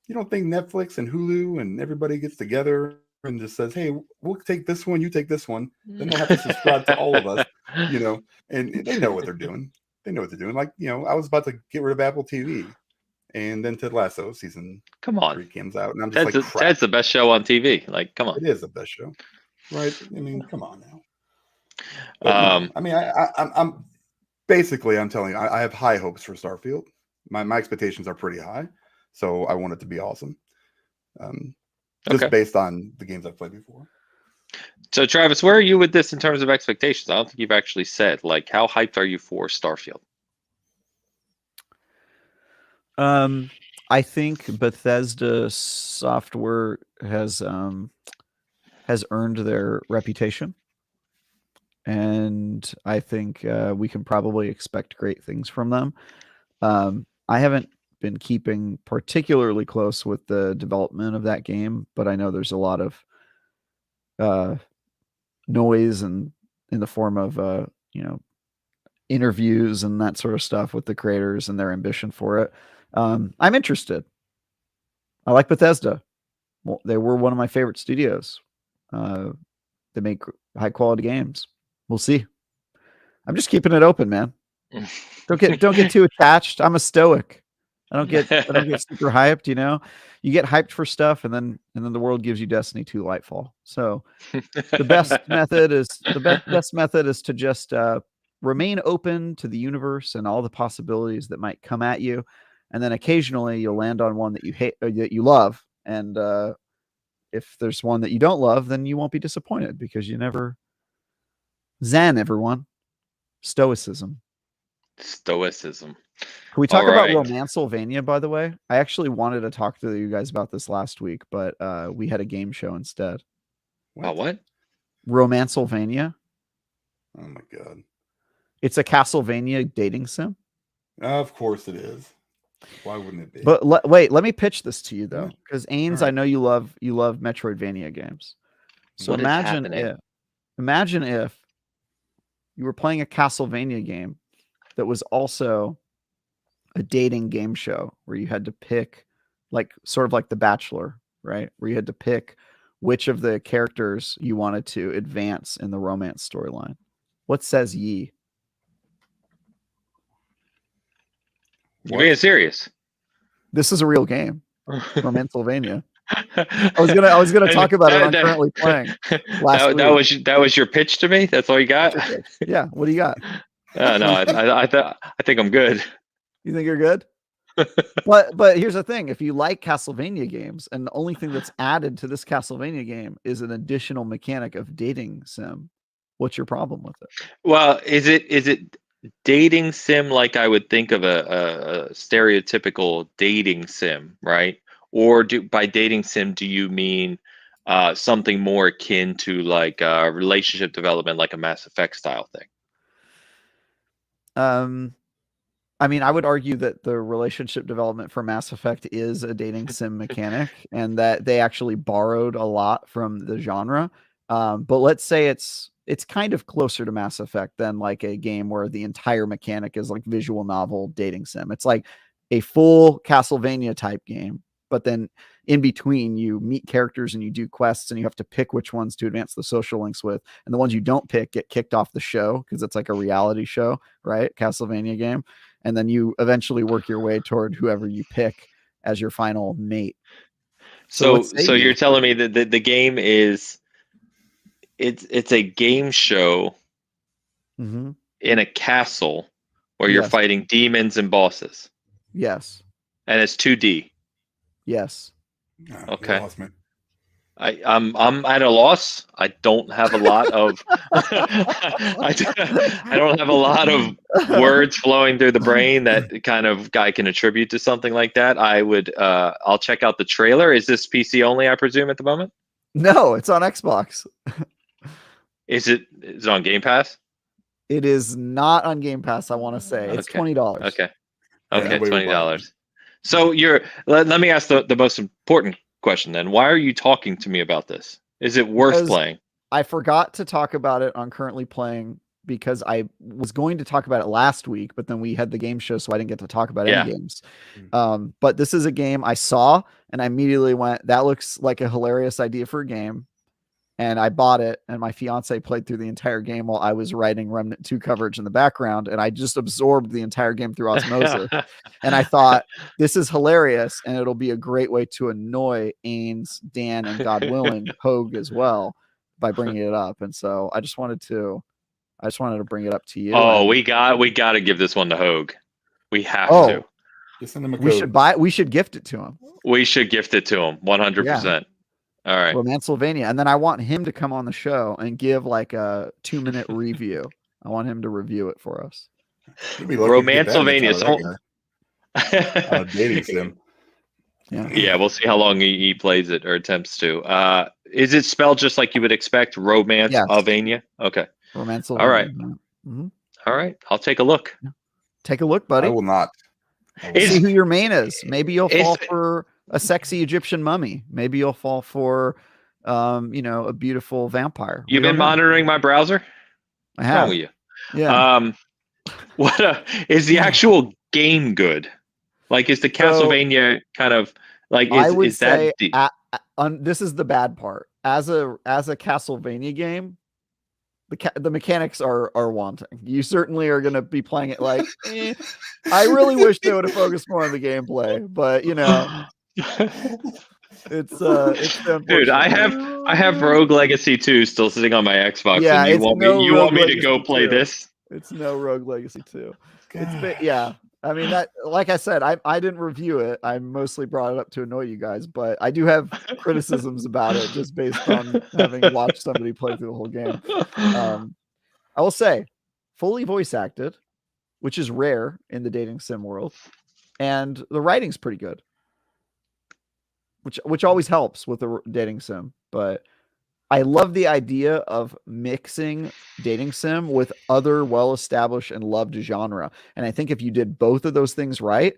You don't think Netflix and Hulu and everybody gets together and just says, "Hey, we'll take this one, you take this one." Then they'll have to subscribe to all of us. You know, and they know what they're doing. They know what they're doing. Like, you know, I was about to get rid of Apple TV. And then Ted Lasso season 3 comes out, and I'm just like, Ted's the best show on TV. Like, come on, it is the best show, right? I mean, come on now. But, you know, I mean, I'm basically, I'm telling you, I have high hopes for Starfield. My expectations are pretty high, so I want it to be awesome. Just based on the games I've played before. So, Travis, where are you with this in terms of expectations? I don't think you've actually said, like, how hyped are you for Starfield? I think Bethesda Software has earned their reputation, and I think we can probably expect great things from them. I haven't been keeping particularly close with the development of that game, but I know there's a lot of noise and in the form of you know, interviews and that sort of stuff with the creators and their ambition for it. I'm interested. I like Bethesda. they were one of my favorite studios. They make high quality games. We'll see. I'm just keeping it open, man. Don't get too attached. I'm a stoic. I don't get super hyped, you know. You get hyped for stuff and then the world gives you Destiny 2 Lightfall. So the best method is to just remain open to the universe and all the possibilities that might come at you. And then occasionally you'll land on one that you hate or that you love. And if there's one that you don't love, then you won't be disappointed because you never Zen, everyone. Stoicism. Stoicism. Can we talk All about right. Romancelvania, by the way? I actually wanted to talk to you guys about this last week, but we had a game show instead. What? Romancelvania. Oh my god. It's a Castlevania dating sim. Of course it is. Why wouldn't it be? But wait, let me pitch this to you though, Yeah. because Ains, All right. I know you love Metroidvania games. So What is imagine happening? if you were playing a Castlevania game that was also a dating game show where you had to pick, like sort of like The Bachelor, right? Where you had to pick which of the characters you wanted to advance in the romance storyline. What says ye? You're being serious. This is a real game, Romancelvania. I was gonna talk about it. I'm currently playing. That was your pitch to me. That's all you got. Yeah. What do you got? No, I think I'm good. You think you're good? But here's the thing: if you like Castlevania games, and the only thing that's added to this Castlevania game is an additional mechanic of dating sim, what's your problem with it? Well, is it dating sim like I would think of a stereotypical dating sim, right? Or by dating sim, do you mean something more akin to like relationship development, like a Mass Effect style thing? I mean, I would argue that the relationship development for Mass Effect is a dating sim mechanic, and that they actually borrowed a lot from the genre. But let's say it's kind of closer to Mass Effect than like a game where the entire mechanic is like visual novel dating sim. It's like a full Castlevania type game, but then in between you meet characters and you do quests and you have to pick which ones to advance the social links with. And the ones you don't pick get kicked off the show because it's like a reality show, right? Castlevania game. And then you eventually work your way toward whoever you pick as your final mate. So you're telling me that the game is it's a game show Mm-hmm. in a castle where you're fighting demons and bosses. Yes. And it's 2D. Yes. Okay. You lost me. I'm at a loss. I don't have a lot of I don't have a lot of words flowing through the brain that kind of guy can attribute to something like that. I'll check out the trailer. Is this PC only, I presume, at the moment? No, it's on Xbox. Is it on Game Pass? It is not on Game Pass, I want to say. It's $20. Okay. Yeah, $20. So let me ask the most important question then. Why are you talking to me about this? Is it worth playing? I forgot to talk about it on Currently Playing because I was going to talk about it last week, but then we had the game show, so I didn't get to talk about any games. But this is a game I saw and I immediately went, that looks like a hilarious idea for a game. And I bought it, and my fiance played through the entire game while I was writing Remnant 2 coverage in the background, and I just absorbed the entire game through osmosis. And I thought, this is hilarious, and it'll be a great way to annoy Ains, Dan, and God willing, Hogue as well by bringing it up. And so I just wanted to bring it up to you. Oh, we got to give this one to Hogue. We have to. Just send him a code. We should gift it to him. We should gift it to him 100%. All right. Romancelvania. And then I want him to come on the show and give like a 2-minute review. I want him to review it for us. Romancelvania. Dating sim. Yeah, we'll see how long he plays it or attempts to. Is it spelled just like you would expect? Romancelvania? Okay. Romancelvania. All right. Mm-hmm. All right. I'll take a look. Take a look, buddy. I will not. See who your main is. Maybe you'll fall for a sexy Egyptian mummy. Maybe you'll fall for, a beautiful vampire. You've been monitoring my browser? I have. What's wrong with you? Yeah. What is the actual game good? Like, is the Castlevania kind of like? I would say this is the bad part. As a Castlevania game, the mechanics are wanting. You certainly are going to be playing it like, I really wish they would have focused more on the gameplay, but it's the Dude, unfortunate part. I have Rogue Legacy 2 still sitting on my Xbox, Yeah, and you it's want no me Rogue to go Legacy play 2. this? It's no Rogue Legacy 2. Gosh. Yeah. I mean, that, like I said, I didn't review it. I mostly brought it up to annoy you guys, but I do have criticisms about it just based on having watched somebody play through the whole game. I will say, fully voice acted, which is rare in the dating sim world, and the writing's pretty good, which always helps with the dating sim. But I love the idea of mixing dating sim with other well-established and loved genre. And I think if you did both of those things right,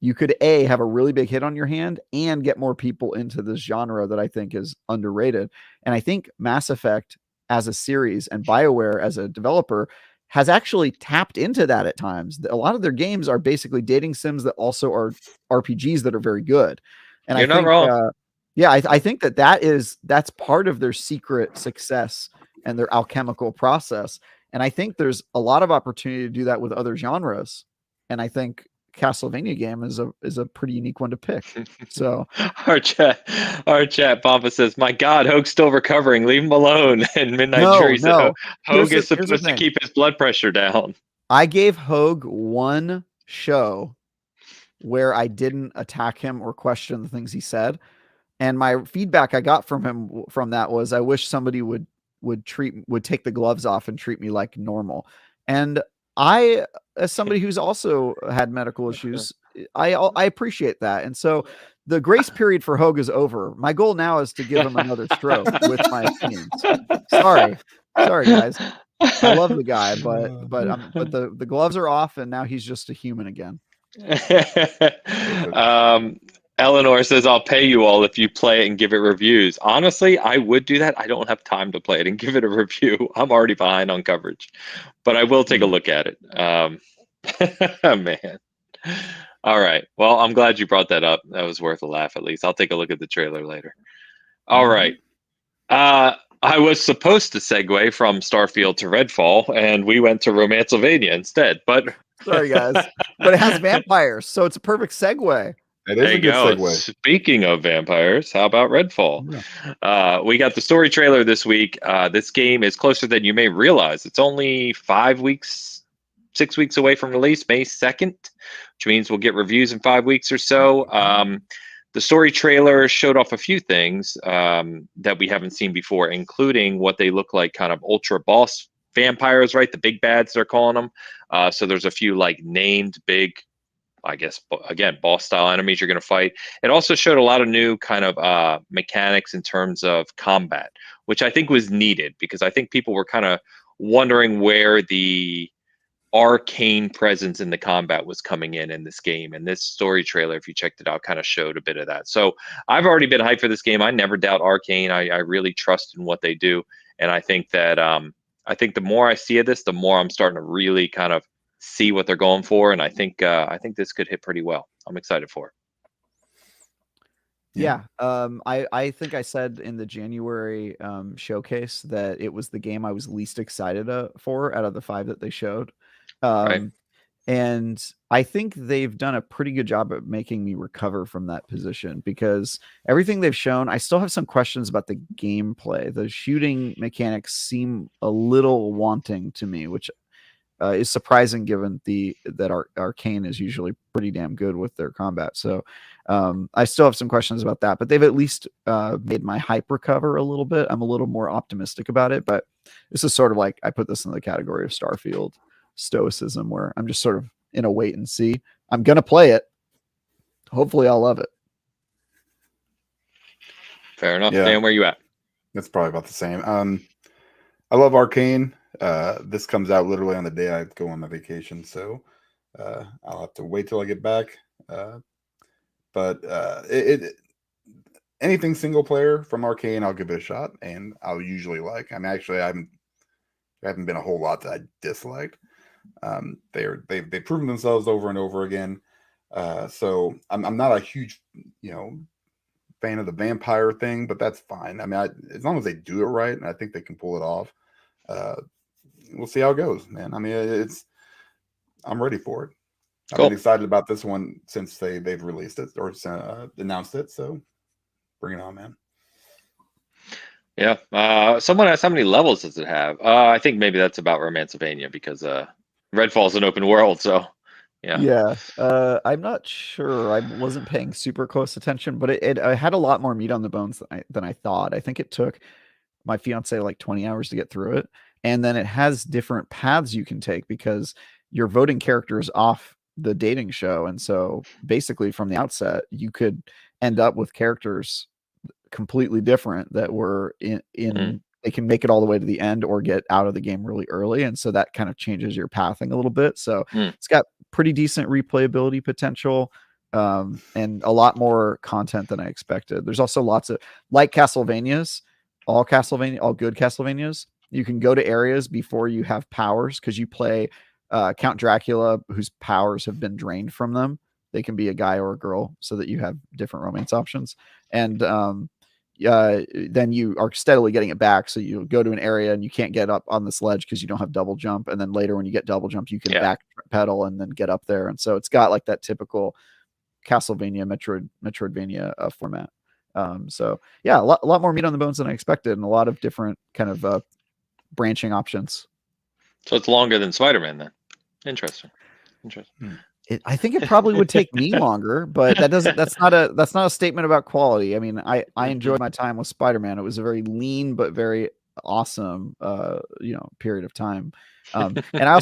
you could have a really big hit on your hand and get more people into this genre that I think is underrated. And I think Mass Effect as a series and BioWare as a developer has actually tapped into that at times. A lot of their games are basically dating sims that also are RPGs that are very good. And You're not wrong. yeah, I think that's part of their secret success and their alchemical process. And I think there's a lot of opportunity to do that with other genres. And I think Castlevania game is a pretty unique one to pick. So our chat Pampa says, "My God, Hoag's still recovering. Leave him alone." And Midnight Jury said, "Hoag is supposed to keep his blood pressure down." I gave Hoag one show where I didn't attack him or question the things he said. And my feedback I got from him from that was, I wish somebody would take the gloves off and treat me like normal. And I, as somebody who's also had medical issues, I appreciate that. And so the grace period for Hoag is over. My goal now is to give him another stroke with my opinions. Sorry guys. I love the guy, but the gloves are off and now he's just a human again. Eleanor says, "I'll pay you all if you play it and give it reviews." Honestly, I would do that. I don't have time to play it and give it a review. I'm already behind on coverage, but I will take a look at it. Man. All right. Well, I'm glad you brought that up. That was worth a laugh, at least. I'll take a look at the trailer later. All right. I was supposed to segue from Starfield to Redfall, and we went to Romancevania instead. But sorry, guys. But it has vampires, so it's a perfect segue. It is a good segue. Speaking of vampires, how about Redfall? Yeah. We got the story trailer this week. This game is closer than you may realize. It's only 6 weeks away from release, May 2nd, which means we'll get reviews in 5 weeks or so. The story trailer showed off a few things that we haven't seen before, including what they look like, kind of ultra boss vampires, right? The big bads, they're calling them. So there's a few like named big, I guess, again, boss style enemies you're going to fight. It also showed a lot of new kind of mechanics in terms of combat, which I think was needed because I think people were kind of wondering where the arcane presence in the combat was coming in this game. And this story trailer, if you checked it out, kind of showed a bit of that. So I've already been hyped for this game. I never doubt Arcane. I really trust in what they do. And I think that the more I see of this, the more I'm starting to really kind of see what they're going for. And I think this could hit pretty well. I'm excited for it. Yeah. I think I said in the January showcase that it was the game I was least excited for out of the 5 that they showed. Right. And I think they've done a pretty good job at making me recover from that position because everything they've shown, I still have some questions about the gameplay. The shooting mechanics seem a little wanting to me, which is surprising given that Arcane is usually pretty damn good with their combat. So I still have some questions about that, but they've at least made my hype recover a little bit. I'm a little more optimistic about it, but this is sort of like, I put this in the category of Starfield stoicism, where I'm just sort of in a wait and see. I'm going to play it. Hopefully I'll love it. Fair enough. Dan, where you at? That's probably about the same. I love Arcane. This comes out literally on the day I go on my vacation, so I'll have to wait till I get back. But anything single player from Arcane, I'll give it a shot, and I'll usually like. I mean, actually, I haven't been a whole lot that I disliked. They've proven themselves over and over again. So I'm not a huge, fan of the vampire thing, but that's fine. I mean, as long as they do it right, and I think they can pull it off, we'll see how it goes, man. I mean, I'm ready for it. I've Cool. been excited about this one since they've released it or announced it. So bring it on, man. Yeah. Someone asked how many levels does it have? I think maybe that's about Romancevania because Redfall's an open world, so yeah. Yeah. I'm not sure. I wasn't paying super close attention, but it had a lot more meat on the bones than I thought. I think it took my fiance like 20 hours to get through it. And then it has different paths you can take because you're voting characters off the dating show. And so basically from the outset, you could end up with characters completely different that were in they can make it all the way to the end or get out of the game really early. And so that kind of changes your pathing a little bit. So it's got pretty decent replayability potential. And a lot more content than I expected. There's also lots of like Castlevanias, all good Castlevanias. You can go to areas before you have powers because you play Count Dracula, whose powers have been drained from them. They can be a guy or a girl so that you have different romance options. And then you are steadily getting it back. So you go to an area and you can't get up on this ledge because you don't have double jump. And then later when you get double jump, you can back pedal and then get up there. And so it's got like that typical Castlevania, Metroidvania format. So yeah, a lot more meat on the bones than I expected, and a lot of different kind of branching options. So it's longer than Spider-Man then. Interesting. I think it probably would take me longer, but that's not a statement about quality. I mean, I enjoyed my time with Spider-Man. It was a very lean but very awesome period of time. And I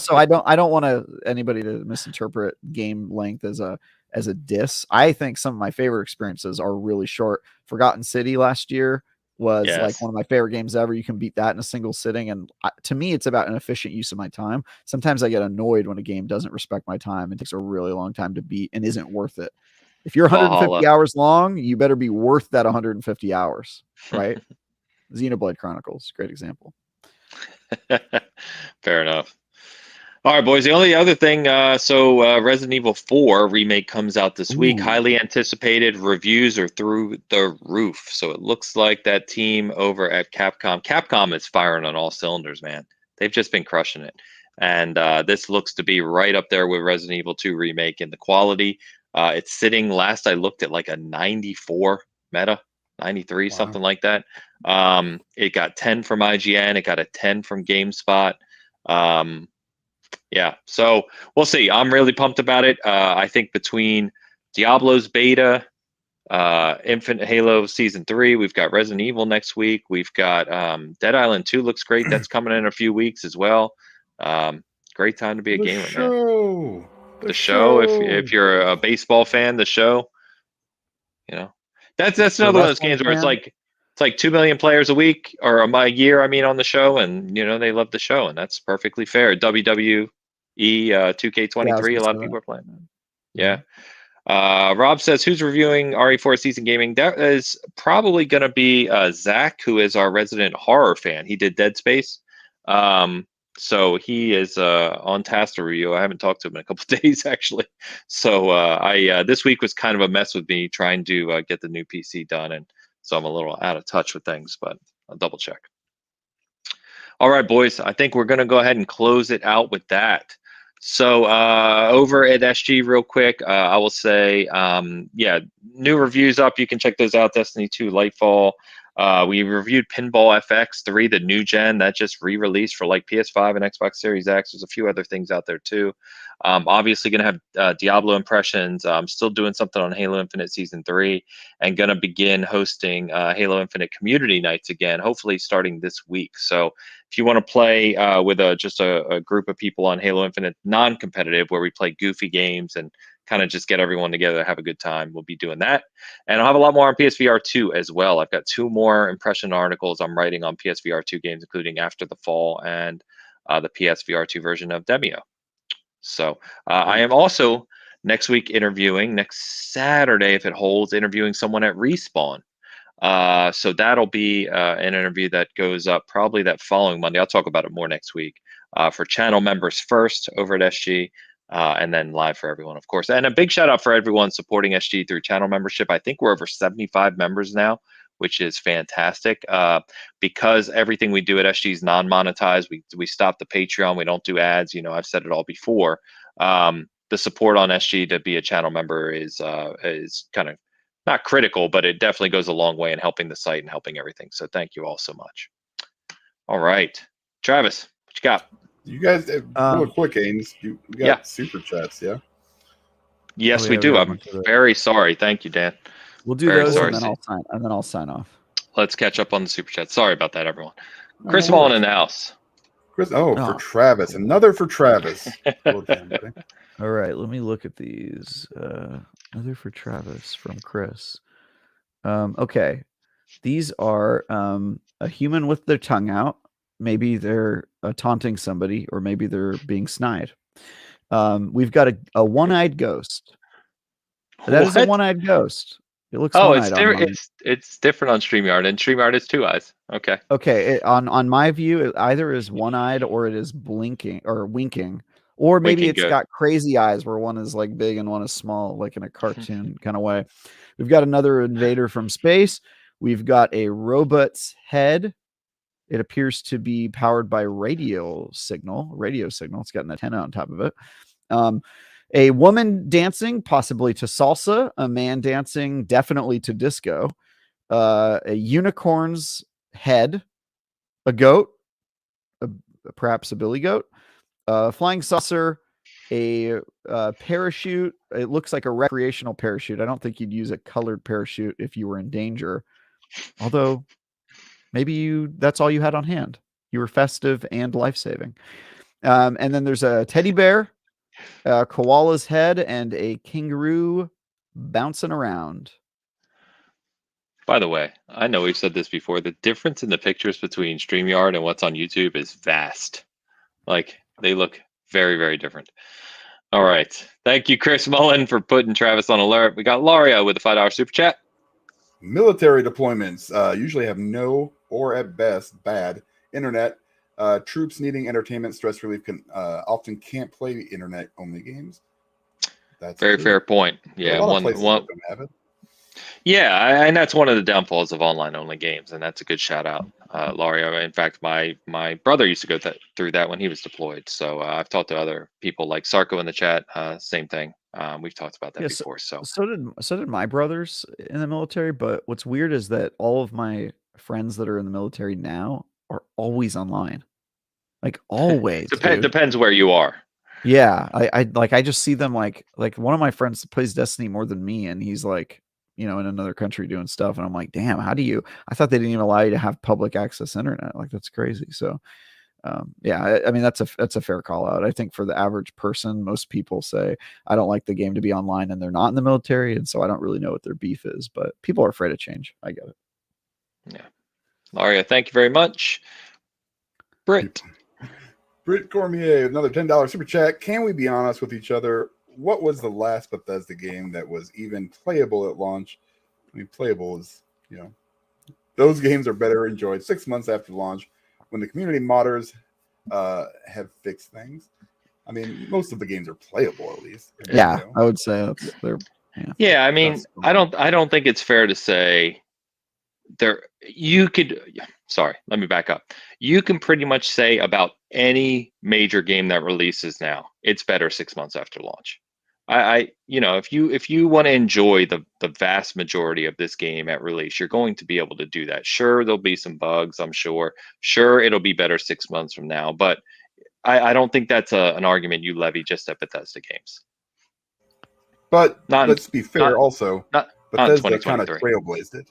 don't want anybody to misinterpret game length as a diss. I think some of my favorite experiences are really short. Forgotten City last year was like one of my favorite games ever. You can beat that in a single sitting. And to me, it's about an efficient use of my time. Sometimes I get annoyed when a game doesn't respect my time and takes a really long time to beat and isn't worth it. If you're 150 hours long, you better be worth that 150 hours, right? Xenoblade Chronicles, great example. Fair enough. All right, boys. The only other thing, Resident Evil 4 remake comes out this week. Highly anticipated. Reviews are through the roof. So it looks like that team over at Capcom is firing on all cylinders, man. They've just been crushing it. And this looks to be right up there with Resident Evil 2 remake in the quality. It's sitting, last I looked, at like a 94 meta, 93, something like that. It got 10 from IGN. It got a 10 from GameSpot. Yeah, so we'll see. I'm really pumped about it. I think between Diablo's beta, Infinite Halo Season 3, we've got Resident Evil next week. We've got Dead Island 2 looks great. That's coming in a few weeks as well. Great time to be a gamer, man. The show, if you're a baseball fan, the show, that's another one of those games where it's like 2 million players a week or a year, on the show, and they love the show, and that's perfectly fair. WWE 2K23, a lot of people are playing. Yeah. Rob says, who's reviewing RE4 Season Gaming? That is probably going to be Zach, who is our resident horror fan. He did Dead Space. So he is on task to review. I haven't talked to him in a couple of days, actually. So this week was kind of a mess with me trying to get the new PC done, and so I'm a little out of touch with things, but I'll double check. All right, boys, I think we're going to go ahead and close it out with that. So over at SG real quick, I will say, new reviews up. You can check those out. Destiny 2, Lightfall. We reviewed Pinball FX3, the new gen that just re-released for like PS5 and Xbox Series X. There's a few other things out there too. Obviously going to have Diablo impressions. I'm still doing something on Halo Infinite Season 3 and going to begin hosting Halo Infinite community nights again, hopefully starting this week. So if you want to play with just a group of people on Halo Infinite non-competitive where we play goofy games and kind of just get everyone together to have a good time, we'll be doing that. And I'll have a lot more on PSVR 2 as well. I've got 2 more impression articles I'm writing on PSVR 2 games, including After the Fall and the PSVR 2 version of Demio. So I am also next week next Saturday, if it holds, interviewing someone at Respawn. So that'll be an interview that goes up probably that following Monday. I'll talk about it more next week. For channel members first over at SG, and then live for everyone, of course. And a big shout out for everyone supporting SG through channel membership. I think we're over 75 members now, which is fantastic. Because everything we do at SG is non-monetized. We stop the Patreon. We don't do ads. I've said it all before. The support on SG to be a channel member is kind of not critical, but it definitely goes a long way in helping the site and helping everything. So thank you all so much. All right, Travis, what you got? You guys, real quick, Ains, you got super chats, yeah? Yes, we do. I'm very sorry. Thank you, Dan. We'll do those, and then I'll sign off. Let's catch up on the super chat. Sorry about that, everyone. Chris Mullen in the house. Chris, for Travis, another for Travis. All right, let me look at these. Another for Travis from Chris. Okay, these are a human with their tongue out. Maybe they're taunting somebody, or maybe they're being snide. We've got a one-eyed ghost. That is a one-eyed ghost. It looks one-eyed. It's different on StreamYard, and StreamYard is two eyes. Okay. Okay. On my view, it either is one-eyed or it is blinking or winking, or maybe it's got crazy eyes where one is like big and one is small, like in a cartoon kind of way. We've got another invader from space. We've got a robot's head. It appears to be powered by radio signal. It's got an antenna on top of it. A woman dancing, possibly to salsa. A man dancing, definitely to disco. A unicorn's head. A goat. Perhaps a billy goat. Flying saucer. A parachute. It looks like a recreational parachute. I don't think you'd use a colored parachute if you were in danger. Although, maybe that's all you had on hand. You were festive and life-saving. And then there's a teddy bear, a koala's head, and a kangaroo bouncing around. By the way, I know we've said this before. The difference in the pictures between StreamYard and what's on YouTube is vast. Like, they look very, very different. All right. Thank you, Chris Mullen, for putting Travis on alert. We got Laria with a $5 super chat. Military deployments usually have no, or at best, bad internet. Troops needing entertainment, stress relief often can't play internet-only games. That's very fair point. Yeah, one don't have it. Yeah, and that's one of the downfalls of online-only games, and that's a good shout-out, Laria. In fact, my brother used to go through that when he was deployed. So I've talked to other people like Sarko in the chat. Same thing. We've talked about that before. So did my brothers in the military. But what's weird is that all of my friends that are in the military now are always online, like always. Depends where you are. Yeah, I just see them like one of my friends plays Destiny more than me, and he's like, in another country doing stuff, and I'm like, damn, how do you? I thought they didn't even allow you to have public access internet. Like, that's crazy. So, yeah, I mean, that's a fair call out. I think for the average person, most people say, I don't like the game to be online, and they're not in the military, and so I don't really know what their beef is. But people are afraid of change. I get it. Yeah, Laria, thank you very much. Britt Cormier, another $10 super chat. Can we be honest with each other? What was the last Bethesda game that was even playable at launch? I mean, playable is, those games are better enjoyed 6 months after launch when the community modders have fixed things. I mean, most of the games are playable, at least. Yeah, I would say they're. Yeah, I mean, I don't think it's fair to say sorry, let me back up. You can pretty much say about any major game that releases now, it's better 6 months after launch. If you want to enjoy the vast majority of this game at release, you're going to be able to do that. Sure, there'll be some bugs, I'm sure. Sure, it'll be better 6 months from now, but I don't think that's an argument you levy just at Bethesda games. But let's be fair, Bethesda kind of trailblazed it.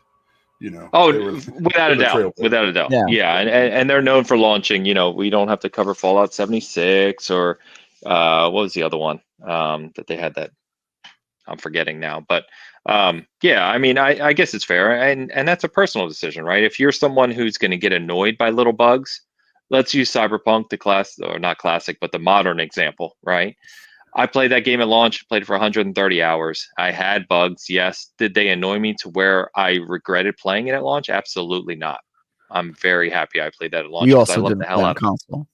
Without a doubt. Yeah. And they're known for launching, we don't have to cover Fallout 76 or what was the other one that they had that I'm forgetting now. But yeah, I mean, I guess it's fair. And that's a personal decision, right? If you're someone who's going to get annoyed by little bugs, let's use Cyberpunk, not classic, but the modern example, right? I played that game at launch, played it for 130 hours. I had bugs, yes. Did they annoy me to where I regretted playing it at launch? Absolutely not. I'm very happy I played that at launch. You also I loved didn't the hell play out on console.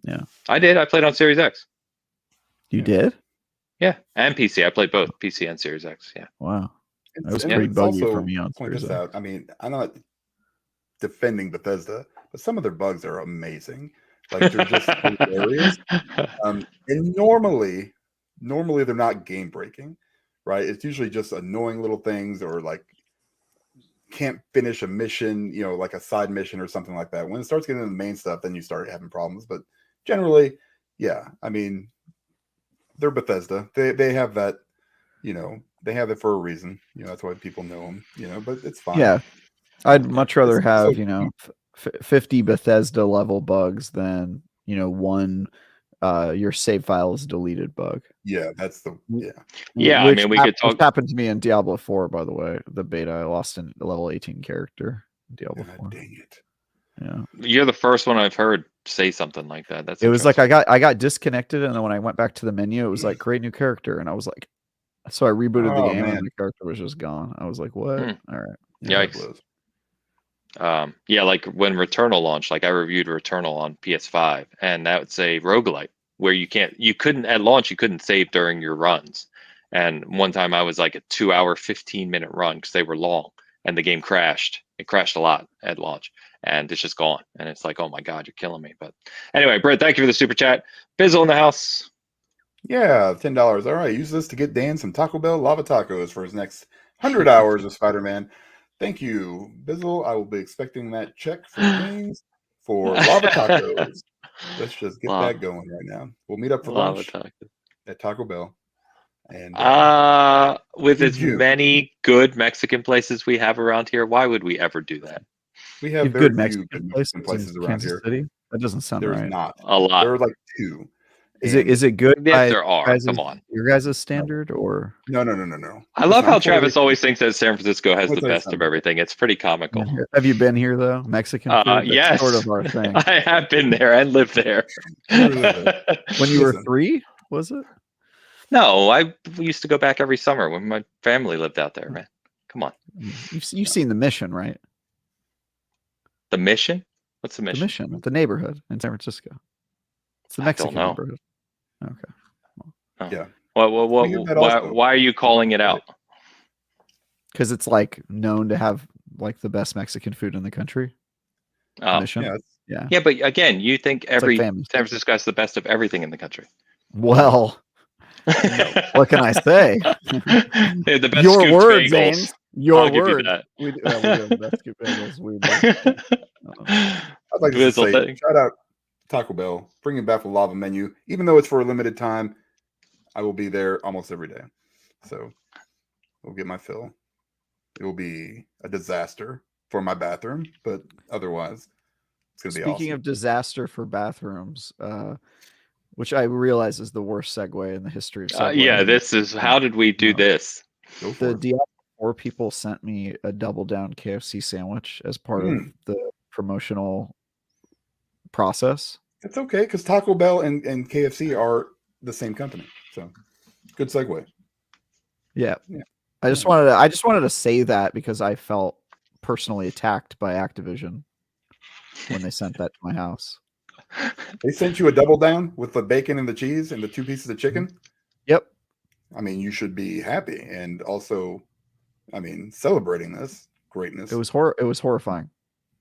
Yeah. I did. I played on Series X. You did? Yeah, and PC. I played both PC and Series X. Yeah. Wow. That was And pretty let's buggy also for me on point Series this X. out. I mean, I'm not defending Bethesda, but some of their bugs are amazing. Like they're just hilarious. And normally they're not game breaking, right? It's usually just annoying little things or like can't finish a mission, like a side mission or something like that. When it starts getting into the main stuff, then you start having problems. But generally, yeah, I mean, they're Bethesda. They have that, they have it for a reason. That's why people know them. But it's fine. Yeah, I'd much rather have so 50 Bethesda level bugs than one your save file is deleted bug. Yeah, that's the Yeah, I mean, we could talk. Which happened to me in Diablo 4, by the way. The beta, I lost a level 18 character in Diablo 4. Dang it. Yeah, You're the first one I've heard say something like that. That's it was like I got disconnected, and then when I went back to the menu, it was like create new character, and I was like, so I rebooted the game, and the character was just gone. I was like, what? All right. Yeah, yikes. Yeah, like when Returnal launched, like I reviewed Returnal on PS5, and that would say roguelite, where you couldn't at launch, you couldn't save during your runs. And one time I was like a 2-hour, 15-minute run because they were long, and the game crashed. It crashed a lot at launch, and it's just gone. And it's like, oh my God, you're killing me. But anyway, Brett, thank you for the super chat. Bizzle in the house. Yeah, $10. All right, use this to get Dan some Taco Bell lava tacos for his next 100 hours of Spider-Man. Thank you, Bizzle. I will be expecting that check from Ains for lava tacos. Let's just get that going right now. We'll meet up for lunch at Taco Bell. And with as many good Mexican places we have around here, why would we ever do that? We have very good few Mexican places around Kansas here. City? That doesn't sound There's right. not a lot. There are like 2. Is it good? Yes, there are. Come on. Your guys' standard or no. I love how Travis always thinks that San Francisco has the best of everything. It's pretty comical. Have you been here though? Mexican food? That's yes, sort of our thing. I have been there and lived there. When you were 3, was it? No, I used to go back every summer when my family lived out there, man. Come on. You've seen The Mission, right? The Mission? What's The Mission? The Mission, the neighborhood in San Francisco. It's the Mexican neighborhood. Okay. Well, yeah. Why are you calling it out? Because it's like known to have like the best Mexican food in the country. Mission. Yeah, but again, you think every San Francisco has the best of everything in the country. Well, what can I say? The best your words, bagels. Ains. Your words. We do the best scoop bagels. I'd like to say, shout out Taco Bell, bringing back the lava menu. Even though it's for a limited time, I will be there almost every day. So we'll get my fill. It will be a disaster for my bathroom, but otherwise, it's going to be awesome. Speaking of disaster for bathrooms, which I realize is the worst segue in the history of Subway. Yeah, this is, how did we do this? The Diablo 4 people sent me a double down KFC sandwich as part of the promotional process. It's okay because Taco Bell and KFC are the same company. So good segue. Yeah. I just wanted to say that because I felt personally attacked by Activision when they sent that to my house. They sent you a double down with the bacon and the cheese and the 2 pieces of chicken? Yep. I mean, you should be happy and also, I mean, celebrating this greatness. It was horrifying.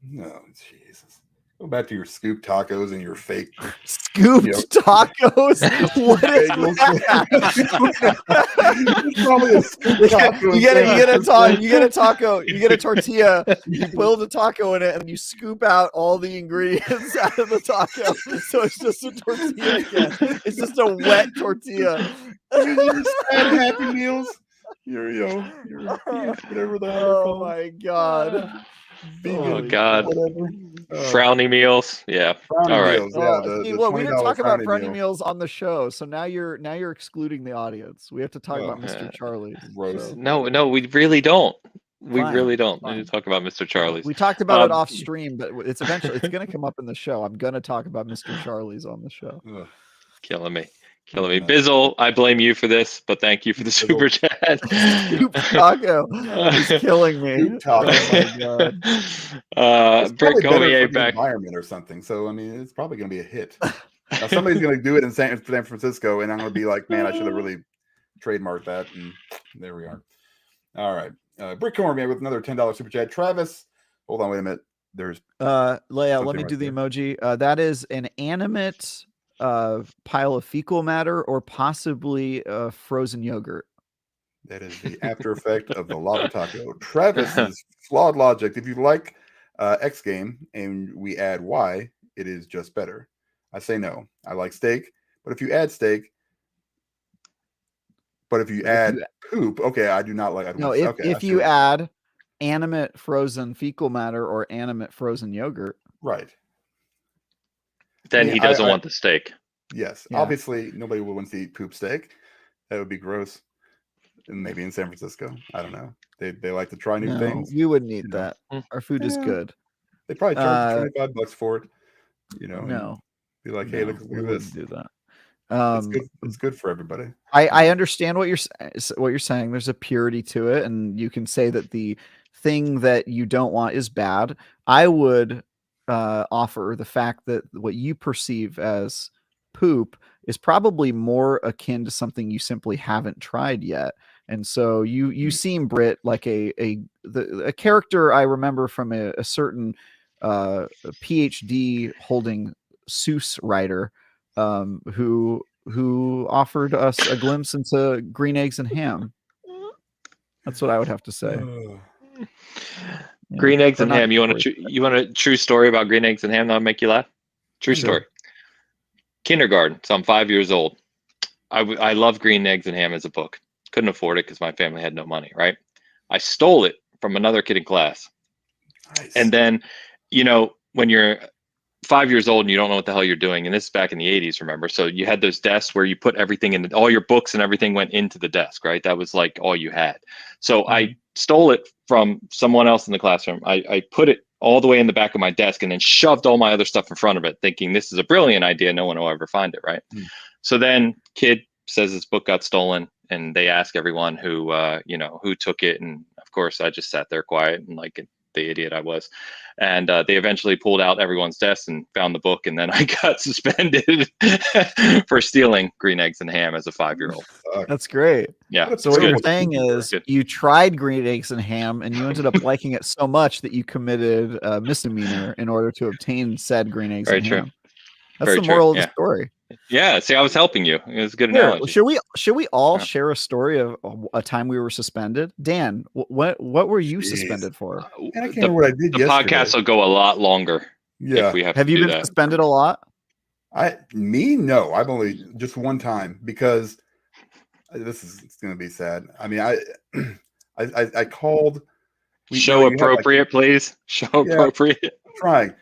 No, Jesus. Go back to your scoop tacos and your fake scooped tacos. What is that? Probably a scoop taco. You get a tortilla, you build a taco in it, and you scoop out all the ingredients out of the taco. So it's just a tortilla again. It's just a wet tortilla. Your sad Happy Meals. Your whatever the hell. Oh my God. Oh God! Frowny meals, yeah. Frowny all right. Meals, yeah, we didn't talk about Frowny meals on the show, so now you're excluding the audience. We have to talk about Mr. Charlie's. So. No, we really don't. We really don't need to talk about Mr. Charlie's. We talked about it off stream, but it's going to come up in the show. I'm going to talk about Mr. Charlie's on the show. Killing me. Bizzle, I blame you for this, but thank you for the super chat. Scoop taco is killing me. Scoop taco. Oh my God. Brett Gomier back environment or something. So I mean, it's probably going to be a hit. Now somebody's going to do it in San Francisco, and I'm going to be like, man, I should have really trademarked that. And there we are. All right. Brick Cormier with another $10 super chat. Travis, hold on, wait a minute. There's Leia, let me right do the there. emoji. That is an animate pile of fecal matter or possibly frozen yogurt. That is the after effect of the lava taco. Travis's flawed logic. If you like X game and we add Y, it is just better. I say no. I like steak, but if you add steak, poop, okay, I do not like. No, if you add animate frozen fecal matter or animate frozen yogurt, right, then he doesn't want the steak. Yes, obviously nobody would want to eat poop steak. That would be gross. And maybe in San Francisco, I don't know. They like to try new things. We wouldn't eat that. Our food is good. They probably charge $25 for it. No, be like, hey, look at this. Do that. It's good for everybody. I understand what you're saying. There's a purity to it, and you can say that the thing that you don't want is bad. I would offer the fact that what you perceive as poop is probably more akin to something you simply haven't tried yet. And so you seem, Britt, like a character I remember from a certain PhD holding Seuss writer who offered us a glimpse into green eggs and ham. That's what I would have to say. Green eggs and ham. You want a true story about green eggs and ham that'll make you laugh? True story. Kindergarten. So I'm 5 years old. I love Green Eggs and Ham as a book. Couldn't afford it because my family had no money, right? I stole it from another kid in class. Nice. And then, when you're 5 years old and you don't know what the hell you're doing, and this is back in the 80s, remember? So you had those desks where you put everything in, all your books and everything went into the desk, right? That was like all you had. So I stole it from someone else in the classroom. I put it all the way in the back of my desk and then shoved all my other stuff in front of it, thinking this is a brilliant idea. No one will ever find it, right? So then kid says his book got stolen, and they ask everyone who took it. And of course, I just sat there quiet and like the idiot I was. And they eventually pulled out everyone's desk and found the book. And then I got suspended for stealing Green Eggs and Ham as a 5-year-old. That's great. Yeah. So what you're saying is you tried Green Eggs and Ham and you ended up liking it so much that you committed a misdemeanor in order to obtain said Green Eggs and Ham. That's the moral of the story. Yeah, see, I was helping you. It was a good analogy. Should we all share a story of a time we were suspended? Dan, what were you suspended for? And I can't remember what I did yesterday. The podcast will go a lot longer. Yeah. If we have you been suspended a lot? No. I've only just one time because it's going to be sad. I mean, I called. Show appropriate, please. Show appropriate. I'm trying.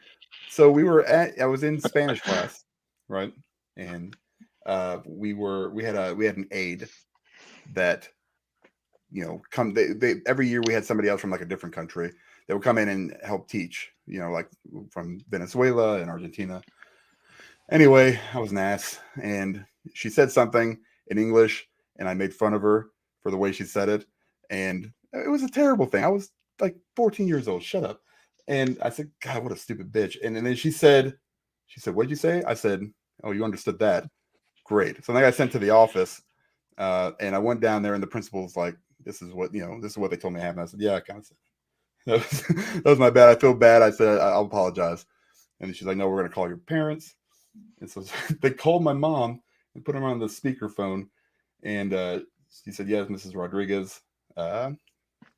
So I was in Spanish class, right? And we had an aide that every year we had somebody else from like a different country that would come in and help teach, like from Venezuela and Argentina. Anyway, I was an ass, and she said something in English, and I made fun of her for the way she said it, and it was a terrible thing. I was like 14 years old. Shut up. And I said, God, what a stupid bitch. And then she said, what'd you say? I said, oh, you understood that. Great. So then I got sent to the office, and I went down there, and the principal was like, this is what they told me to happen. I said, yeah, I kind of said, that was my bad. I feel bad. I said, I'll apologize. And she's like, no, we're going to call your parents. And so they called my mom and put her on the speakerphone. And she said, yes, Mrs. Rodriguez,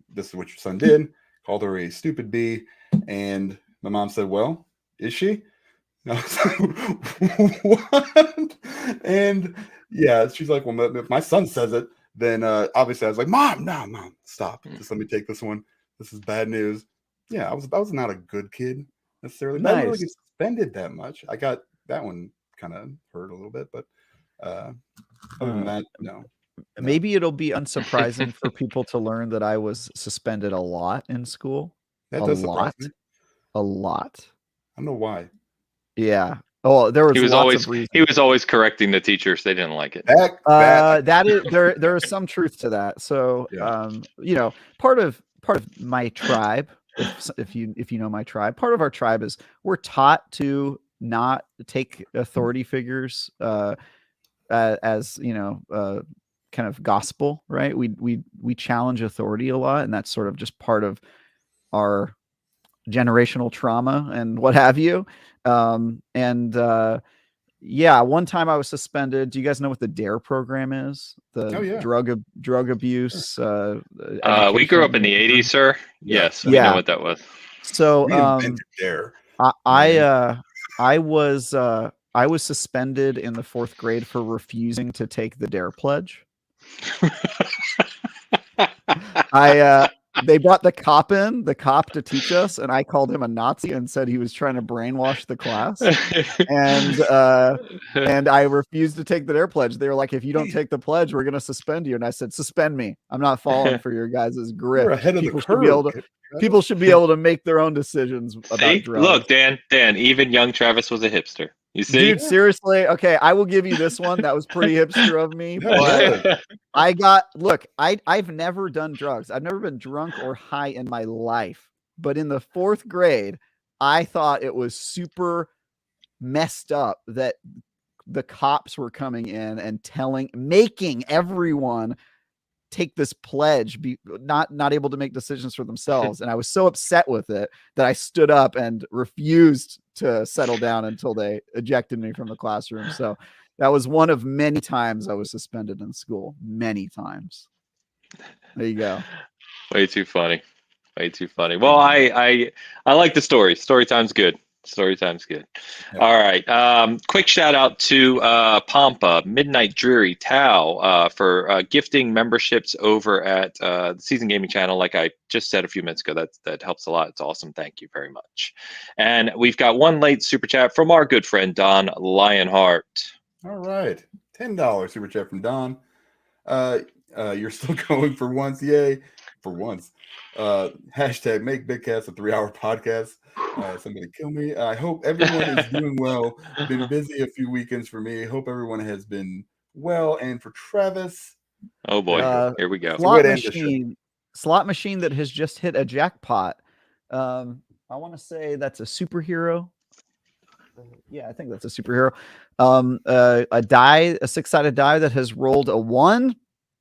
this is what your son did. Called her a stupid bee. And my mom said, well, is she? And I was like, what? And yeah, she's like, well, if my son says it, then obviously I was like, Mom, stop. Just let me take this one. This is bad news. Yeah, I was not a good kid necessarily. Nice. I didn't really get suspended that much. I got that one kind of hurt a little bit, but other than that, no. Maybe it'll be unsurprising for people to learn that I was suspended a lot in school. That does surprise me. A lot. I don't know why. Yeah. Oh, there was. He was always correcting the teachers. They didn't like it. That is there is some truth to that. So, part of my tribe, if you know my tribe, part of our tribe is we're taught to not take authority figures as kind of gospel, right? We challenge authority a lot, and that's sort of just part of our generational trauma and what have you. Yeah, one time I was suspended. Do you guys know what the DARE program is? The drug abuse. We grew up in the education. 80s, sir. Yeah. Yes, we know what that was. So We invented DARE. I was suspended in the 4th grade for refusing to take the DARE pledge. They brought the cop to teach us, and I called him a Nazi and said he was trying to brainwash the class. And I refused to take the DARE pledge. They were like, if you don't take the pledge, we're going to suspend you. And I said, suspend me. I'm not falling for your guys' grip. You're ahead of the curve. People should be able to make their own decisions about drugs. Look, Dan, even young Travis was a hipster. You see? Dude, seriously. Okay, I will give you this one. That was pretty hipster of me. But I've never done drugs. I've never been drunk or high in my life. But in the 4th grade, I thought it was super messed up that the cops were coming in and making everyone take this pledge, be not able to make decisions for themselves. And I was so upset with it that I stood up and refused to settle down until they ejected me from the classroom. So that was one of many times I was suspended in school. Many times. There you go. Way too funny. Well, I like the story. Story time's good. Yep. All right. Quick shout out to Pampa, Midnight Dreary, Tao for gifting memberships over at the Season Gaming channel. Like I just said a few minutes ago, that helps a lot. It's awesome. Thank you very much. And we've got one late super chat from our good friend Don Lionheart. All right, $10 super chat from Don. You're still going for once, yay! For once. Hashtag make Bitcast a 3-hour podcast. Somebody kill me. I hope everyone is doing well. Been busy a few weekends for me. Hope everyone has been well. And for Travis, oh boy, here we go. Slot machine that has just hit a jackpot. I want to say that's a superhero. Yeah, I think that's a superhero. A 6-sided die that has rolled a 1.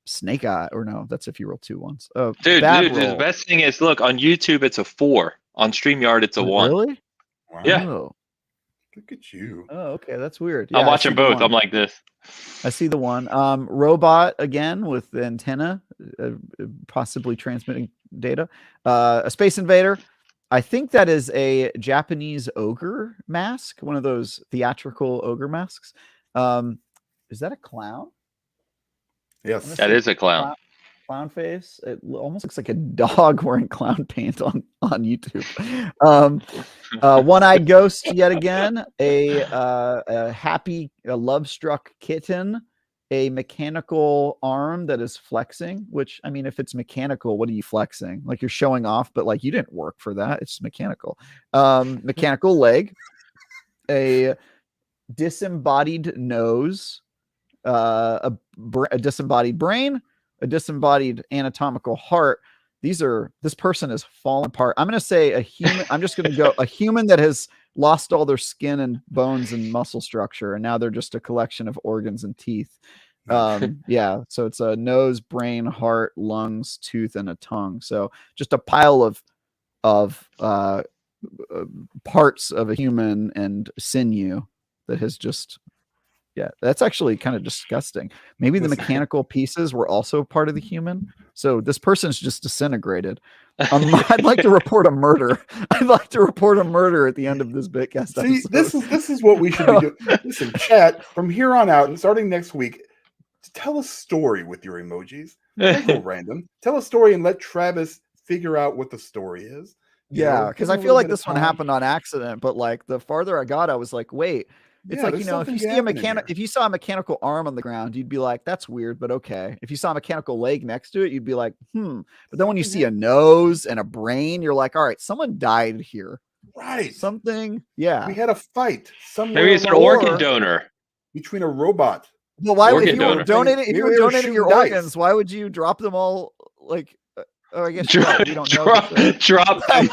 Snake eye, or no, that's if you roll 2 ones. Oh, dude, the best thing is, look, on YouTube it's a 4. On StreamYard it's a 1. Really? Wow. Yeah. Look at you. Oh, okay, that's weird. I'm watching both. I'm like this. I see the 1. Robot again with the antenna, possibly transmitting data. A Space Invader. I think that is a Japanese ogre mask, one of those theatrical ogre masks. Is that a clown? Yes, that is a clown. Clown face. It almost looks like a dog wearing clown paint on YouTube. One-eyed ghost yet again. A love-struck kitten. A mechanical arm that is flexing. Which, I mean, if it's mechanical, what are you flexing? Like you're showing off, but like you didn't work for that. It's mechanical. Mechanical leg. A disembodied nose. A disembodied brain, a disembodied anatomical heart. This person is falling apart. I'm going to say a human. I'm just going to go a human that has lost all their skin and bones and muscle structure, and now they're just a collection of organs and teeth. Yeah. So it's a nose, brain, heart, lungs, tooth, and a tongue. So just a pile of parts of a human and sinew that has just. Yeah, that's actually kind of disgusting. Maybe the mechanical pieces were also part of the human. So this person's just disintegrated. I'd like to report a murder. I'd like to report a murder at the end of this Bitcast episode. This is what we should be doing. Listen, chat, from here on out and starting next week, tell a story with your emojis. Don't go random. Tell a story and let Travis figure out what the story is. Yeah, because I feel like this one happened on accident, but like the farther I got, I was like, wait. It's like, if you see if you saw a mechanical arm on the ground, you'd be like, that's weird, but okay. If you saw a mechanical leg next to it, you'd be like, But then when you see a nose and a brain, you're like, all right, someone died here. Right. Something. Yeah. We had a fight. Maybe it's an organ donor. Between a robot. Well, why would you were donating your organs, why would you drop them all like I guess drop them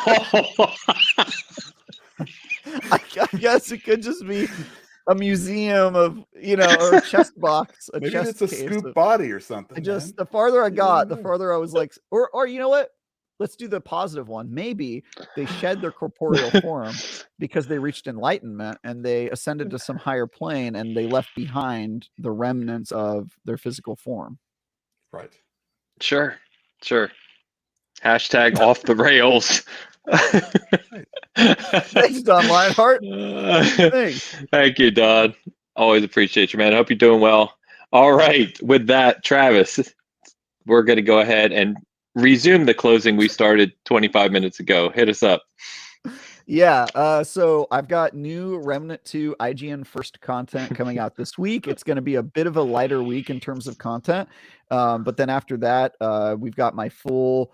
all. I guess it could just be a museum of, or a chest box, a Maybe chest it's a case scoop of, body or something. Man. the farther I You got, never the know. farther I was like, or you know what? Let's do the positive one. Maybe they shed their corporeal form because they reached enlightenment and they ascended to some higher plane and they left behind the remnants of their physical form. Right. Sure. Hashtag off the rails. Thanks, Don Lionheart. Thanks. Thank you, Don. Always appreciate you, man. I hope you're doing well. All right. With that, Travis, we're going to go ahead and resume the closing we started 25 minutes ago. Hit us up. Yeah, so I've got new Remnant 2 IGN first content coming out this week. It's going to be a bit of a lighter week in terms of content, but then after that, we've got my full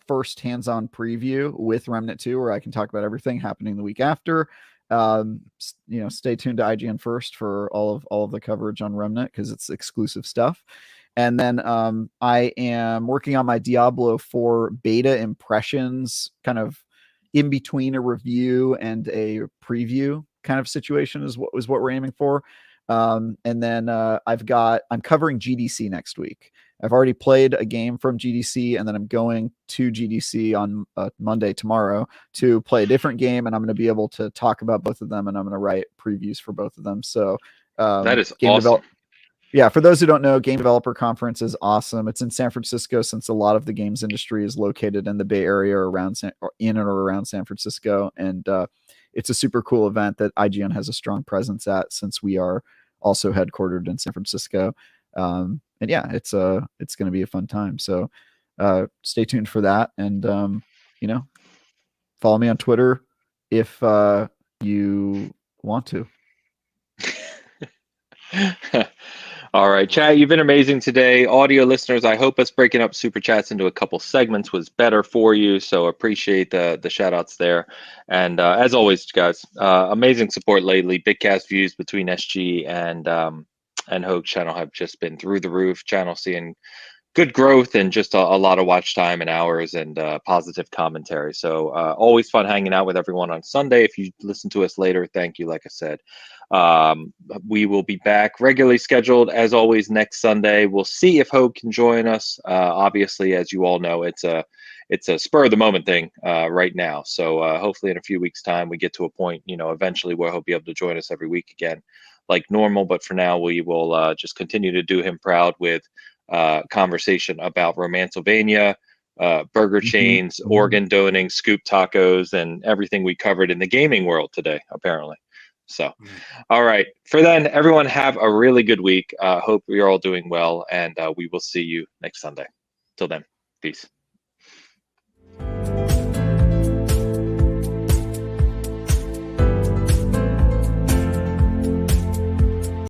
first hands-on preview with Remnant 2, where I can talk about everything happening the week after. Stay tuned to IGN first for all of the coverage on Remnant because it's exclusive stuff. And then I am working on my Diablo 4 beta impressions, kind of in between a review and a preview kind of situation is what we're aiming for. And then I'm covering GDC next week. I've already played a game from GDC, and then I'm going to GDC on Monday tomorrow to play a different game, and I'm going to be able to talk about both of them, and I'm going to write previews for both of them. So that is game awesome. Yeah, for those who don't know, Game Developer Conference is awesome. It's in San Francisco since a lot of the games industry is located in the Bay Area or in and around San Francisco. And it's a super cool event that IGN has a strong presence at since we are also headquartered in San Francisco. And yeah, it's going to be a fun time. So stay tuned for that. And, follow me on Twitter if you want to. All right, chat, you've been amazing today. Audio listeners, I hope us breaking up super chats into a couple segments was better for you. So appreciate the shout outs there. And as always, guys, amazing support lately. Bitcast views between SG and Hoag's channel have just been through the roof. Channel seeing good growth and just a lot of watch time and hours and positive commentary. So always fun hanging out with everyone on Sunday. If you listen to us later, thank you. Like I said, we will be back regularly scheduled as always next Sunday. We'll see if Hoag can join us. Obviously, as you all know, it's a spur of the moment thing right now. So hopefully in a few weeks time, we get to a point, eventually where he'll be able to join us every week again like normal. But for now, we will just continue to do him proud with conversation about Romancevania, burger chains, organ donating, scoop tacos, and everything we covered in the gaming world today, apparently. So, all right. For then, everyone have a really good week. Hope you're all doing well, and we will see you next Sunday. Till then, peace.